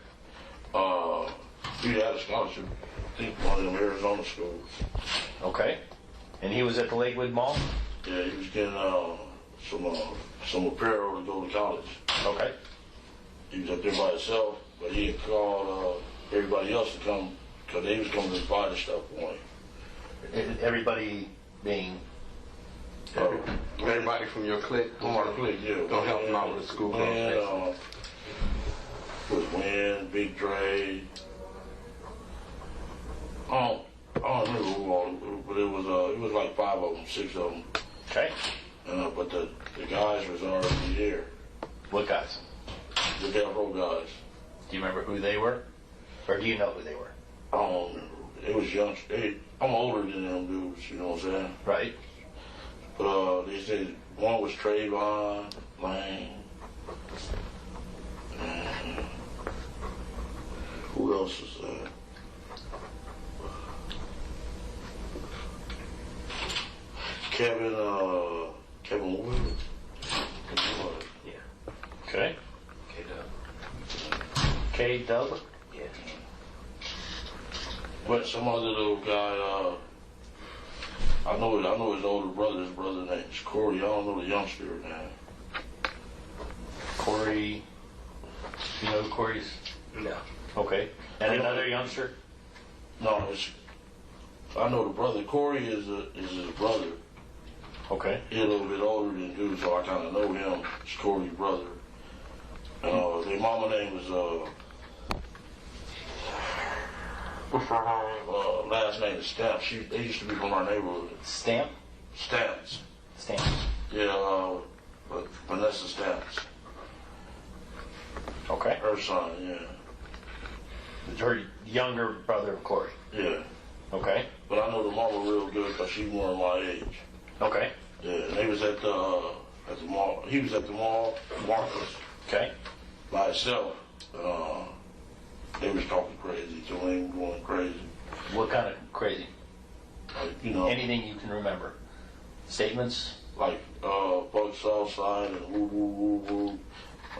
He had a scholarship. I think one of them Arizona schools. Okay. And he was at the Lakewood Mall? Yeah, he was getting some apparel to go to college. Okay. He was up there by himself, but he had called everybody else to come because they was coming to buy the stuff for him. Everybody being... Everybody from your clique, yeah. don't help him out with the school. Win, Big Dre. I don't remember who all, but it was like 5 of them, 6 of them. Okay. But the guys was already there. What guys? The Death Row guys. Do you remember who they were? Or do you know who they were? I don't remember. It was young. I'm older than them dudes, you know what I'm saying? Right. But they said one was Trayvon, Lane. Who else was there? Kevin Wood. Yeah. Okay. K-Dub? Yeah. But some other little guy, I know his older brother. His brother name's Corey. I don't know the youngster name. Corey, you know who Corey's? No. Okay. And another youngster? No, I know the brother. Corey is his brother. Okay. He's a little bit older than dude, so I kind of know him. It's Corey's brother. Their mama name is what's her name? Last name is Stamp. They used to be from our neighborhood. Stamp? Stamps. Stamps. Yeah, Vanessa Stamps. Okay. Her son, yeah. Her younger brother of Corey. Yeah. Okay. But I know the mama real good because she more my age. Okay. Yeah, and they was at the mall. He was at the mall, Marcus. Okay. By himself. They was talking crazy to him, going crazy. What kind of crazy? Like, Anything you can remember? Statements? Like, fuck Southside and woo woo woo woo.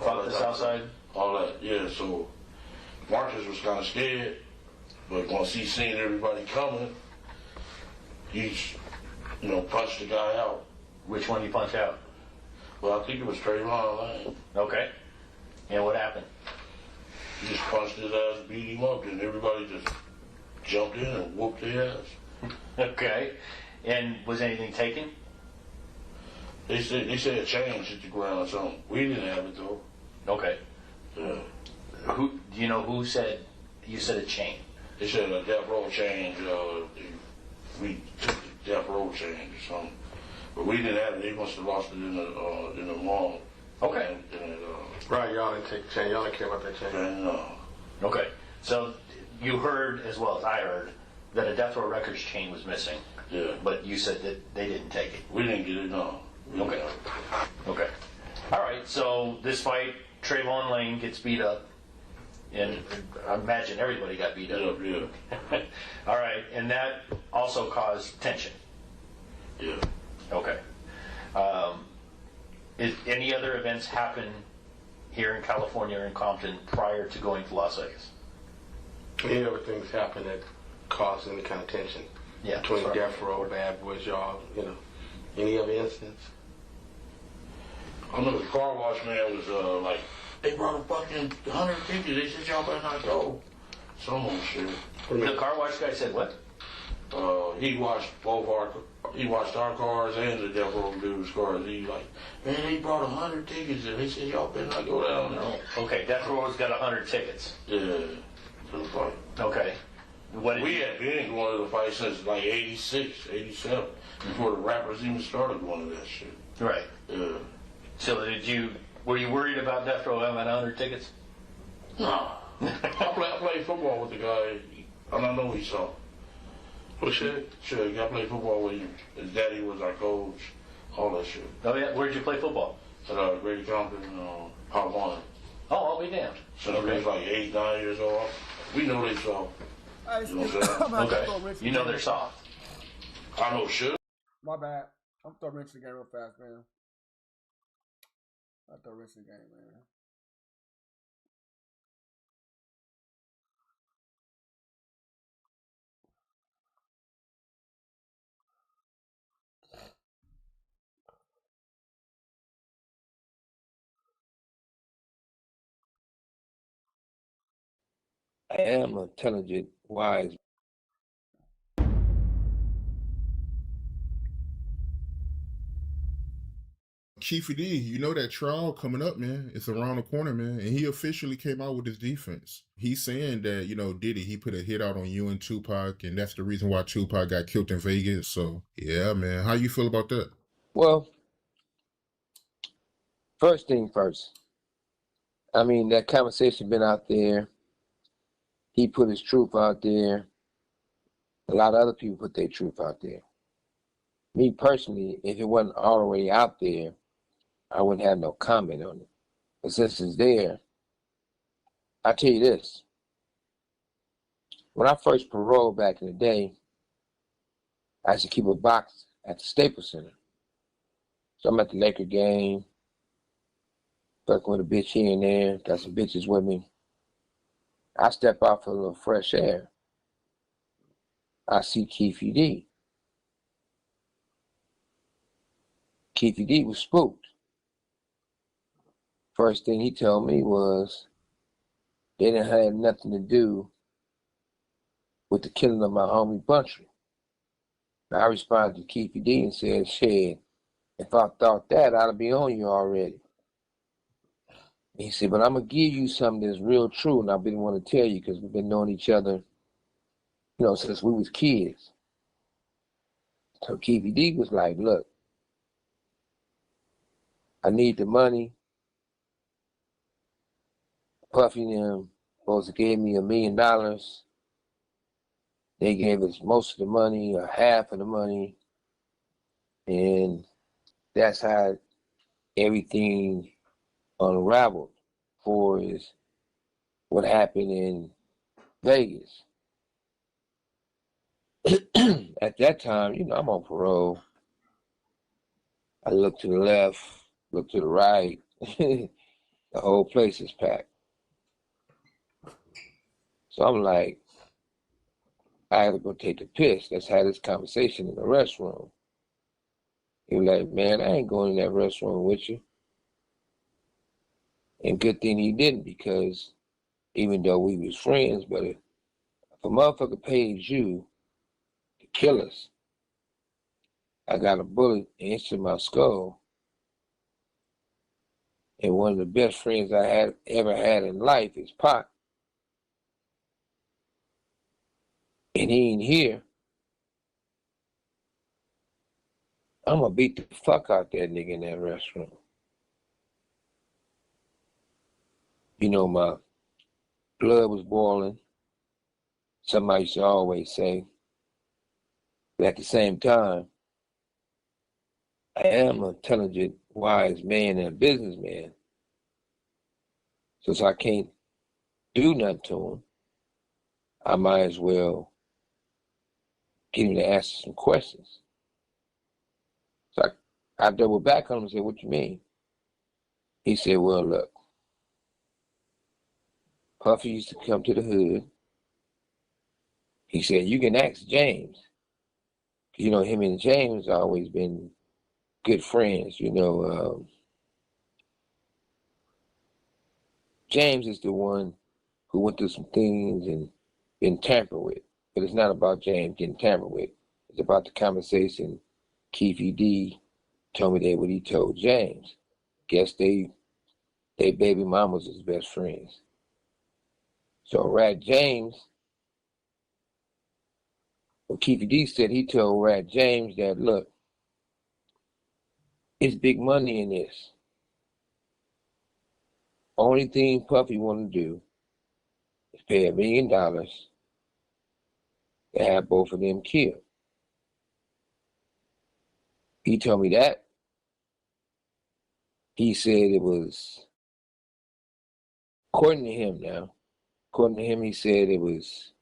Fuck the Southside? All that, yeah. So Marcus was kind of scared, but once he seen everybody coming, he, punched the guy out. Which one you punch out? Well, I think it was Trayvon Lane. Okay. And what happened? He just punched his ass, beat him up, and everybody just jumped in and whooped their ass. Okay. And was anything taken? They said a chain hit the ground or something. We didn't have it though. Okay. Yeah. Do you know who said? You said a chain. They said a death row change. We took the death row change or something, but we didn't have it. They must have lost it in the mall. Okay. Right, y'all didn't take the chain. Y'all didn't care about that chain. No. Okay. So you heard, as well as I heard, that a Death Row Records chain was missing. Yeah. But you said that they didn't take it. We didn't get it, no. Okay. Okay. All right. So this fight, Trayvon Lane gets beat up, and I imagine everybody got beat up. Yeah. All right, and that also caused tension. Yeah. Okay. Any other events happen here in California or in Compton prior to going to Las Vegas? Any other things happen that cause any kind of tension? Yeah. Between Death Row, Bad Boys, y'all, any other incidents? I know the car wash man was like, they brought a fucking 100 tickets. They said y'all better not go. Some old shit. The car wash guy said what? He watched our cars and the Death Row dude's cars. He like, man, they brought 100 tickets and they said y'all better not go down there. Okay, Death Row's got 100 tickets. Yeah. To the fight. Okay. We had been going to the fight since like 86, 87, before the rappers even started going to that shit. Right. Yeah. So were you worried about Death Row having 100 tickets? No. I played football with the guy, and I know he saw. What shit? Sure, I played football with him. His daddy was our coach, all that shit. Oh yeah, where'd you play football? At Grady Compton, Part 1. Oh, I'll be damned. So he was like 8, 9 years old. We know they saw. You know what I'm saying? Okay. You know they're soft. I know shit. My bad. I'm throwing wrench in the game real fast, man. I throw wrench in the game, man. I am intelligent, wise. Keefe D, you know that trial coming up, man. It's around the corner, man. And he officially came out with his defense. He's saying that, Diddy, he put a hit out on you and Tupac, and that's the reason why Tupac got killed in Vegas. So, yeah, man. How you feel about that? Well, first thing first. I mean, that conversation been out there. He put his truth out there. A lot of other people put their truth out there. Me personally, if it wasn't already out there, I wouldn't have no comment on it. But since it's there, I'll tell you this. When I first paroled back in the day, I used to keep a box at the Staples Center. So I'm at the Laker game, fucking with a bitch here and there, got some bitches with me. I step out for a little fresh air. I see Keefe D. Keefe D was spooked. First thing he told me was they didn't have nothing to do with the killing of my homie Buntry. I responded to Keefe D and said, shit, if I thought that, I'd be on you already. He said, but I'm going to give you something that's real true, and I didn't want to tell you because we've been knowing each other, since we was kids. So Keefe D was like, look, I need the money. Puffy and them supposed to give me $1 million. They gave us most of the money, or half of the money. And that's how everything unraveled for is what happened in Vegas. At that time, I'm on parole. I look to the left, look to the right. The whole place is packed. So I'm like, I had to go take a piss. Let's have this conversation in the restroom. He was like, man, I ain't going in that restroom with you. And good thing he didn't, because even though we was friends, but if a motherfucker pays you to kill us, I got a bullet into my skull. And one of the best friends I had ever had in life is Pac. And he ain't here. I'm gonna beat the fuck out that nigga in that restroom. My blood was boiling. Somebody used to always say, but at the same time, I am an intelligent, wise man and a businessman. Since I can't do nothing to him, I might as well get him to answer some questions. So I doubled back on him and said, what you mean? He said, well, look, Puffy used to come to the hood. He said, you can ask James. Him and James always been good friends. James is the one who went through some things and been tampered with. But it's not about James getting tampered with. It's about the conversation Keefe D told me that what he told James. Guess they baby mamas was best friends. So Rat James, what Keefe D said, he told Rat James that, look, it's big money in this. Only thing Puffy want to do is pay $1 million to have both of them killed. He told me that. He said it was, according to him, he said it was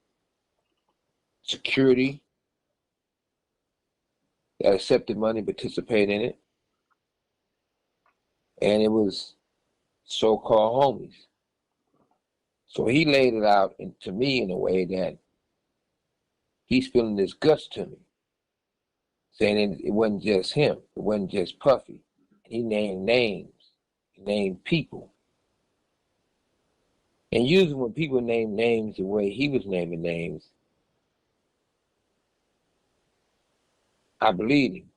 security that accepted money, participated in it, and it was so-called homies. So he laid it out to me in a way that he's spilling his guts to me, saying it wasn't just him, it wasn't just Puffy. He named names, he named people. And usually when people name names the way he was naming names, I believed him,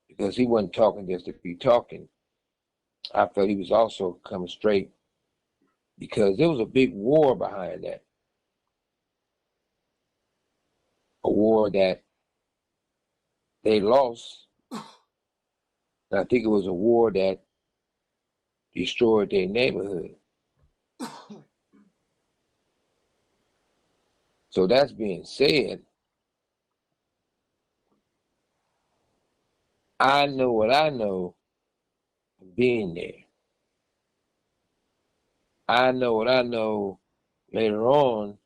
because he wasn't talking just to be talking. I felt he was also coming straight, because there was a big war behind that. A war that they lost. And I think it was a war that destroyed their neighborhood. So that's being said, I know what I know from being there. I know what I know later on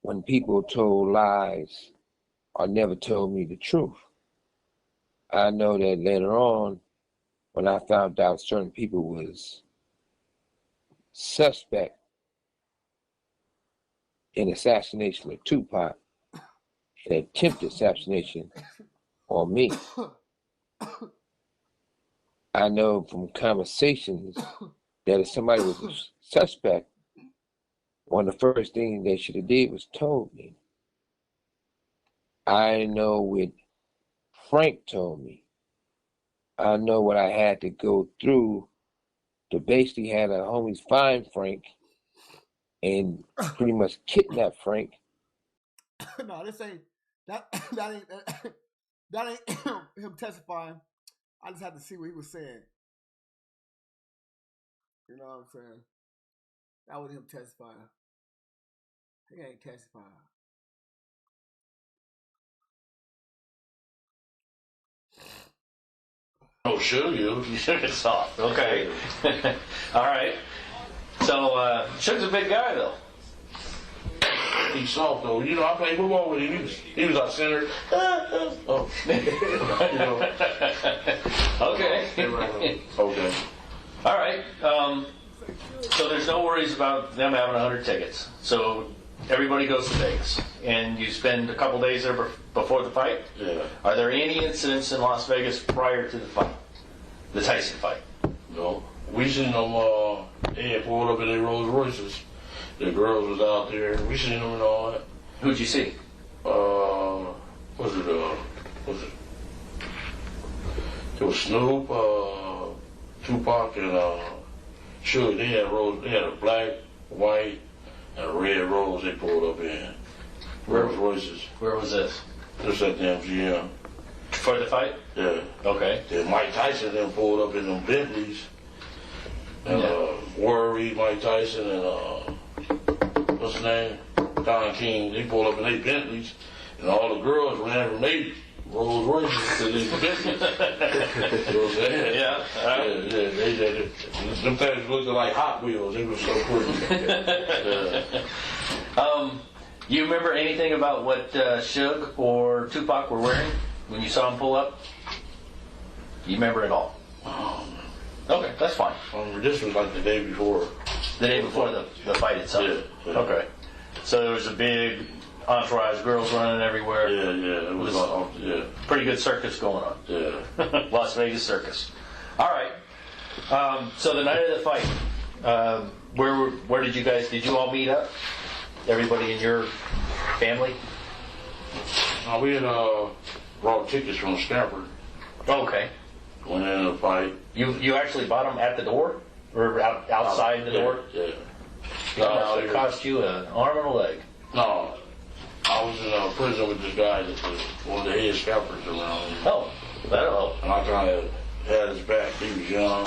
when people told lies or never told me the truth. I know that later on when I found out certain people was suspect in assassination of Tupac, an attempted assassination on me. I know from conversations that if somebody was a suspect, one of the first things they should have did was told me. I know what Frank told me. I know what I had to go through to basically have the homies find Frank and pretty much kidnap Frank. No, this ain't that. That ain't him testifying. I just had to see what he was saying. You know what I'm saying? That was him testifying. He ain't testifying. Oh, sure you. You shook it soft. Okay. All right. So, Suge's a big guy, though. He's soft, though. You know, I played football with him. He was our center. Oh. You know. Okay. Okay. All right. So there's no worries about them having 100 tickets. So everybody goes to Vegas, and you spend a couple days there before the fight. Yeah. Are there any incidents in Las Vegas prior to the fight, the Tyson fight? No. We seen them. They had pulled up in their Rolls Royces. The girls was out there. We seen them and all that. Who'd you see? Was it? It was Snoop, Tupac, and Suge. They had Rolls. They had a black, white, and a red Rolls. They pulled up in Rolls Royces. Where was this? Just at the MGM. For the fight? Yeah. Okay. Then Mike Tyson then pulled up in them Bentleys. And Worry, Mike Tyson, and what's his name? Don King. They pulled up in their Bentleys, and all the girls ran from their Rolls Royces to these Bentleys. You know what I'm saying? Yeah. They them things looked like Hot Wheels. They were so pretty. You remember anything about what Suge or Tupac were wearing when you saw them pull up? You remember it all? Okay, that's fine. This was like the day before. The day before the fight itself? Yeah. Okay. So there was a big entourage, girls running everywhere. Yeah. It was pretty good circus going on. Yeah. Las Vegas circus. All right. So the night of the fight, where did you all meet up? Everybody in your family? We had brought tickets from Scamper. Okay. Went in the fight. You actually bought them at the door? Or outside the door? Yeah. No, it cost you an arm and a leg. No. I was in prison with this guy that was one of the head scalpers around. Oh, that'll help. And I kind of had his back. He was young,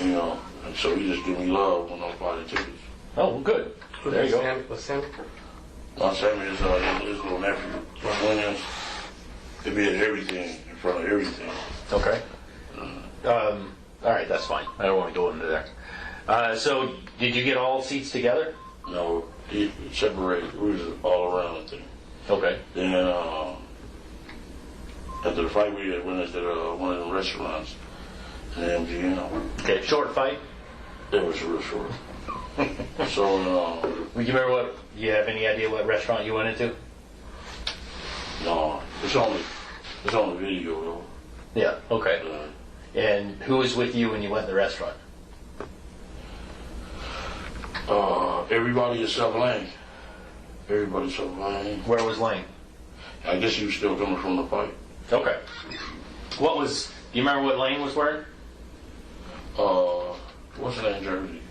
you know, and so he just gave me love when I bought the tickets. Oh, well, good. There you go. What's Sammy? My Sammy is his little nephew, Williams. They be at everything, in front of everything. Okay. All right, that's fine. I don't want to go into there. So, did you get all seats together? No, he separated. We was all around, I think. Okay. Then after the fight, we went into one of the restaurants in MGM. Okay, short fight? It was real short. So, you remember you have any idea what restaurant you went into? No, it's on the video though. Yeah, okay. And who was with you when you went to the restaurant? Everybody except Lane. Everybody except Lane. Where was Lane? I guess he was still coming from the fight. Okay. Do you remember what Lane was wearing? What's the name jersey?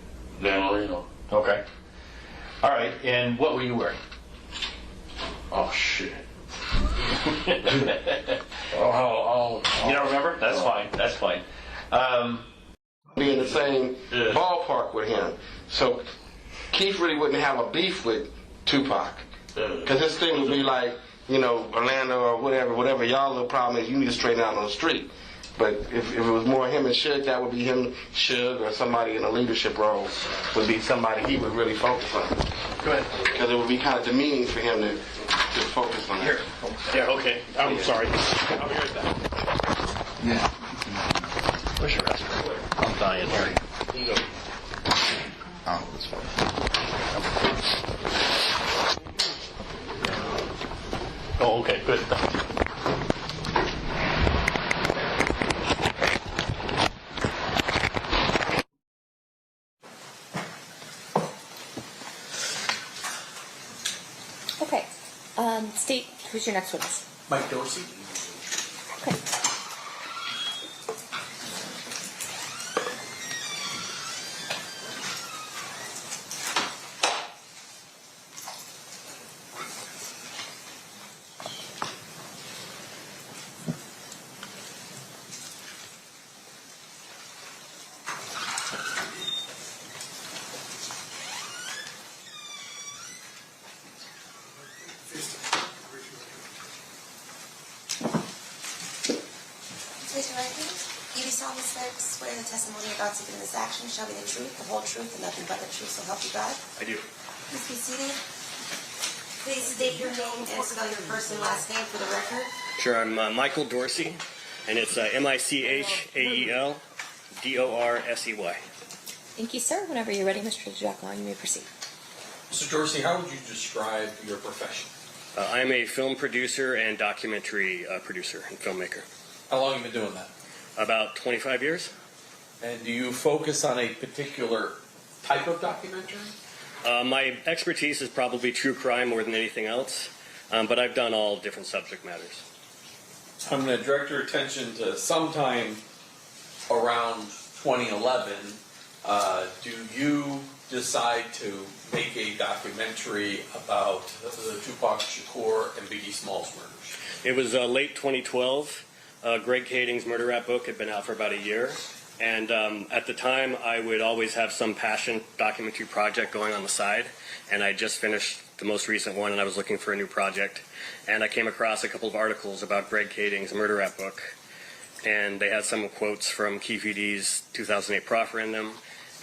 Dan Marino. Okay. All right, and what were you wearing? Oh, shit. You don't remember? That's fine. That's fine. Be in the same ballpark with him. So Keith really wouldn't have a beef with Tupac. Because his thing would be like, you know, Orlando or whatever y'all little problem is, you need to straighten out on the street. But if it was more him and Suge, that would be him, Suge, or somebody in a leadership role would be somebody he would really focus on. Go ahead. Because it would be kind of demeaning for him to focus on that. Yeah, okay. I'm sorry. I'll be right back. Yeah. Where's your restroom? I'm dying here. You go. Oh, that's fine. Oh, okay, good. Okay. State who's your next witness. Mike Dorsey. Okay. Please your right hand. You do solemnly swear the testimony you're about to give in this action shall be the truth, the whole truth, and nothing but the truth, so help you God. I do. Please be seated. Please state your name and spell your first and last name for the record. Sure, I'm Michael Dorsey, and it's MichaelDorsey. Thank you, sir. Whenever you're ready, Mr. Jacqueline, you may proceed. Mr. Dorsey, how would you describe your profession? I'm a film producer and documentary producer and filmmaker. How long have you been doing that? About 25 years. And do you focus on a particular type of documentary? My expertise is probably true crime more than anything else, but I've done all different subject matters. I'm going to direct your attention to sometime around 2011. Do you decide to make a documentary about the Tupac Shakur and Biggie Smalls murders? It was late 2012. Greg Kading's murder rap book had been out for about a year. And at the time, I would always have some passion documentary project going on the side. And I just finished the most recent one, and I was looking for a new project. And I came across a couple of articles about Greg Kading's murder rap book. And they had some quotes from Keefe D's 2008 proffer in them.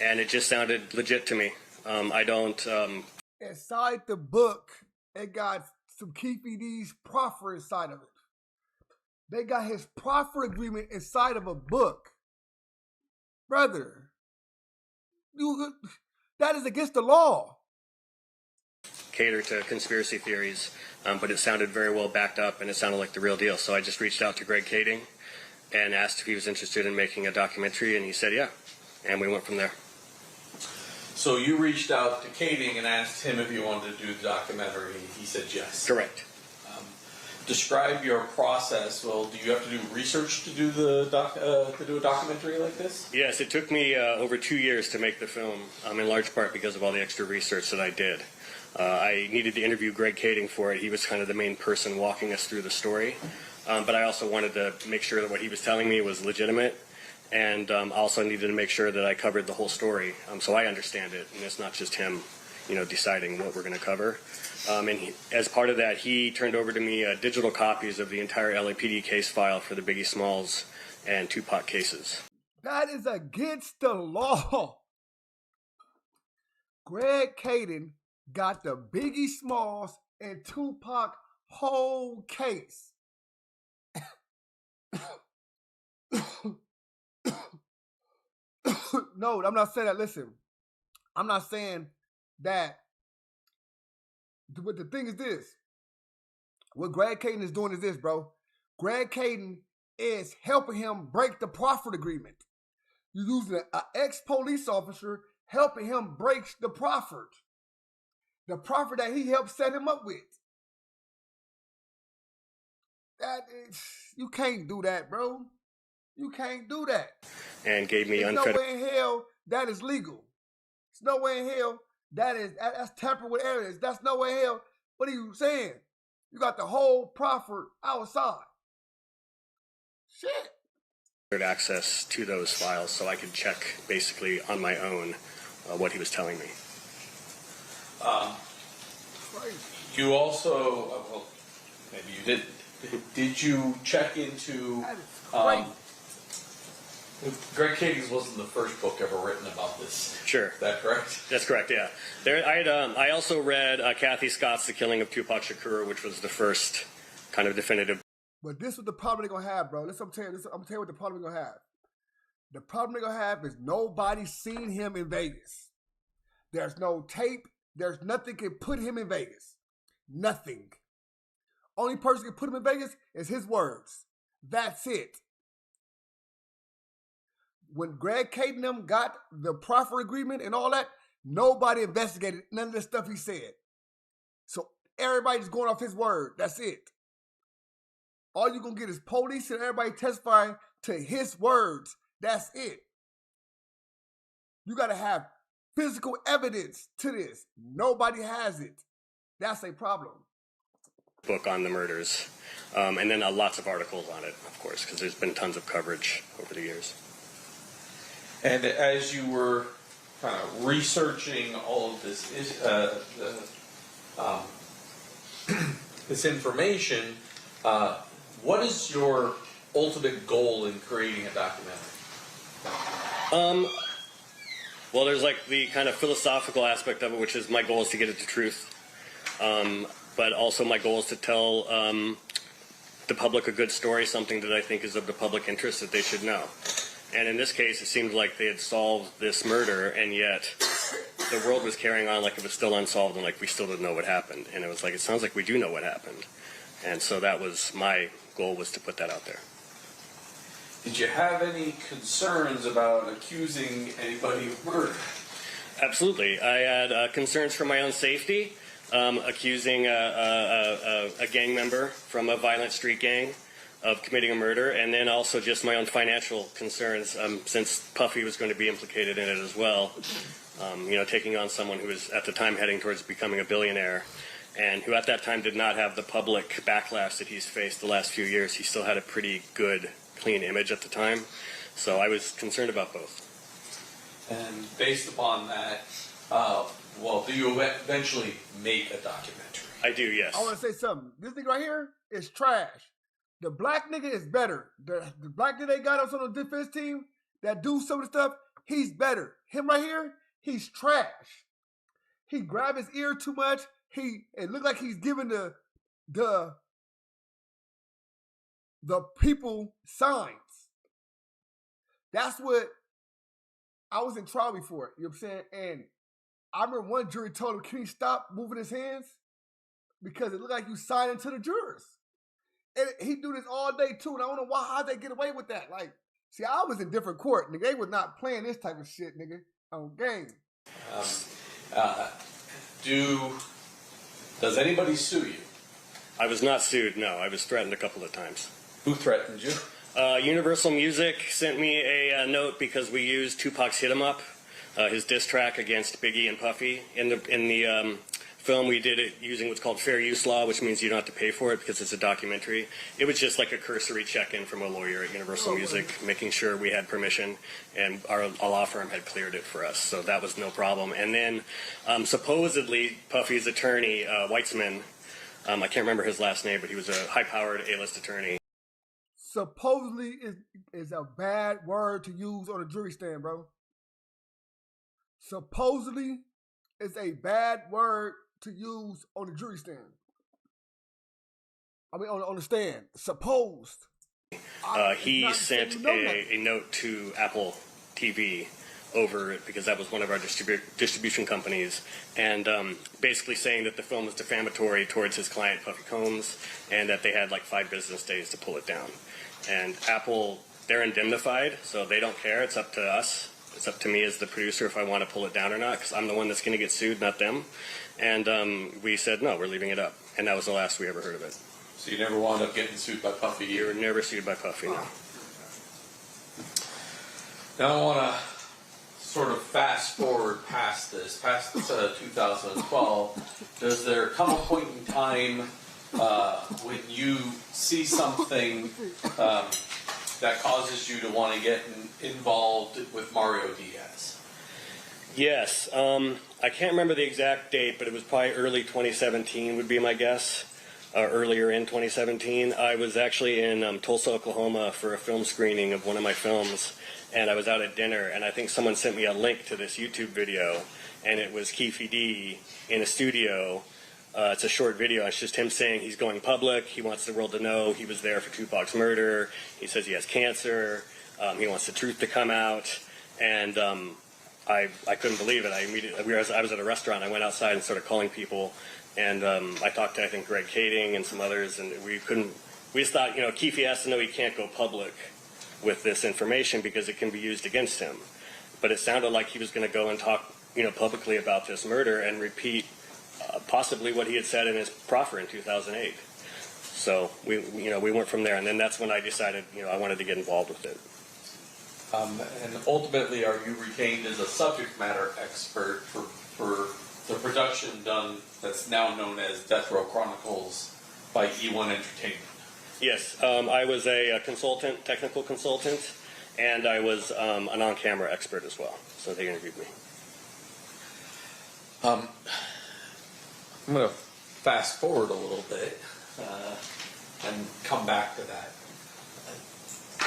And it just sounded legit to me. I don't... Inside the book, it got some Keefe D's proffer inside of it. They got his proffer agreement inside of a book. Brother, that is against the law. Cater to conspiracy theories, but it sounded very well backed up, and it sounded like the real deal. So I just reached out to Greg Kading and asked if he was interested in making a documentary, and he said yeah. And we went from there. So you reached out to Kading and asked him if you wanted to do the documentary. He said yes. Correct. Describe your process. Well, do you have to do research to do a documentary like this? Yes, it took me over 2 years to make the film, in large part because of all the extra research that I did. I needed to interview Greg Kading for it. He was kind of the main person walking us through the story. But I also wanted to make sure that what he was telling me was legitimate, and also needed to make sure that I covered the whole story, so I understand it, and it's not just him, deciding what we're going to cover. As part of that, he turned over to me digital copies of the entire LAPD case file for the Biggie Smalls and Tupac cases. That is against the law. Greg Kading got the Biggie Smalls and Tupac whole case. No, I'm not saying that. Listen, I'm not saying that. But the thing is this. What Greg Kading is doing is this, bro. Greg Kading is helping him break the proffer agreement. You're using an ex-police officer helping him break the proffer. The proffer that he helped set him up with. That is, you can't do that, bro. You can't do that. And gave me There's unfettered... no way in hell that is legal. There's no way in hell that's tampered with evidence. That's no way in hell. What are you saying? You got the whole proffer outside. Shit. access to those files so I could check basically on my own what he was telling me. You also, well, maybe you didn't. Did you check into? Greg Kading's wasn't the first book ever written about this. Sure. Is that correct? That's correct, yeah. I also read Kathy Scott's The Killing of Tupac Shakur, which was the first kind of definitive. But this is the problem they're going to have, bro. I'm going to tell you what the problem they're going to have. The problem they're going to have is nobody's seen him in Vegas. There's no tape. There's nothing can put him in Vegas. Nothing. Only person can put him in Vegas is his words. That's it. When Greg Kading them got the proffer agreement and all that, nobody investigated none of the stuff he said. So everybody's going off his word. That's it. All you're going to get is police and everybody testifying to his words. That's it. You got to have physical evidence to this. Nobody has it. That's a problem. Book on the murders, and then lots of articles on it, of course, because there's been tons of coverage over the years. And as you were kind of researching all of this, this information, what is your ultimate goal in creating a documentary? Well, there's like the kind of philosophical aspect of it, which is my goal is to get at the truth. But also my goal is to tell the public a good story, something that I think is of the public interest that they should know. And in this case, it seemed like they had solved this murder, and yet the world was carrying on like it was still unsolved and like we still didn't know what happened. And it was like, it sounds like we do know what happened. And so that was my goal, was to put that out there. Did you have any concerns about accusing anybody of murder? Absolutely. I had concerns for my own safety, accusing a gang member from a violent street gang of committing a murder, and then also just my own financial concerns, since Puffy was going to be implicated in it as well. Taking on someone who was at the time heading towards becoming a billionaire, and who at that time did not have the public backlash that he's faced the last few years. He still had a pretty good, clean image at the time. So I was concerned about both. And based upon that, do you eventually make a documentary? I do, yes. I want to say something. This nigga right here is trash. The black nigga is better. The black nigga they got us on the defense team that do some of the stuff, he's better. Him right here, he's trash. He grabbed his ear too much. It looked like he's giving the people signs. That's what I was in trial before. You know what I'm saying? And I remember one jury told him, can he stop moving his hands? Because it looked like you signing to the jurors. And he do this all day too. And I don't know how they get away with that. Like, see, I was in different court. Nigga, they was not playing this type of shit, nigga, on game. Does anybody sue you? I was not sued, no. I was threatened a couple of times. Who threatened you? Universal Music sent me a note because we used Tupac's Hit 'Em Up, his diss track against Biggie and Puffy. In the film, we did it using what's called fair use law, which means you don't have to pay for it because it's a documentary. It was just like a cursory check-in from a lawyer at Universal Music, making sure we had permission, and our law firm had cleared it for us, so that was no problem. And then supposedly Puffy's attorney, Weitzman, I can't remember his last name, but he was a high-powered A-list attorney. Supposedly is a bad word to use on a jury stand, bro. Supposedly is a bad word to use on the jury stand. I mean, on the stand. Supposed. He sent a note to Apple TV over it because that was one of our distribution companies, and basically saying that the film was defamatory towards his client Puffy Combs, and that they had like 5 business days to pull it down. And Apple, they're indemnified, so they don't care. It's up to us. It's up to me as the producer if I want to pull it down or not, because I'm the one that's going to get sued, not them. And we said, no, we're leaving it up. And that was the last we ever heard of it. So you never wound up getting sued by Puffy? You were never sued by Puffy, no. Now I want to sort of fast forward past 2012. Does there come a point in time when you see something that causes you to want to get involved with Mario Diaz? Yes. I can't remember the exact date, but it was probably early 2017 would be my guess. Earlier in 2017. I was actually in Tulsa, Oklahoma for a film screening of one of my films, and I was out at dinner, and I think someone sent me a link to this YouTube video, and it was Keefe D in a studio. It's a short video. It's just him saying he's going public. He wants the world to know he was there for Tupac's murder. He says he has cancer. He wants the truth to come out. And I couldn't believe it. I was at a restaurant. I went outside and started calling people. And I talked to, I think, Greg Kading and some others. And we just thought, Keefe has to know he can't go public with this information because it can be used against him. But it sounded like he was going to go and talk, publicly about this murder and repeat possibly what he had said in his proffer in 2008. So we went from there, and then that's when I decided, I wanted to get involved with it. And ultimately, are you retained as a subject matter expert for the production done that's now known as Death Row Chronicles by E1 Entertainment? Yes, I was a consultant, technical consultant, and I was an on-camera expert as well. So they interviewed me. I'm going to fast forward a little bit and come back to that.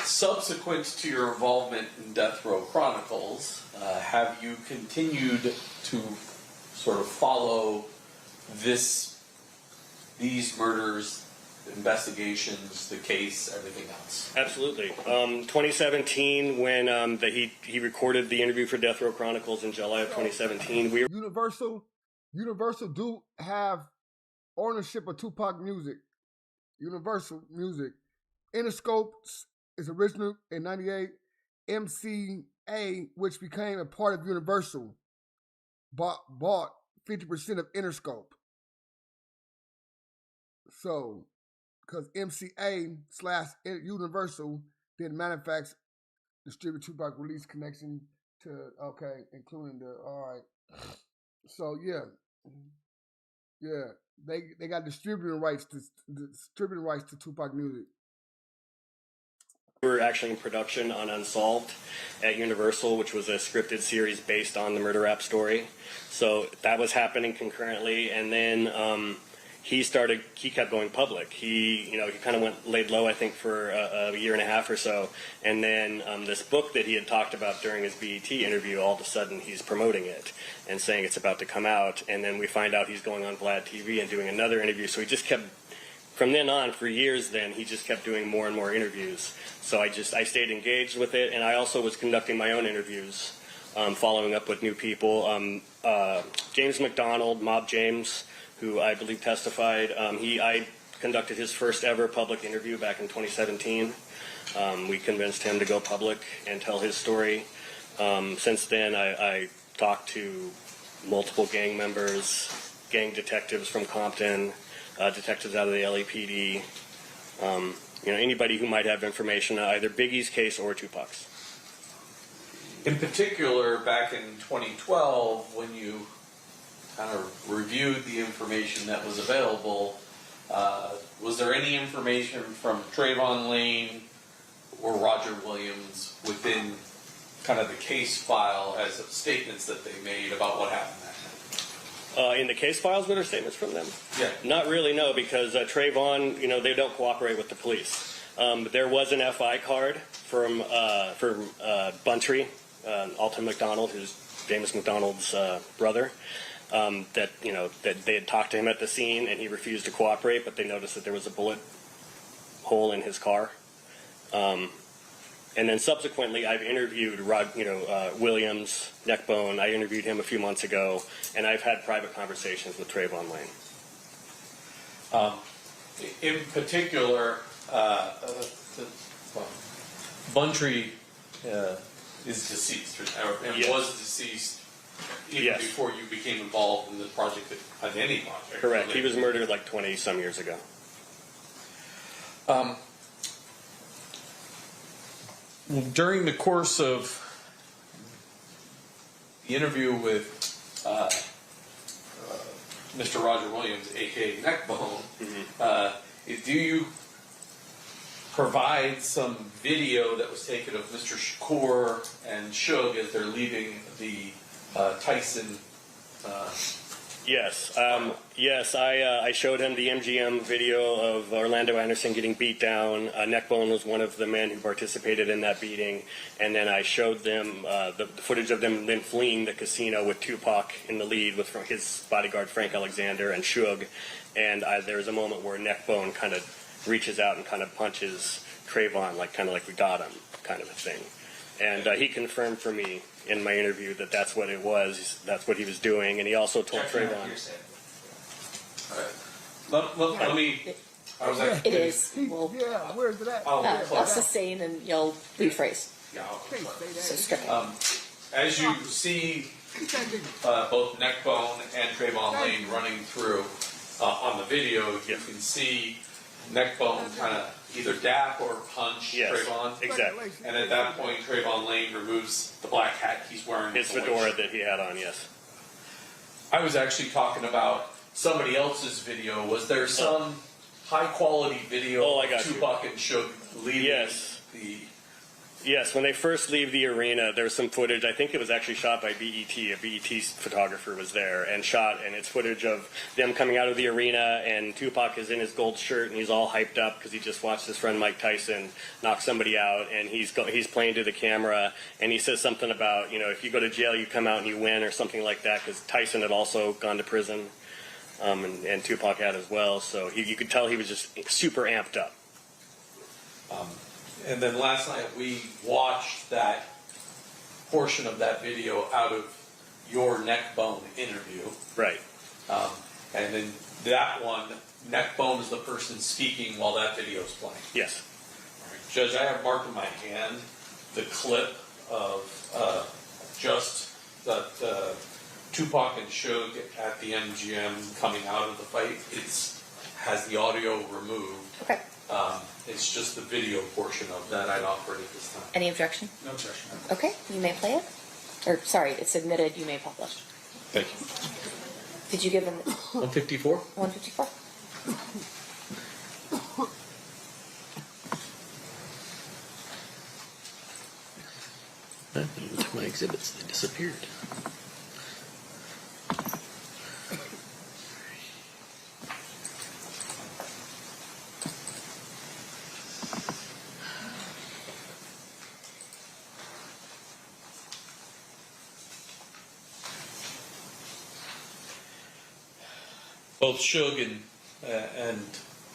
Subsequent to your involvement in Death Row Chronicles, have you continued to sort of follow these murders, investigations, the case, everything else? Absolutely. 2017, when he recorded the interview for Death Row Chronicles in July of 2017, Universal do have ownership of Tupac music. Universal Music. Interscope is original in 98. MCA, which became a part of Universal, bought 50% of Interscope. So, because MCA/Universal did manufacture, distribute Tupac release connection to, including all right. So, yeah, they got distributing rights to Tupac music. We were actually in production on Unsolved at Universal, which was a scripted series based on the murder rap story. So that was happening concurrently, and then he kept going public. He kind of laid low, I think, for a year and a half or so, and then this book that he had talked about during his BET interview, all of a sudden he's promoting it and saying it's about to come out, and then we find out he's going on Vlad TV and doing another interview. So he just kept, from then on, for years then, he just kept doing more and more interviews. So I stayed engaged with it, and I also was conducting my own interviews, following up with new people. James McDonald, Mob James, who I believe testified, I conducted his first ever public interview back in 2017. We convinced him to go public and tell his story. Since then, I talked to multiple gang members, gang detectives from Compton, detectives out of the LAPD, anybody who might have information on either Biggie's case or Tupac's. In particular, back in 2012, when you kind of reviewed the information that was available, was there any information from Trayvon Lane or Roger Williams within kind of the case file as of statements that they made about what happened that night? In the case files, were there statements from them? Yeah. Not really, no, because Trayvon, they don't cooperate with the police. There was an FI card from Buntry, Alton McDonald, who's James McDonald's brother, that they had talked to him at the scene and he refused to cooperate, but they noticed that there was a bullet hole in his car. And then subsequently, I've interviewed Williams, Neckbone. I interviewed him a few months ago, and I've had private conversations with Trayvon Lane. In particular, Buntry is deceased, and Yes. was deceased even Yes. before you became involved in the project, on any project. Correct. He was murdered like 20-some years ago. During the course of the interview with Mr. Roger Williams, a.k.a. Neckbone, do you provide some video that was taken of Mr. Shakur and Suge as they're leaving the Tyson? Yes. I showed him the MGM video of Orlando Anderson getting beat down. Neckbone was one of the men who participated in that beating. And then I showed them the footage of them then fleeing the casino with Tupac in the lead with his bodyguard Frank Alexander and Suge. And there's a moment where Neckbone kind of reaches out and kind of punches Trayvon, kind of like we got him, kind of a thing. And he confirmed for me in my interview that that's what it was, that's what he was doing, and he also told Trayvon. Let me. It is. Where's it at? I'll sustain and you'll rephrase. Yeah, So strictly. as you see both Neckbone and Trayvon Lane running through on the video. You can see Neckbone kind of either dap or punch Trayvon. Exactly. And at that point, Trayvon Lane removes the black hat he's wearing. His fedora that he had on, yes. I was actually talking about somebody else's video. Was there some high quality video of Tupac and Suge leaving the... Yes, when they first leave the arena, there's some footage. I think it was actually shot by BET. A BET photographer was there and shot, and it's footage of them coming out of the arena, and Tupac is in his gold shirt, and he's all hyped up because he just watched his friend Mike Tyson knock somebody out, and he's playing to the camera, and he says something about, if you go to jail, you come out and you win, or something like that, because Tyson had also gone to prison, and Tupac had as well, so you could tell he was just super amped up. And then last night we watched that portion of that video out of your Neckbone interview. Right. And then that one, Neckbone is the person speaking while that video is playing. Yes. Right. Judge, I have marked in my hand the clip of just that Tupac and Suge at the MGM coming out of the fight. It has the audio removed. Okay. It's just the video portion of that I'd offer it at this time. Any objection? No objection. Okay, you may play it. Or, sorry, it's admitted, you may publish. Thank you. Did you give him... 154? 154. To my exhibits, they disappeared. Both Suge and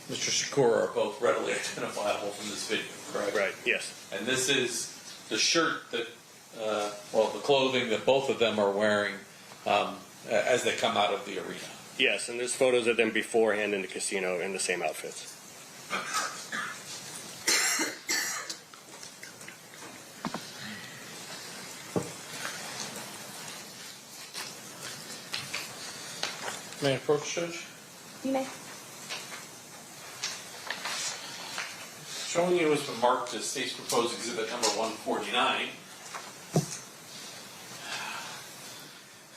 Mr. Shakur are both readily identifiable from this video, correct? Right, yes. And this is the shirt that, the clothing that both of them are wearing as they come out of the arena. Yes, and there's photos of them beforehand in the casino in the same outfits. May I approach, Judge? You may. Showing you has been marked as State's Proposed Exhibit number 149.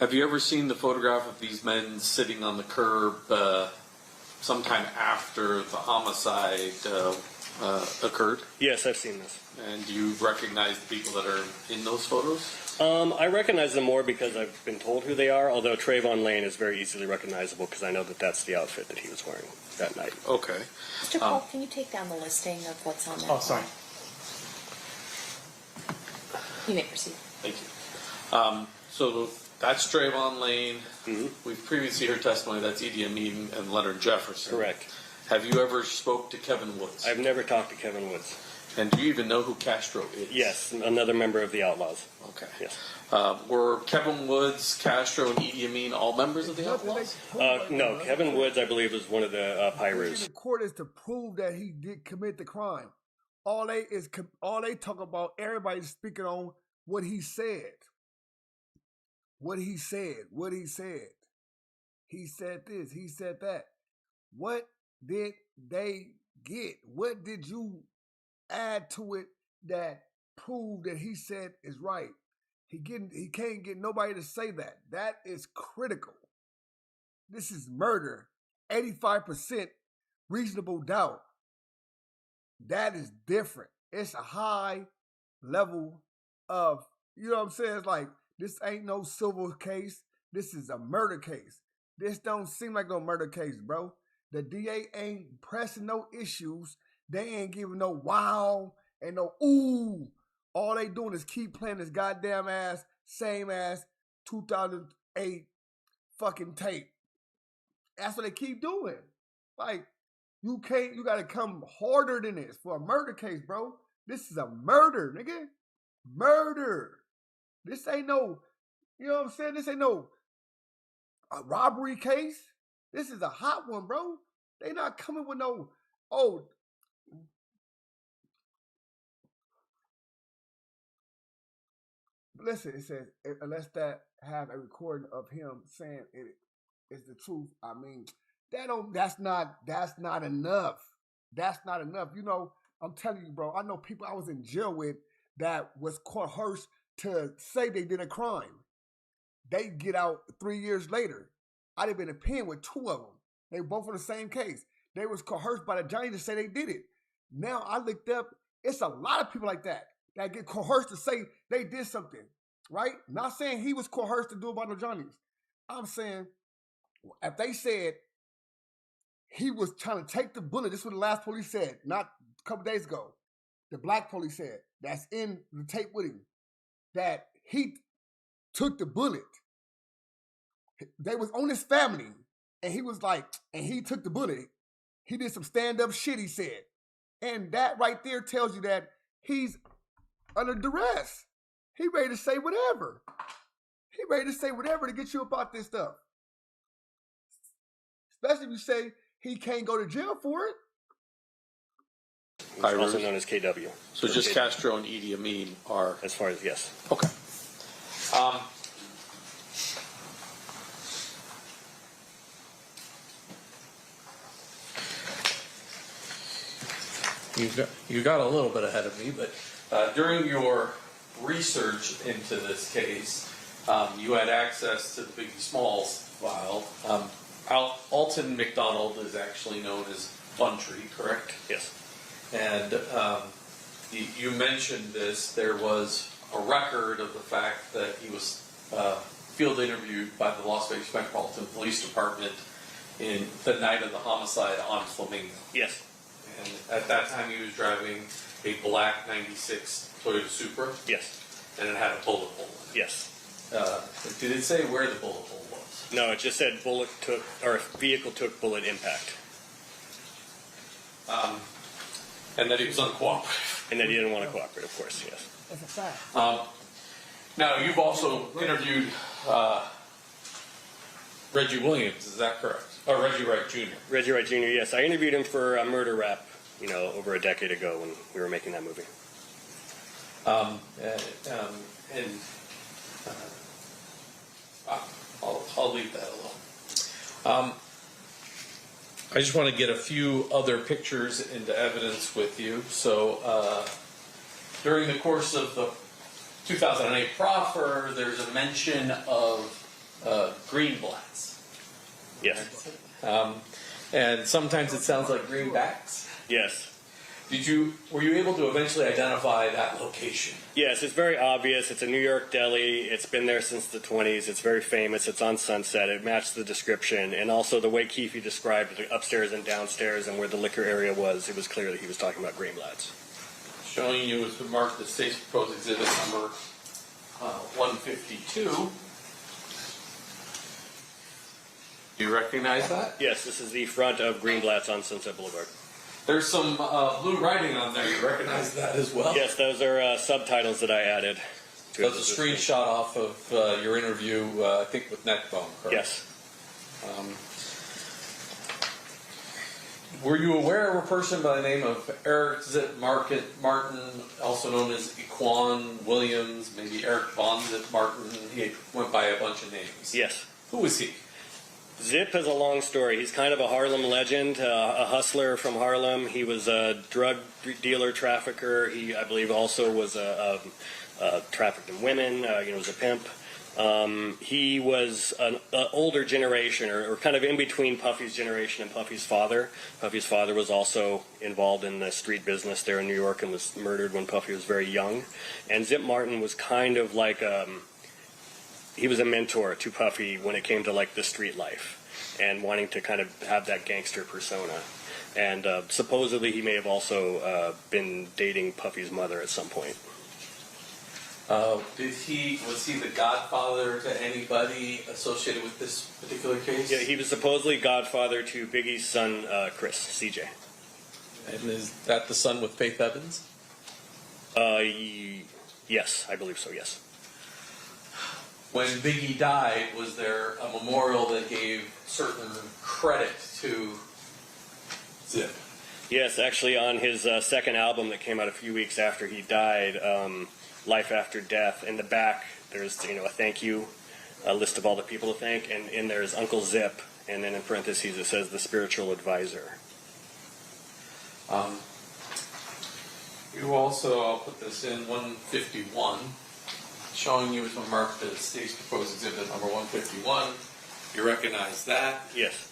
Have you ever seen the photograph of these men sitting on the curb sometime after the homicide occurred? Yes, I've seen this. And do you recognize the people that are in those photos? I recognize them more because I've been told who they are, although Trayvon Lane is very easily recognizable because I know that that's the outfit that he was wearing that night. Okay. Mr. Cole, can you take down the listing of what's on that? Oh, sorry. You may proceed. Thank you. So that's Trayvon Lane. Mm-hmm. We've previously heard testimony that's Idi Amin and Leonard Jefferson. Correct. Have you ever spoke to Kevin Woods? I've never talked to Kevin Woods. And do you even know who Castro is? Yes, another member of the Outlaws. Okay. Yes. Were Kevin Woods, Castro, and Idi Amin all members of the Outlaws? No, Kevin Woods, I believe, was one of the Pyrus. The court is to prove that he did commit the crime. All they talk about, everybody's speaking on what he said. What he said. He said this. He said that. What did they get? What did you add to it that proved that he said is right? He can't get nobody to say that. That is critical. This is murder. 85% reasonable doubt. That is different. It's a high level of, you know what I'm saying? It's like, this ain't no civil case. This is a murder case. This don't seem like no murder case, bro. The DA ain't pressing no issues. They ain't giving no wow and no ooh. All they doing is keep playing this goddamn ass, same ass 2008 fucking tape. That's what they keep doing. Like, you gotta come harder than this for a murder case, bro. This is a murder, nigga. Murder. This ain't no, you know what I'm saying? This ain't no a robbery case. This is a hot one, bro. They not coming with no, listen, it says, unless that have a recording of him saying it is the truth. I mean, that's not enough. That's not enough. You know, I'm telling you, bro, I know people I was in jail with that was coerced to say they did a crime. They get out 3 years later. I'd have been in pen with 2 of them. They were both on the same case. They was coerced by the Johnny to say they did it. Now I looked up, it's a lot of people like that get coerced to say they did something, right? Not saying he was coerced to do it by no Johnnies. I'm saying if they said he was trying to take the bullet, this is what the last police said, not a couple days ago. The black police said, that's in the tape with him, that he took the bullet. They was on his family, and he was like, and he took the bullet. He did some stand-up shit, he said. And that right there tells you that he's under duress. He ready to say whatever. He ready to say whatever to get you about this stuff. Especially if you say he can't go to jail for it. Also known as KW. So just Castro and Idi Amin are... As far as, yes. Okay. You got a little bit ahead of me, but during your research into this case, you had access to the Biggie Smalls file. Alton McDonald is actually known as Buntree, correct? Yes. And you mentioned this. There was a record of the fact that he was field interviewed by the Las Vegas Metropolitan Police Department in the night of the homicide on Flamingo. Yes. And at that time, he was driving a black '96 Toyota Supra. Yes. And it had a bullet hole in it. Yes. Did it say where the bullet hole was? No, it just said vehicle took bullet impact. And that he was uncooperative. And that he didn't want to cooperate, of course, yes. That's a fact. Now, you've also interviewed Reggie Williams, is that correct? Or Reggie Wright Jr. Reggie Wright Jr., yes. I interviewed him for a murder rap, over a decade ago when we were making that movie. I'll leave that alone. I just want to get a few other pictures into evidence with you. So, during the course of the 2008 proffer, there's a mention of Greenblatts. Yes. And sometimes it sounds like greenbacks. Yes. Were you able to eventually identify that location? Yes, it's very obvious. It's a New York deli. It's been there since the 20s. It's very famous. It's on Sunset. It matched the description. And also the way Keefe described it, upstairs and downstairs and where the liquor area was, it was clear that he was talking about Greenblatt's. Showing you is marked as State's Proposed Exhibit number 152. Do you recognize that? Yes, this is the front of Greenblatt's on Sunset Boulevard. There's some blue writing on there. You recognize that as well? Yes, those are subtitles that I added. That's a screenshot off of your interview, I think, with Neckbone, correct? Yes. Were you aware of a person by the name of Eric Zip Martin, also known as Equan Williams, maybe Eric Von Zip Martin? He went by a bunch of names. Yes. Who was he? Zip is a long story. He's kind of a Harlem legend, a hustler from Harlem. He was a drug dealer, trafficker. He, I believe, also was trafficked in women. Was a pimp. He was an older generation, or kind of in between Puffy's generation and Puffy's father. Puffy's father was also involved in the street business there in New York and was murdered when Puffy was very young. And Zip Martin was kind of like he was a mentor to Puffy when it came to like the street life and wanting to kind of have that gangster persona. And supposedly he may have also been dating Puffy's mother at some point. Was he the godfather to anybody associated with this particular case? Yeah, he was supposedly godfather to Biggie's son, Chris, CJ. And is that the son with Faith Evans? Yes, I believe so, yes. When Biggie died, was there a memorial that gave certain credit to Zip? Yes, actually on his second album that came out a few weeks after he died, Life After Death, in the back there's a thank you a list of all the people to thank, and in there is Uncle Zip, and then in parentheses it says the spiritual advisor. You also, I'll put this in 151, showing you as marked as state's proposed exhibit number 151. You recognize that? Yes.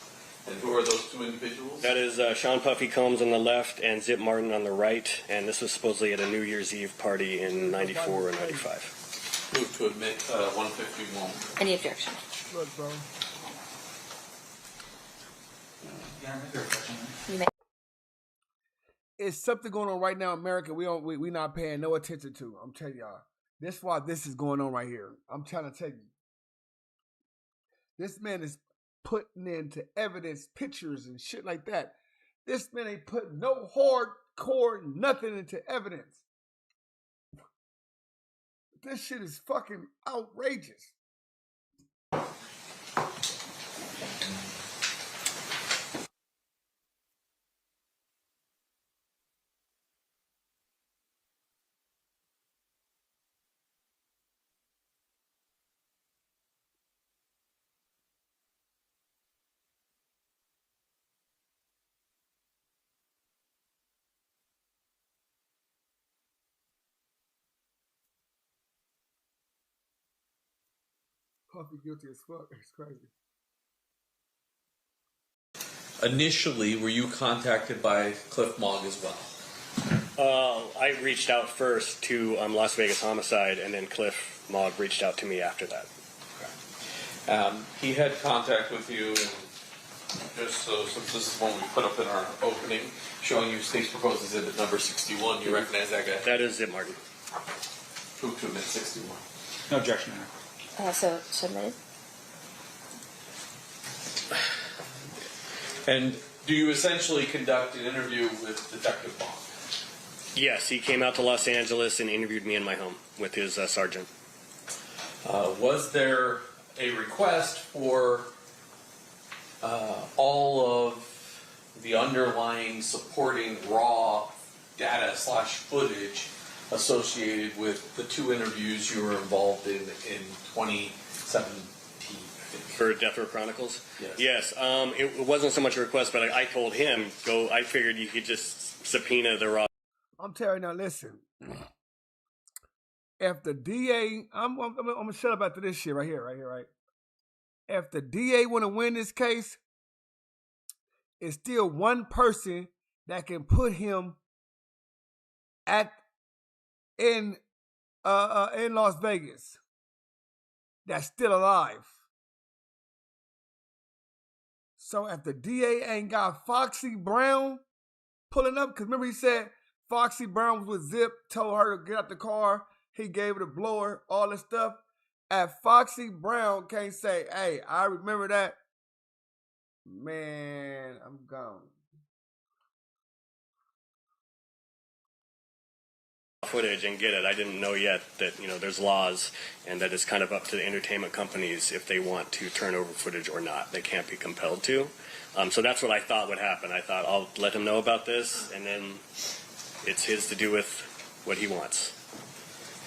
And who are those two individuals? That is Sean Puffy Combs on the left and Zip Martin on the right, and this was supposedly at a New Year's Eve party in 94 or 95. Move to admit 151. Any objection? Look, bro. You may. It's something going on right now in America we not paying no attention to. I'm telling y'all. That's why this is going on right here. I'm trying to tell you. This man is putting into evidence pictures and shit like that. This man ain't put no hardcore nothing into evidence. This shit is fucking outrageous. Puffy guilty as fuck. It's crazy. Initially, were you contacted by Cliff Mogg as well? I reached out first to Las Vegas Homicide, and then Cliff Mogg reached out to me after that. Okay. He had contact with you, and just so since this is one we put up in our opening, showing you state's proposed exhibit number 61, you recognize that guy? That is Zip Martin. Move to admit 61. No objection, Your Honor. So submitted. And do you essentially conduct an interview with Detective Bond? Yes, he came out to Los Angeles and interviewed me in my home with his sergeant. Was there a request for all of the underlying supporting raw data / footage associated with the two interviews you were involved in 2017? For Death Row Chronicles? Yes. It wasn't so much a request, but I told him, I figured you could just subpoena the raw. I'm telling you now, listen. If the DA, I'm gonna shut up after this shit right here, right? If the DA want to win this case, it's still one person that can put him in Las Vegas that's still alive. So if the DA ain't got Foxy Brown pulling up, because remember he said Foxy Brown was with Zip, told her to get out the car, he gave her the blower, all this stuff. If Foxy Brown can't say, hey, I remember that, man, I'm gone. Footage and get it. I didn't know yet that there's laws and that it's kind of up to the entertainment companies if they want to turn over footage or not. They can't be compelled to. So that's what I thought would happen. I thought I'll let him know about this, and then it's his to do with what he wants.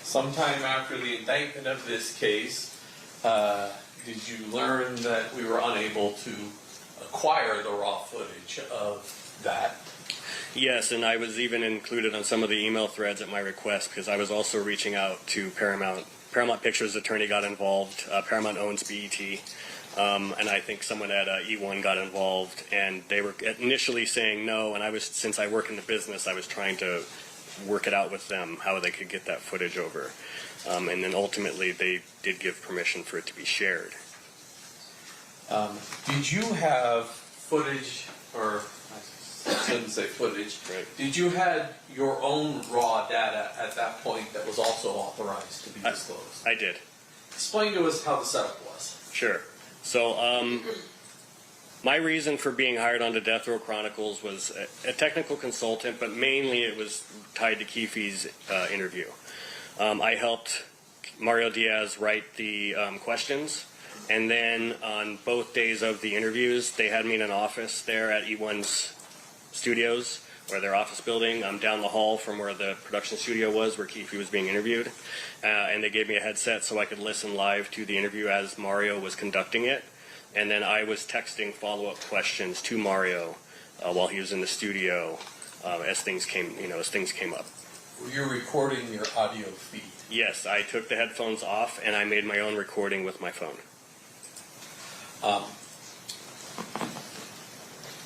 Sometime after the indictment of this case, did you learn that we were unable to acquire the raw footage of that? Yes, and I was even included on some of the email threads at my request because I was also reaching out to Paramount. Paramount Pictures attorney got involved. Paramount owns BET. And I think someone at E1 got involved, and they were initially saying no, and since I work in the business, I was trying to work it out with them, how they could get that footage over. And then ultimately, they did give permission for it to be shared. Did you have footage, or I shouldn't say footage, right. Did you have your own raw data at that point that was also authorized to be disclosed? I did. Explain to us how the setup was. Sure. So, my reason for being hired onto Death Row Chronicles was a technical consultant, but mainly it was tied to Keefe's interview. I helped Mario Diaz write the questions, and then on both days of the interviews, they had me in an office there at E1's studios or their office building. I'm down the hall from where the production studio was, where Keefe was being interviewed. And they gave me a headset so I could listen live to the interview as Mario was conducting it. And then I was texting follow-up questions to Mario while he was in the studio as things came up. Were you recording your audio feed? Yes, I took the headphones off and I made my own recording with my phone.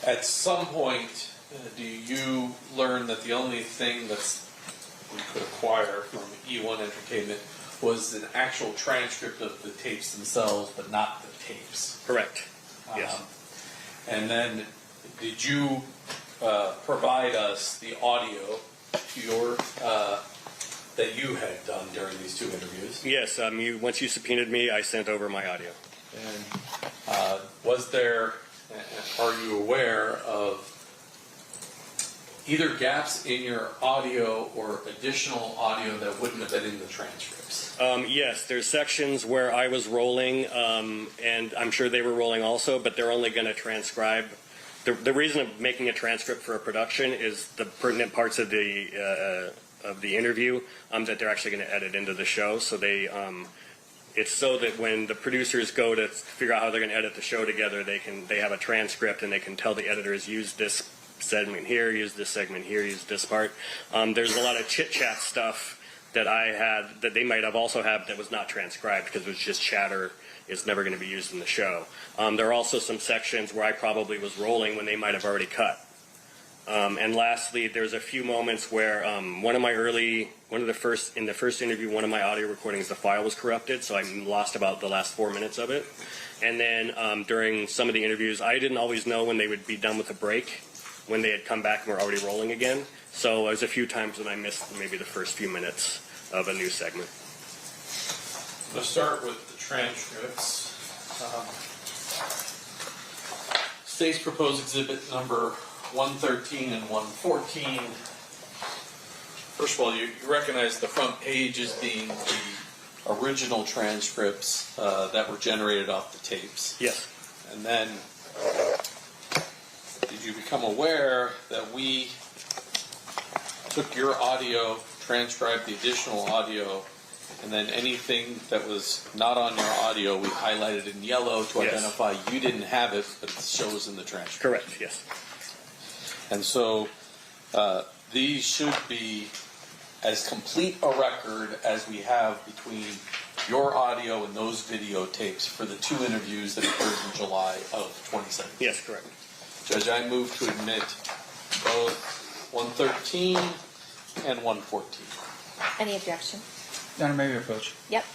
At some point, do you learn that the only thing that's we could acquire from E1 Entertainment was an actual transcript of the tapes themselves, but not the tapes? Correct. Yes. And then, did you provide us the audio to your that you had done during these two interviews? Yes. Once you subpoenaed me, I sent over my audio. And was there? Are you aware of either gaps in your audio or additional audio that wouldn't have been in the transcripts? Yes, there's sections where I was rolling, and I'm sure they were rolling also, but they're only going to transcribe. The reason of making a transcript for a production is the pertinent parts of the interview that they're actually going to edit into the show. So it's so that when the producers go to figure out how they're going to edit the show together, they have a transcript and they can tell the editors use this segment here, use this segment here, use this part. There's a lot of chit-chat stuff that I had that they might have also had that was not transcribed because it was just chatter. It's never going to be used in the show. There are also some sections where I probably was rolling when they might have already cut. And lastly, there's a few moments where in the first interview, one of my audio recordings, the file was corrupted, so I lost about the last 4 minutes of it. And then during some of the interviews, I didn't always know when they would be done with the break, when they had come back and were already rolling again. So there was a few times when I missed maybe the first few minutes of a new segment. Let's start with the transcripts. State's proposed exhibit number 113 and 114. First of all, you recognize the front page as being the original transcripts that were generated off the tapes. Yes. And then, did you become aware that we took your audio, transcribed the additional audio, and then anything that was not on your audio, we highlighted in yellow to identify you didn't have it, but it shows in the transcript? Correct, yes. And so these should be as complete a record as we have between your audio and those videotapes for the two interviews that occurred in July of 2017. Yes, correct. Judge, I move to admit both 113 and 114. Any objection? Your Honor, may we approach? Yep.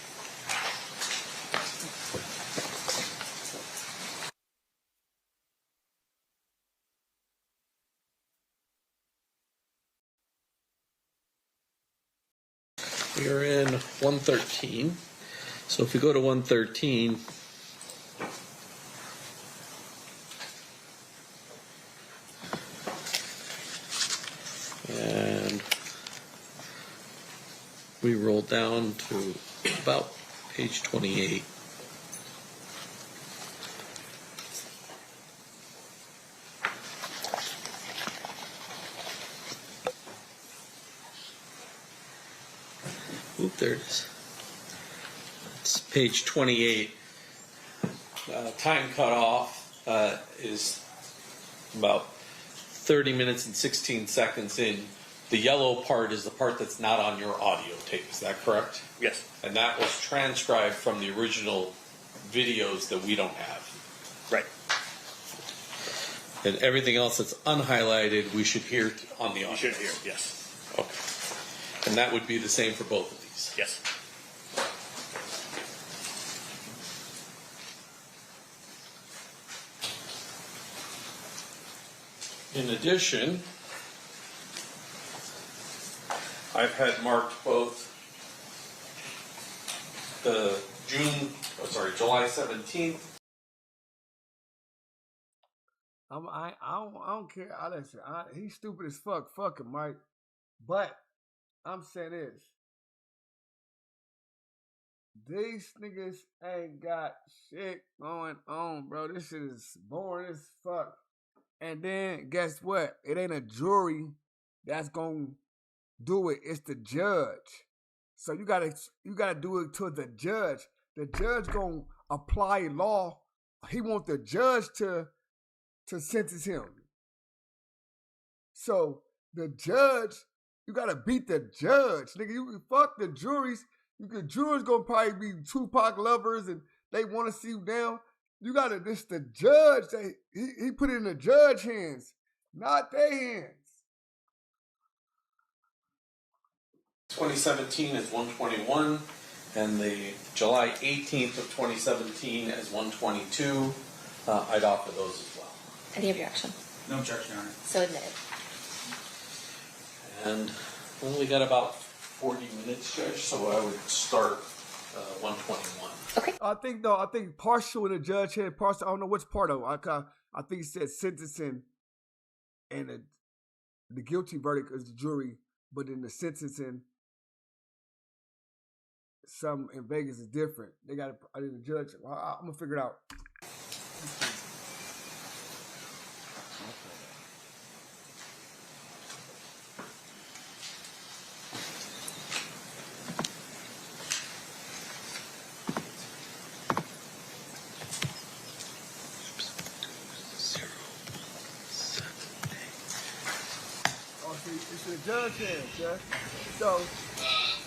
We are in 113. So if we go to 113, and we roll down to about page 28. Oop, there it is. It's page 28. Time cutoff is about 30 minutes and 16 seconds in. The yellow part is the part that's not on your audio tape. Is that correct? Yes. And that was transcribed from the original videos that we don't have. Right. And everything else that's unhighlighted, we should hear on the audio. You should hear, yes. Okay. And that would be the same for both of these? Yes. In addition, I've had marked both the July 17th. I don't care. Listen, he's stupid as fuck. Fuck him, right? But I'm saying this. These niggas ain't got shit going on, bro. This shit is boring as fuck. And then guess what? It ain't a jury that's gonna do it. It's the judge. So you gotta do it to the judge. The judge gonna apply law. He want the judge to sentence him. So the judge, you gotta beat the judge, nigga. You fuck the juries. The juries gonna probably be Tupac lovers and they want to see you down. You gotta this the judge. He put it in the judge hands, not their hands. 2017 is 121, and the July 18th of 2017 is 122. I'd offer those as well. Any objection? No objection, Your Honor. So admitted. And we only got about 40 minutes, Judge, so I would start 121. Okay. I think partial in the judge had partial. I don't know which part of it. I think he said sentencing and the guilty verdict is the jury, but in the sentencing, some in Vegas is different. They got the judge. I'm gonna figure it out. It's the judge hands, Judge. So,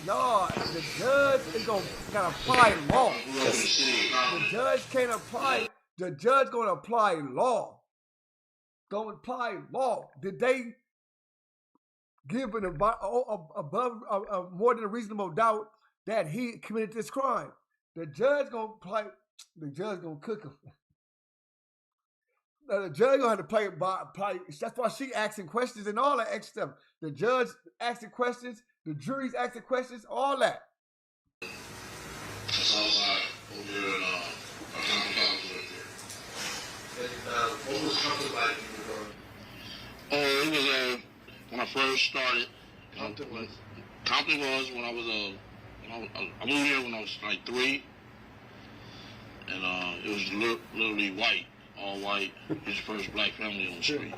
no, the judge is gonna apply law. The judge can't apply. The judge gonna apply law. Gonna apply law. Did they give an above more than a reasonable doubt that he committed this crime? The judge gonna apply. The judge gonna cook him. The judge gonna have to play it by. That's why she asking questions and all that extra stuff. The judge asking questions, the jury's asking questions, all that. That's outside over there in what was Compton like it was when I first started. Compton was when I was I moved here when I was like 3, and it was literally white. All white. His first black family on the street.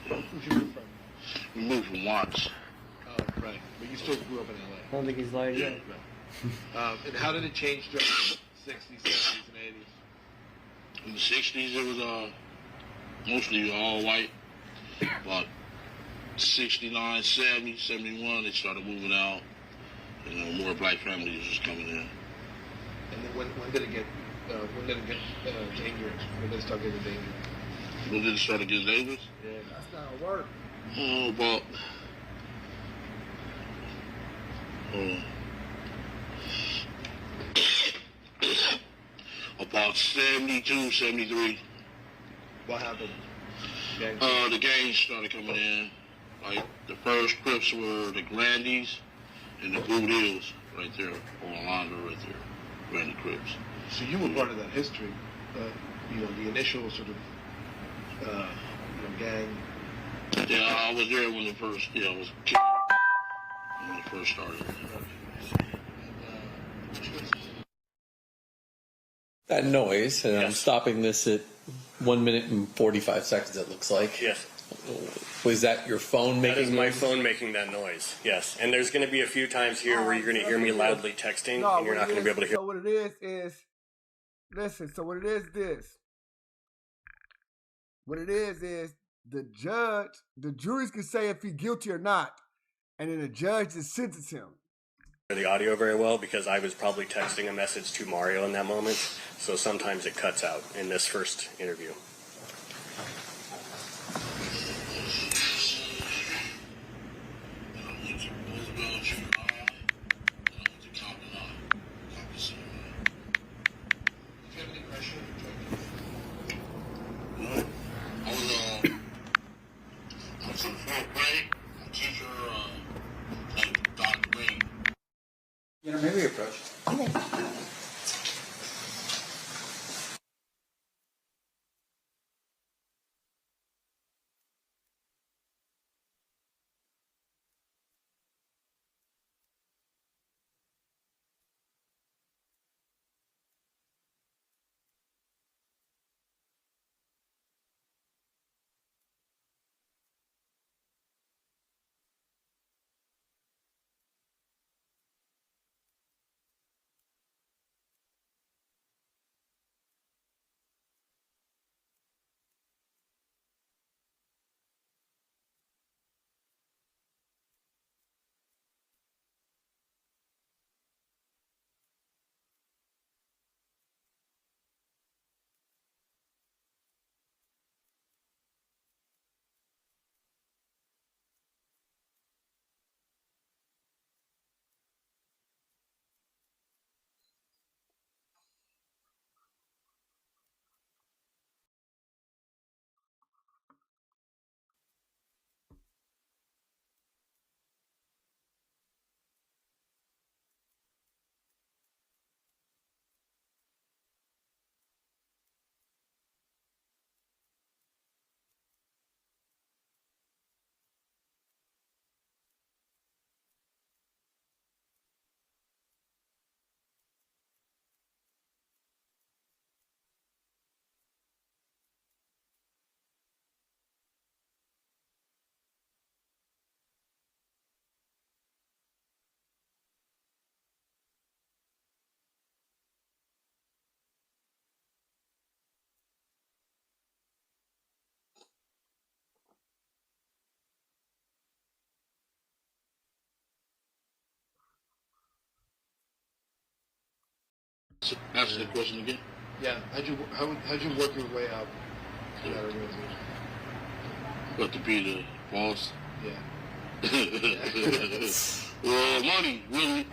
Where'd you move from? We moved from Watts. Oh, right. But you still grew up in LA. I don't think he's lying yet. And how did it change during the 60s, 70s, and 80s? In the 60s, it was mostly all white. But 69, 70, 71, they started moving out. And more black families was coming in. And then when did it get dangerous? When did it start getting dangerous? When did it start to get dangerous? Yeah, that's not how it works. Oh, about 72, 73. What happened? The gangs started coming in. Like, the first Crips were the Grandies and the Blue Hills right there, on Alondra right there, Grandy Crips. So you were part of that history, the initial sort of, gang. Yeah, I was there when it first, I was a kid when it first started. That noise, and I'm stopping this at 1 minute and 45 seconds, it looks like. Yes. Was that your phone making That is my phone making that noise, yes. And there's going to be a few times here where you're going to hear me loudly texting, and you're not going to be able to hear. So what it is, listen, so what it is this. What it is the juries can say if he's guilty or not, and then the judge just sentence him. The audio very well because I was probably texting a message to Mario in that moment, so sometimes it cuts out in this first interview. Maybe approach. Ask the question again. Yeah. How'd you work your way up to that organization? What, to be the boss? Yeah. Well, money, really.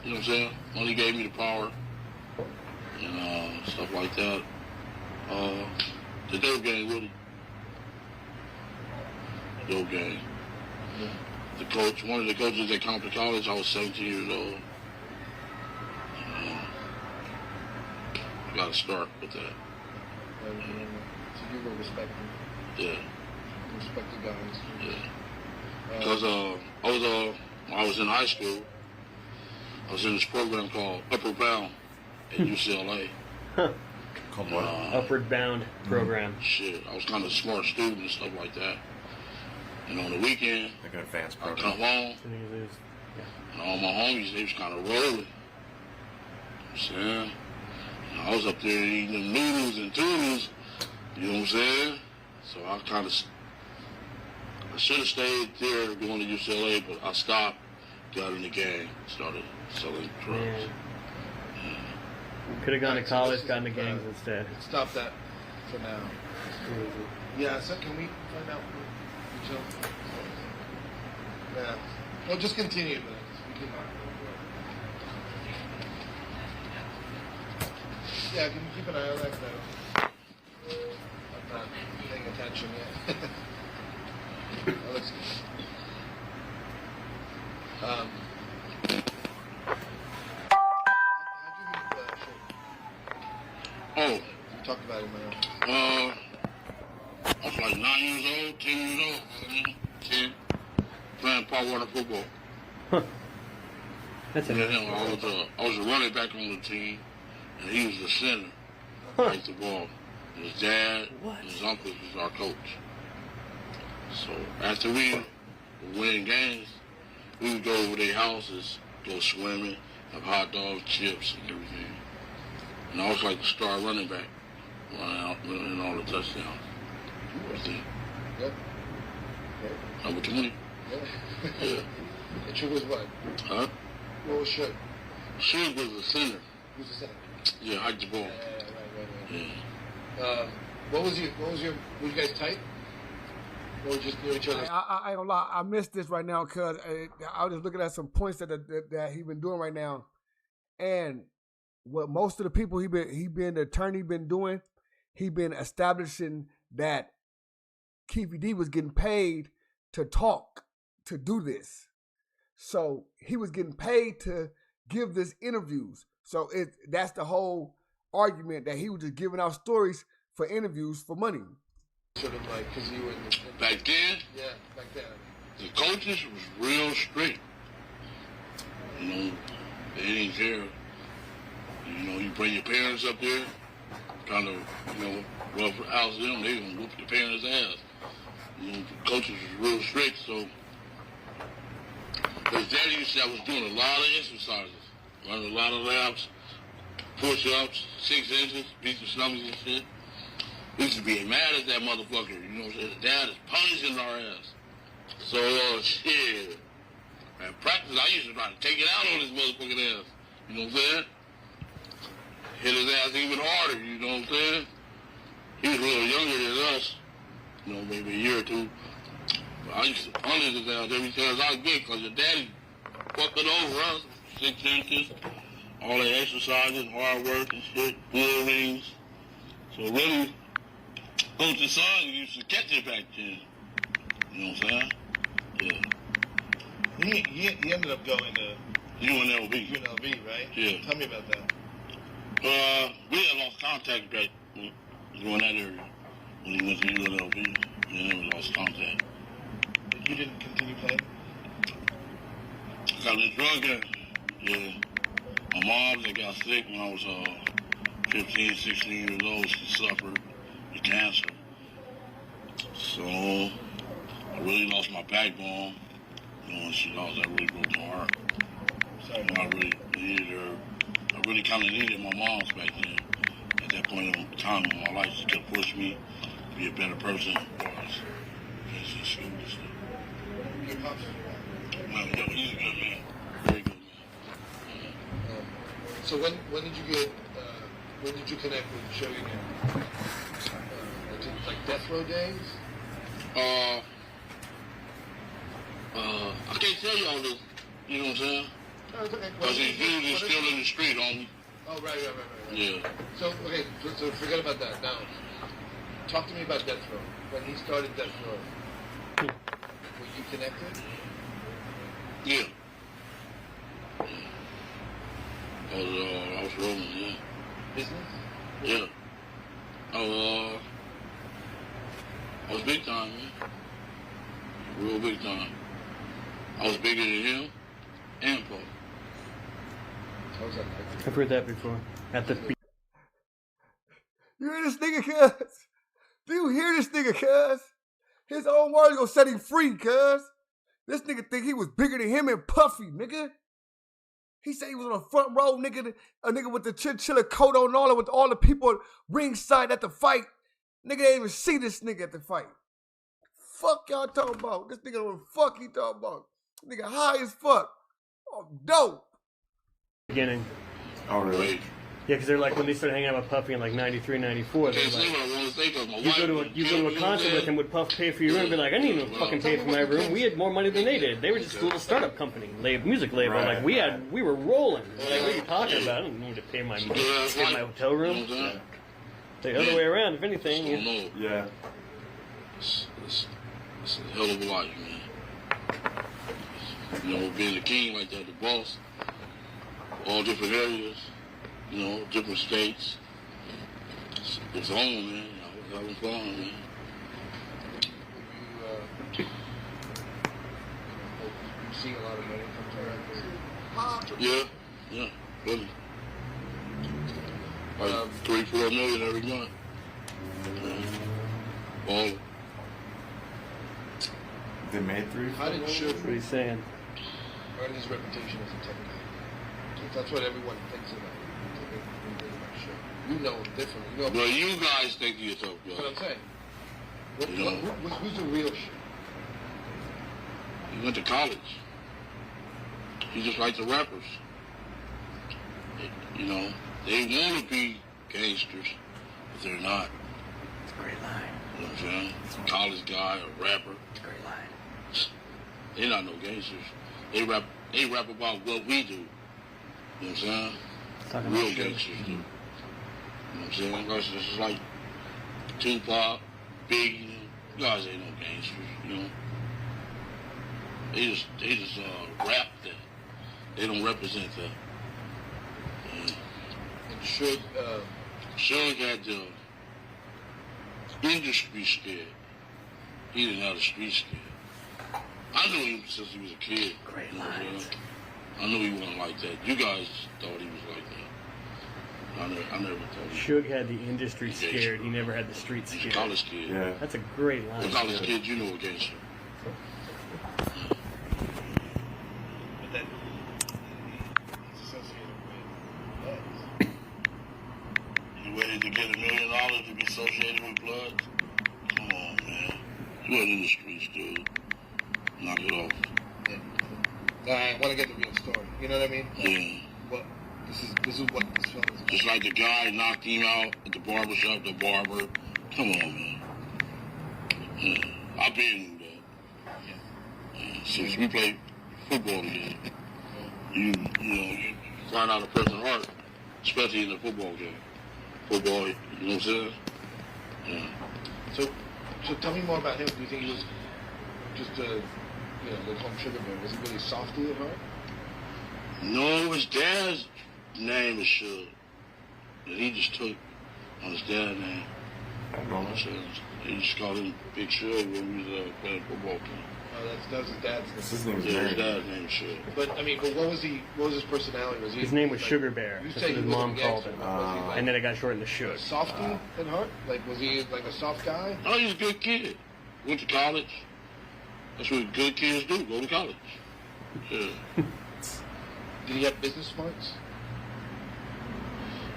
You know what I'm saying? Money gave me the power and stuff like that. The dope game, really. Dope game. Yeah. The coach, one of the coaches at Compton College, I was 17 years old. Got to start with that. So you were respecting. Yeah. Respect the guys. Yeah. Because when I was in high school, I was in this program called Upward Bound at UCLA. Come on. Upward Bound program. Shit, I was kind of a smart student and stuff like that. And on the weekend, like an advanced I program. come home, and all my homies, they was kind of rolling. You know what I'm saying? And I was up there eating them noodles and toodles, you know what I'm saying? So I should have stayed there going to UCLA, but I stopped, got in the gang, started selling drugs. Yeah. Could have gone to college, gotten the gangs instead. Stop that for now. Yeah, so can we find out each other? Yeah. Well, just continue, but we can. Yeah, can you keep an eye on that? I'm not paying attention yet. That looks good. Oh. You talked about it, man. I was like 9 years old, 10 years old, I don't know, 10, playing Paul Warner football. That's interesting. I was a running back on the team, and he was the center. Like the ball. His dad and his uncle was our coach. So after we would win games, we would go over their houses, go swimming, have hot dogs, chips, and everything. And I was like the star running back, running out, winning all the touchdowns. Everything. Yep. Number 20. Yeah. And Sugar was what? Huh? What was Sugar? Sugar was the center. Who's the center? Yeah, hike the ball. Yeah. What was you guys tight? Or just near each other? I ain't gonna lie, I missed this right now because I was just looking at some points that he been doing right now, and what most of the people he been the attorney been doing, he been establishing that Keefe D was getting paid to talk, to do this. So he was getting paid to give this interviews. So that's the whole argument, that he was just giving out stories for interviews for money. Sort of like, because you were in the... Back then? Yeah, back then. The coaches was real strict. You know, they didn't care. You know, you bring your parents up there, trying to, rough house them, they gonna whoop your parents' ass. You know, the coaches was real strict, so his daddy used to, I was doing a lot of exercises, running a lot of laps, push-ups, 6 inches, beat the stomachs and shit. We used to be mad at that motherfucker, you know what I'm saying? The dad is punishing our ass. So, shit. At practice, I used to try to take it out on his motherfucking ass. You know what I'm saying? Hit his ass even harder, you know what I'm saying? He was a little younger than us, you know, maybe a year or two. But I used to punish his ass every chance I get, because your daddy fucking over us. 6 inches, all the exercises, hard work and shit, bull rings. So really, Coach's son used to catch it back then. You know what I'm saying? Yeah. He ended up going to UNLV. UNLV, right? Yeah. Tell me about that. We had lost contact back in that area when he went to UNLV. Yeah, we lost contact. You didn't continue playing? Got a drug addict. Yeah. My mom that got sick when I was 15, 16 years old. She suffered with cancer. So I really lost my backbone. You know, when she lost, that really broke my heart. Sorry. I really needed her. I really kind of needed my mom's back then. At that point in time in my life, she kept pushing me to be a better person for us. In school and stuff. Your pops? No, he's a good man. Very good man. So when did you get When did you connect with Suge again? Like Death Row days? I can't tell you all this. You know what I'm saying? Because these dudes is still in the street, homie. Oh, right. Yeah. So, okay, so forget about that. Now, talk to me about Death Row. When he started Death Row, were you connected? Yeah. I was rolling, yeah. Business? Yeah. I was big time, man. Real big time. I was bigger than him and Paul. How was that? I've heard that before. At the You hear this nigga, cuz? Do you hear this nigga, cuz? His own words gonna set him free, cuz. This nigga think he was bigger than him and Puffy, nigga. He said he was on the front row, nigga, a nigga with the chinchilla coat on, all with all the people ringside at the fight. Nigga didn't even see this nigga at the fight. Fuck y'all talking about? This nigga what the fuck he talking about? Nigga high as fuck. Oh, dope. beginning. Oh, really? Yeah, because they're like, when they started hanging out with Puffy in like 93, 94, they're like, you go to a concert with him, would Puff pay for your room? Be like, I didn't even fucking pay for my room. We had more money than they did. They were just a little startup company, music label. Right. Like we were rolling. Like, what are you talking about? I don't need to pay my hotel room. The other way around, if anything. Yeah. It's a hell of a life, man. You know, being the king like that, the boss, all different areas, you know, different states. It's home, man. I was having fun, man. You see a lot of money come to Yeah, really. Like 3-4 million every month. All. They made 3. How did Suge What are you saying? earn his reputation as a tech guy? That's what everyone thinks about. You know him differently. You know Well, you guys think you're tough guy. That's what I'm saying. Who's the real shit? He went to college. He just like the rappers. You know, they want to be gangsters, but they're not. It's a great line. You know what I'm saying? College guy, a rapper. It's a great line. They're not no gangsters. They rap about what we do. You know what I'm saying? Talking Real about shit. gangsters do. You know what I'm saying? Guys, this is like Tupac, Biggie. You guys ain't no gangsters, you know. They just rap that. They don't represent that. Yeah. And Suge had the industry scared. He didn't have the street scared. I knew him since he was a kid. Great lines. I knew he wasn't like that. You guys thought he was like that. I never thought he Suge had the industry scared. He never had the street He's scared. a college kid. Yeah. That's a great line. A college kid, you know a gangster. But then he's associated with Bloods. You ready to get $1 million to be associated with Bloods? Come on, man. You wasn't in the streets, dude. Knock it off. Yeah. I want to get the real story. You know what I mean? Yeah. What this is what this film is about. Just like the guy knocked him out at the barbershop, the barber. Come on, man. Yeah. I've been that. Yeah. Since we played football together. You find out a person's heart, especially in a football game. Football, you know what I'm saying? Yeah. So tell me more about him. Do you think he was just a like home sugar bear? Was he really softy at heart? No, his dad's name is Suge. And he just took on his dad's name. He just called him Big Suge when he was playing football team. Oh, that was his dad's name. His name's Yeah, his Mary. dad's name is Suge. But what was his personality? Was he? His name was like, Sugar Bear. You That's say what his he was mom a called gangster, him. but was he like And then it got shortened to Suge. softy at heart? Like was he like a soft guy? Oh, he's a good kid. Went to college. That's what good kids do, go to college. Yeah. Did he have business smarts?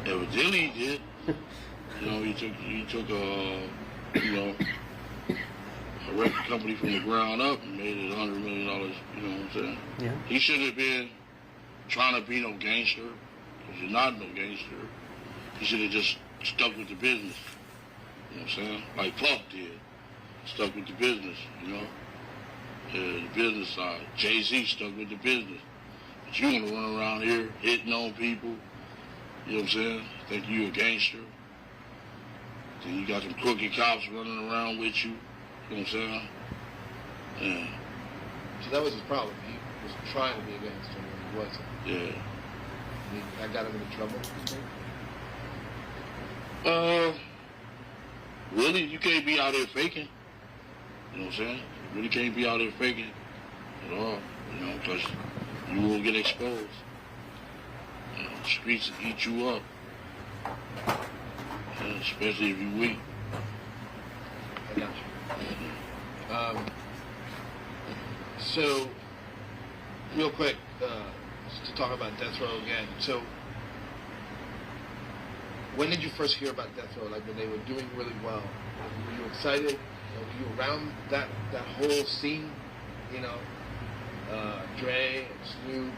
Evidently he did. You know, he took a record company from the ground up and made it $100 million, you know what I'm saying? Yeah. He shouldn't have been trying to be no gangster, because you're not no gangster. He should have just stuck with the business. You know what I'm saying? Like Puff did. Stuck with the business, you know? The business side. Jay-Z stuck with the business. But you want to run around here hitting on people, you know what I'm saying? Think you a gangster. Then you got some crooked cops running around with you, you know what I'm saying? Yeah. So that was his problem. He was trying to be a gangster when he wasn't. Yeah. That got him into trouble, you think? Really, you can't be out here faking. You know what I'm saying? You really can't be out here faking at all, you know, because you will get exposed. You know, the streets will eat you up. Yeah, especially if you're weak. I got you. So, real quick, just to talk about Death Row again. So, when did you first hear about Death Row? Like when they were doing really well? Were you excited? Were you around that whole scene? You know, Dre, Snoop,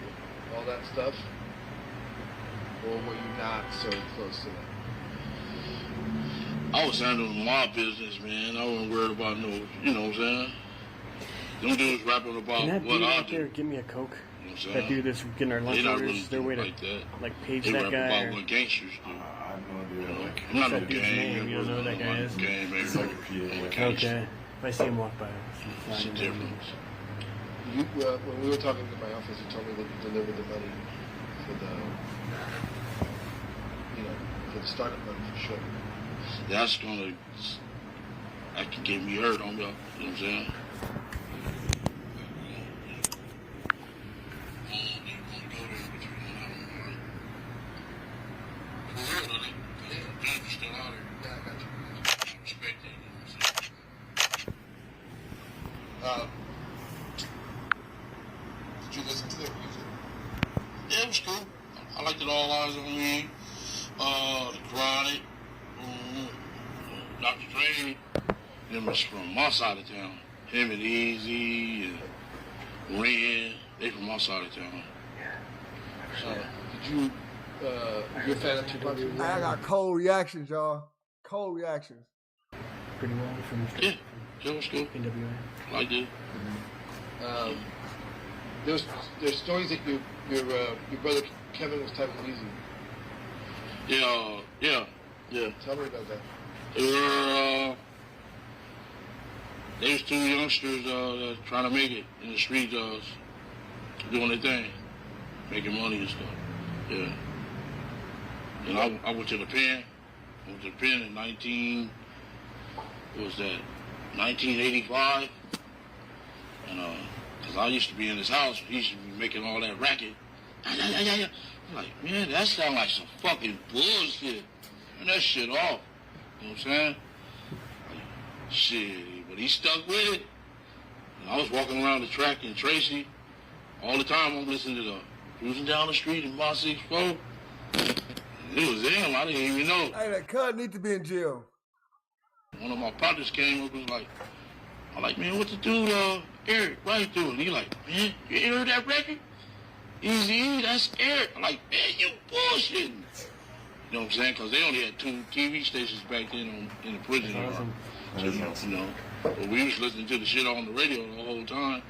all that stuff? Or were you not so close to that? I was handling my business, man. I wasn't worried about no, you know what I'm saying? Them dudes rapping about Can that what dude I out do. there give me a Coke? You know what I'm That dude that's getting our lunch They not orders, really their way to like that. page They that rap guy. about Or, what gangsters do. I'm not no that dude's gang. name, you don't know who that guy is? Gang, baby. It's like a PA. Okay. If I see him walk by, It's a difference. You, when we were talking in my office, you told me that you delivered the money for the, you know, for the startup money for sure. That's gonna, that can get me hurt on y'all. You know what I'm saying? Did you listen to their music? Yeah, it was cool. I liked it. All Eyes on Me, The Chronic, Dr. Dre. Them was from my side of town. Him and Easy and Ren, they from my side of town. Did you, you a fan of Tupac? I got cold reactions, y'all. Cold reactions. pretty well from Yeah, it was cool. NWA. I did. There's stories that your brother Kevin was typing easy. Yeah. Tell me about that. They was two youngsters trying to make it in the street, doing their thing, making money and stuff. Yeah. And I went to the pen. I went to the pen in 1985. And cause I used to be in his house. He used to be making all that racket. I'm like, man, that sound like some fucking bullshit. Turn that shit off. You know what I'm saying? Shit, but he stuck with it. And I was walking around the track in Tracy all the time. I'm listening to the cruising down the street in my 6'4". It was him. I didn't even know. Hey, that cuz need to be in jail. One of my partners came up and was like, I'm like, man, what the dude, Eric, why he doing? He like, man, you ain't heard that record? Easy, that's Eric. I'm like, man, you bullshitting. You know what I'm saying? Because they only had 2 TV stations back then in the prison yard. So, you know, but we was listening to the shit on the radio the whole time,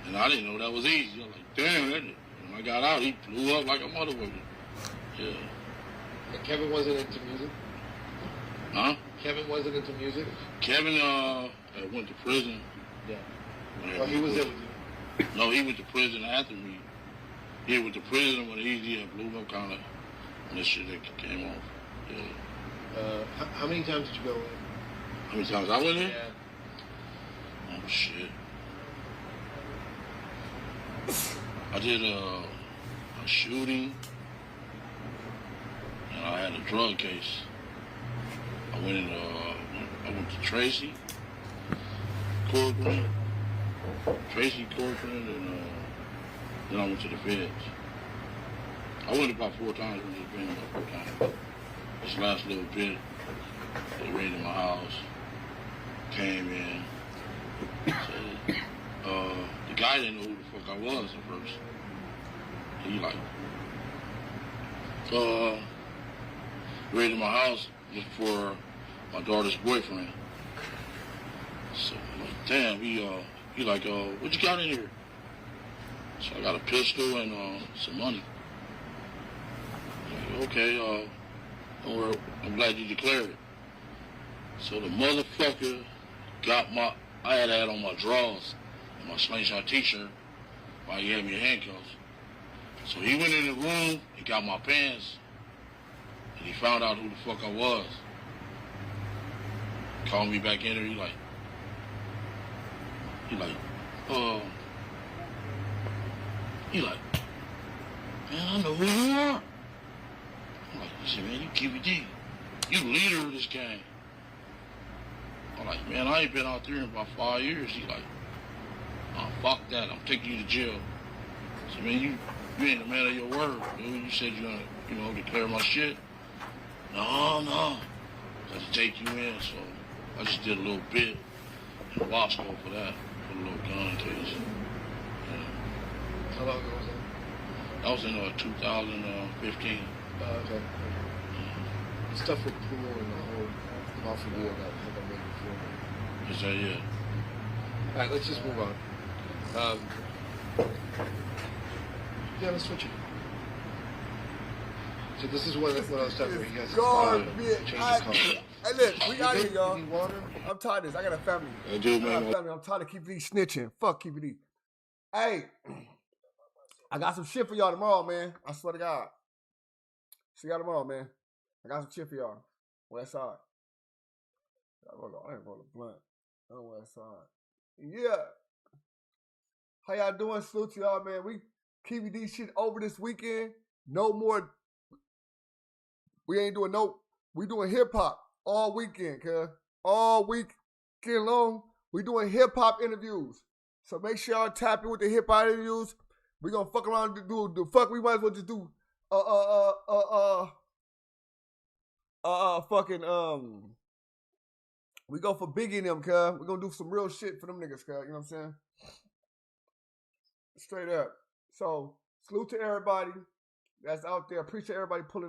and I didn't know that was easy. I was like, damn, when I got out, he blew up like a motherfucker. Yeah. And Kevin wasn't into music? Huh? Kevin wasn't into music? Kevin went to prison. Yeah. Oh, he was there with you? No, he went to prison after me. He went to prison when Easy and blew up kind of, and this shit that came off. Yeah. How many times did you go in? How many times I went in? Yeah. Oh, shit. I did a shooting, and I had a drug case. I went to Tracy, Courtroom, and then I went to the feds. I went about 4 times, about 4 times. This last little bit, they raided my house, came in, said, the guy didn't know who the fuck I was at first. He like, raided my house was for my daughter's boyfriend. So I'm like, damn, he like, what you got in here? So I got a pistol and some money. Like, okay, don't worry, I'm glad you declared it. So the motherfucker got I had on my drawers and my slingshot t-shirt while he had me in handcuffs. So he went in the room, he got my pants, and he found out who the fuck I was. Called me back in there, he like, man, I know who you are. I'm like, he said, man, you Keefe D. You the leader of this gang. I'm like, man, I ain't been out there in about 5 years. He like, oh, fuck that, I'm taking you to jail. I said, man, you ain't a man of your word, dude. You said you're gonna, declare my shit. No. I had to take you in, so I just did a little bit in the WAP scope for that, for the little gun case. Yeah. How long ago was that? That was in 2015. Okay. The stuff with pool and the whole mafia deal that I made before. Is that yeah? All right, let's just move on. Yeah, let's switch it. So this is one of those times where you guys change the color. Hey, look, we out here, y'all. I'm tired of this. I got a family. I do, man. I'm tired of Keefe D snitching. Fuck Keefe D. Hey, I got some shit for y'all tomorrow, man. I swear to God. See y'all tomorrow, man. I got some shit for y'all. West side. I ain't roll a blunt. On West side. Yeah. How y'all doing? Salute to y'all, man. We Keefe D shit over this weekend. No more. We ain't doing we doing hip hop all weekend, cuz. All weekend long, we doing hip hop interviews. So make sure y'all tap in with the hip hop interviews. We gonna fuck around and do the fuck. We might as well just do we go for Biggie and them, cuz. We gonna do some real shit for them niggas, cuz. You know what I'm saying? Straight up. So salute to everybody that's out there. Appreciate everybody pulling up.